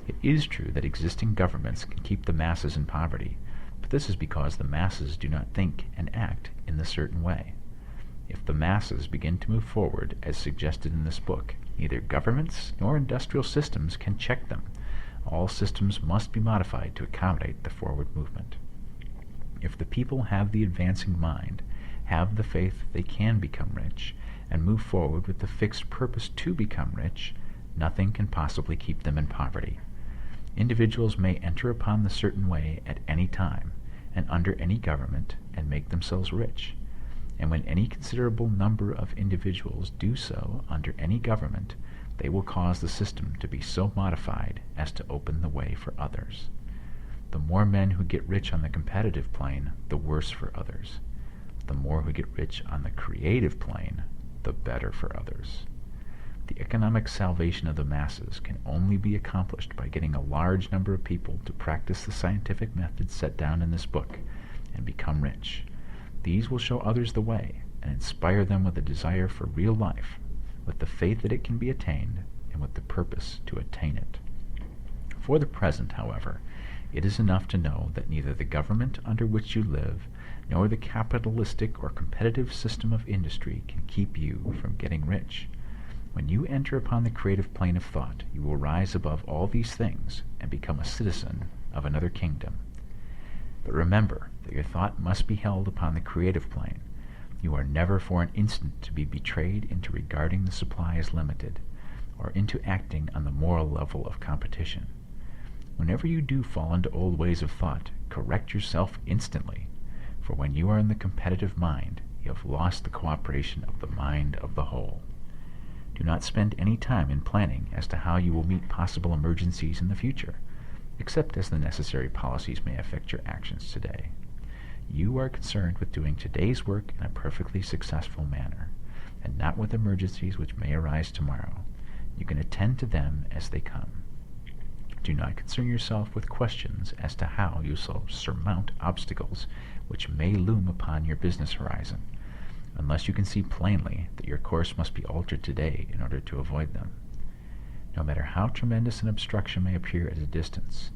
It is true that existing governments can keep the masses in poverty, but this is because the masses do not think and act in the certain way. If the masses begin to move forward as suggested in this book, neither governments nor industrial systems can check them. All systems must be modified to accommodate the forward movement. If the people have the advancing mind, have the faith that they can become rich, and move forward with the fixed purpose to become rich, nothing can possibly keep them in poverty. Individuals may enter upon the certain way at any time, and under any government, and make themselves rich. And when any considerable number of individuals do so under any government, they will cause the system to be so modified as to open the way for others. The more men who get rich on the competitive plane, the worse for others. The more who get rich on the creative plane, the better for others. The economic salvation of the masses can only be accomplished by getting a large number of people to practice the scientific methods set down in this book and become rich. These will show others the way and inspire them with a desire for real life, with the faith that it can be attained, and with the purpose to attain it. For the present, however, it is enough to know that neither the government under which you live nor the capitalistic or competitive system of industry can keep you from getting rich. When you enter upon the creative plane of thought, you will rise above all these things and become a citizen of another kingdom. But remember that your thought must be held upon the creative plane. You are never for an instant to be betrayed into regarding the supply as limited, or into acting on the moral level of competition. Whenever you do fall into old ways of thought, correct yourself instantly, for when you are in the competitive mind, you have lost the cooperation of the mind of the whole. Do not spend any time in planning as to how you will meet possible emergencies in the future, except as the necessary policies may affect your actions today. You are concerned with doing today's work in a perfectly successful manner, and not with emergencies which may arise tomorrow. You can attend to them as they come. Do not concern yourself with questions as to how you shall surmount obstacles which may loom upon your business horizon, unless you can see plainly that your course must be altered today in order to avoid them. No matter how tremendous an obstruction may appear at a distance,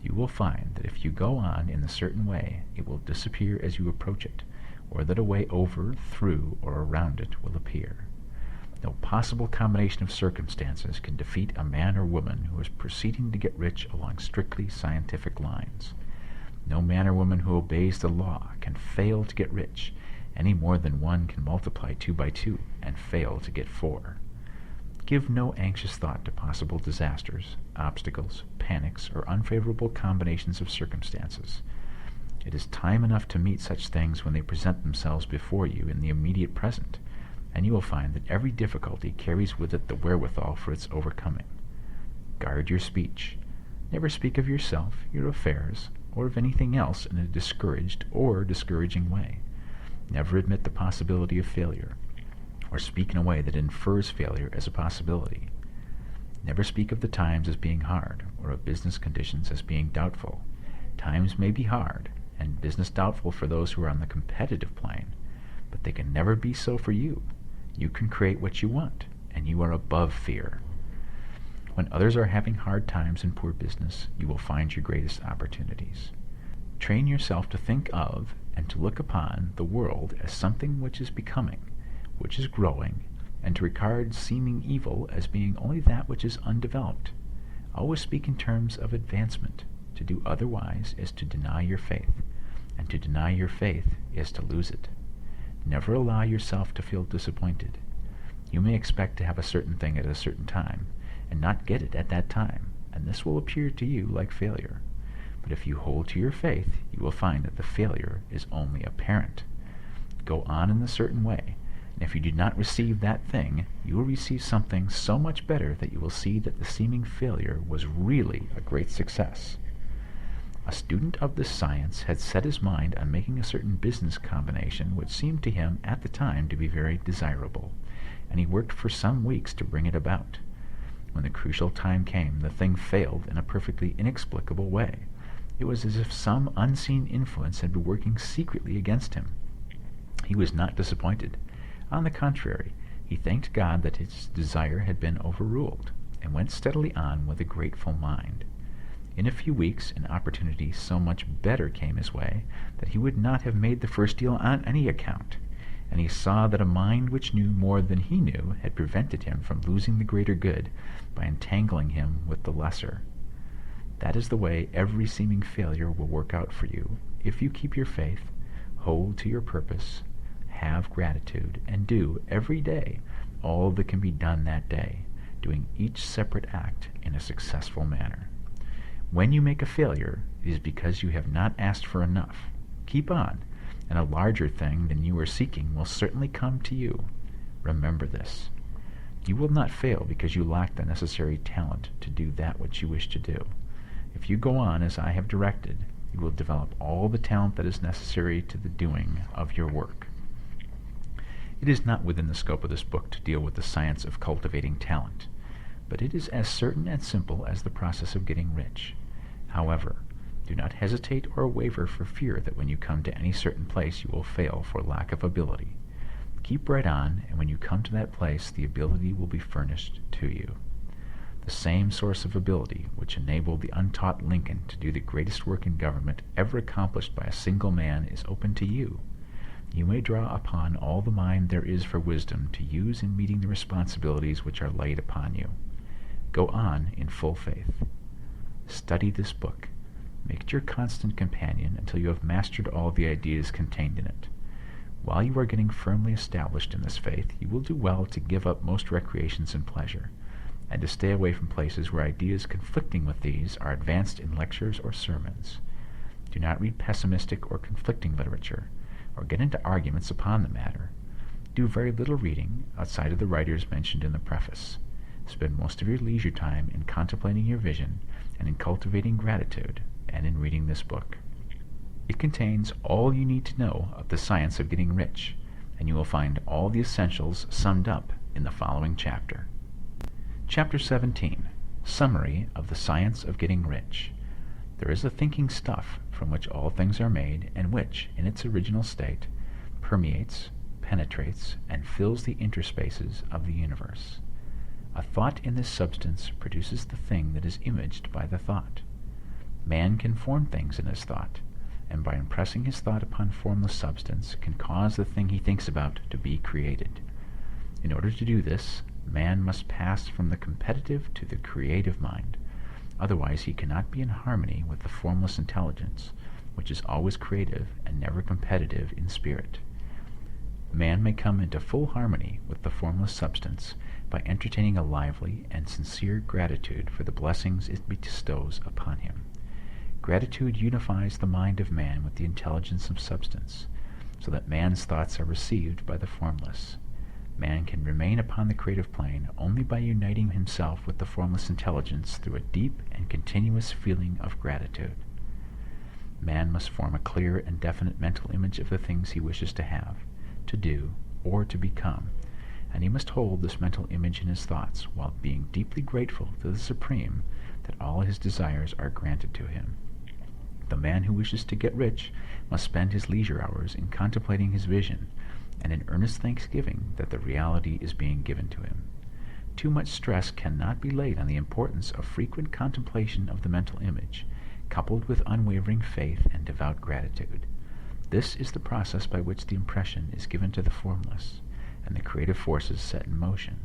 you will find that if you go on in a certain way, it will disappear as you approach it, or that a way over, through, or around it will appear. No possible combination of circumstances can defeat a man or woman who is proceeding to get rich along strictly scientific lines. No man or woman who obeys the law can fail to get rich, any more than one can multiply 2 by 2 and fail to get 4. Give no anxious thought to possible disasters, obstacles, panics, or unfavorable combinations of circumstances. It is time enough to meet such things when they present themselves before you in the immediate present, and you will find that every difficulty carries with it the wherewithal for its overcoming. Guard your speech. Never speak of yourself, your affairs, or of anything else in a discouraged or discouraging way. Never admit the possibility of failure, or speak in a way that infers failure as a possibility. Never speak of the times as being hard, or of business conditions as being doubtful. Times may be hard, and business doubtful for those who are on the competitive plane, but they can never be so for you. You can create what you want, and you are above fear. When others are having hard times and poor business, you will find your greatest opportunities. Train yourself to think of and to look upon the world as something which is becoming, which is growing, and to regard seeming evil as being only that which is undeveloped. Always speak in terms of advancement. To do otherwise is to deny your faith, and to deny your faith is to lose it. Never allow yourself to feel disappointed. You may expect to have a certain thing at a certain time, and not get it at that time, and this will appear to you like failure. But if you hold to your faith, you will find that the failure is only apparent. Go on in a certain way, and if you do not receive that thing, you will receive something so much better that you will see that the seeming failure was really a great success. A student of this science had set his mind on making a certain business combination which seemed to him at the time to be very desirable, and he worked for some weeks to bring it about. When the crucial time came, the thing failed in a perfectly inexplicable way. It was as if some unseen influence had been working secretly against him. He was not disappointed. On the contrary, he thanked God that his desire had been overruled, and went steadily on with a grateful mind. In a few weeks, an opportunity so much better came his way that he would not have made the first deal on any account, and he saw that a mind which knew more than he knew had prevented him from losing the greater good by entangling him with the lesser. That is the way every seeming failure will work out for you, if you keep your faith, hold to your purpose, have gratitude, and do every day all that can be done that day, doing each separate act in a successful manner. When you make a failure, it is because you have not asked for enough. Keep on, and a larger thing than you are seeking will certainly come to you. Remember this. You will not fail because you lack the necessary talent to do that which you wish to do. If you go on as I have directed, you will develop all the talent that is necessary to the doing of your work. It is not within the scope of this book to deal with the science of cultivating talent, but it is as certain and simple as the process of getting rich. However, do not hesitate or waver for fear that when you come to any certain place you will fail for lack of ability. Keep right on, and when you come to that place, the ability will be furnished to you. The same source of ability which enabled the untaught Lincoln to do the greatest work in government ever accomplished by a single man is open to you. You may draw upon all the mind there is for wisdom to use in meeting the responsibilities which are laid upon you. Go on in full faith. Study this book. Make it your constant companion until you have mastered all the ideas contained in it. While you are getting firmly established in this faith, you will do well to give up most recreations and pleasure, and to stay away from places where ideas conflicting with these are advanced in lectures or sermons. Do not read pessimistic or conflicting literature, or get into arguments upon the matter. Do very little reading outside of the writers mentioned in the preface. Spend most of your leisure time in contemplating your vision and in cultivating gratitude and in reading this book. It contains all you need to know of the science of getting rich, and you will find all the essentials summed up in the following chapter. Chapter 17. Summary of the Science of Getting Rich. There is a thinking stuff from which all things are made, and which, in its original state, permeates, penetrates, and fills the interspaces of the universe. A thought in this substance produces the thing that is imaged by the thought. Man can form things in his thought, and by impressing his thought upon formless substance can cause the thing he thinks about to be created. In order to do this, man must pass from the competitive to the creative mind. Otherwise he cannot be in harmony with the formless intelligence, which is always creative and never competitive in spirit. Man may come into full harmony with the formless substance by entertaining a lively and sincere gratitude for the blessings it bestows upon him. Gratitude unifies the mind of man with the intelligence of substance, so that man's thoughts are received by the formless. Man can remain upon the creative plane only by uniting himself with the formless intelligence through a deep and continuous feeling of gratitude. Man must form a clear and definite mental image of the things he wishes to have, to do, or to become, and he must hold this mental image in his thoughts while being deeply grateful to the Supreme that all his desires are granted to him. The man who wishes to get rich must spend his leisure hours in contemplating his vision and in earnest thanksgiving that the reality is being given to him. Too much stress cannot be laid on the importance of frequent contemplation of the mental image, coupled with unwavering faith and devout gratitude. This is the process by which the impression is given to the formless, and the creative forces set in motion.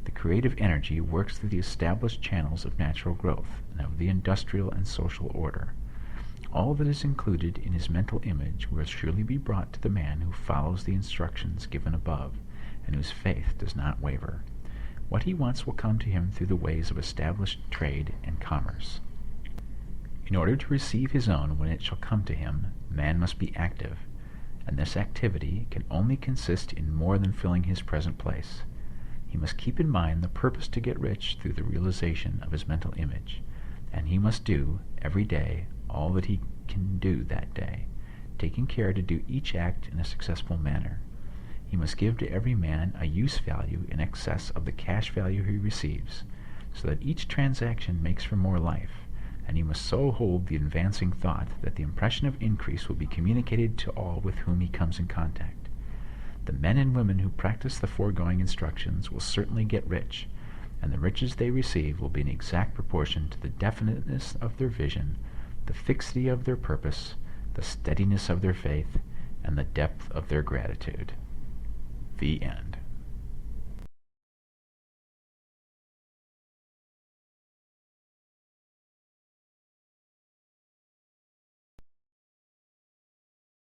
The creative energy works through the established channels of natural growth and of the industrial and social order. All that is included in his mental image will surely be brought to the man who follows the instructions given above, and whose faith does not waver. What he wants will come to him through the ways of established trade and commerce. In order to receive his own when it shall come to him, man must be active, and this activity can only consist in more than filling his present place. He must keep in mind the purpose to get rich through the realization of his mental image, and he must do, every day, all that he can do that day, taking care to do each act in a successful manner. He must give to every man a use value in excess of the cash value he receives, so that each transaction makes for more life, and he must so hold the advancing thought that the impression of increase will be communicated to all with whom he comes in contact. The men and women who practice the foregoing instructions will certainly get rich, and the riches they receive will be in exact proportion to the definiteness of their vision, the fixity of their purpose, the steadiness of their faith, and the depth of their gratitude. The end.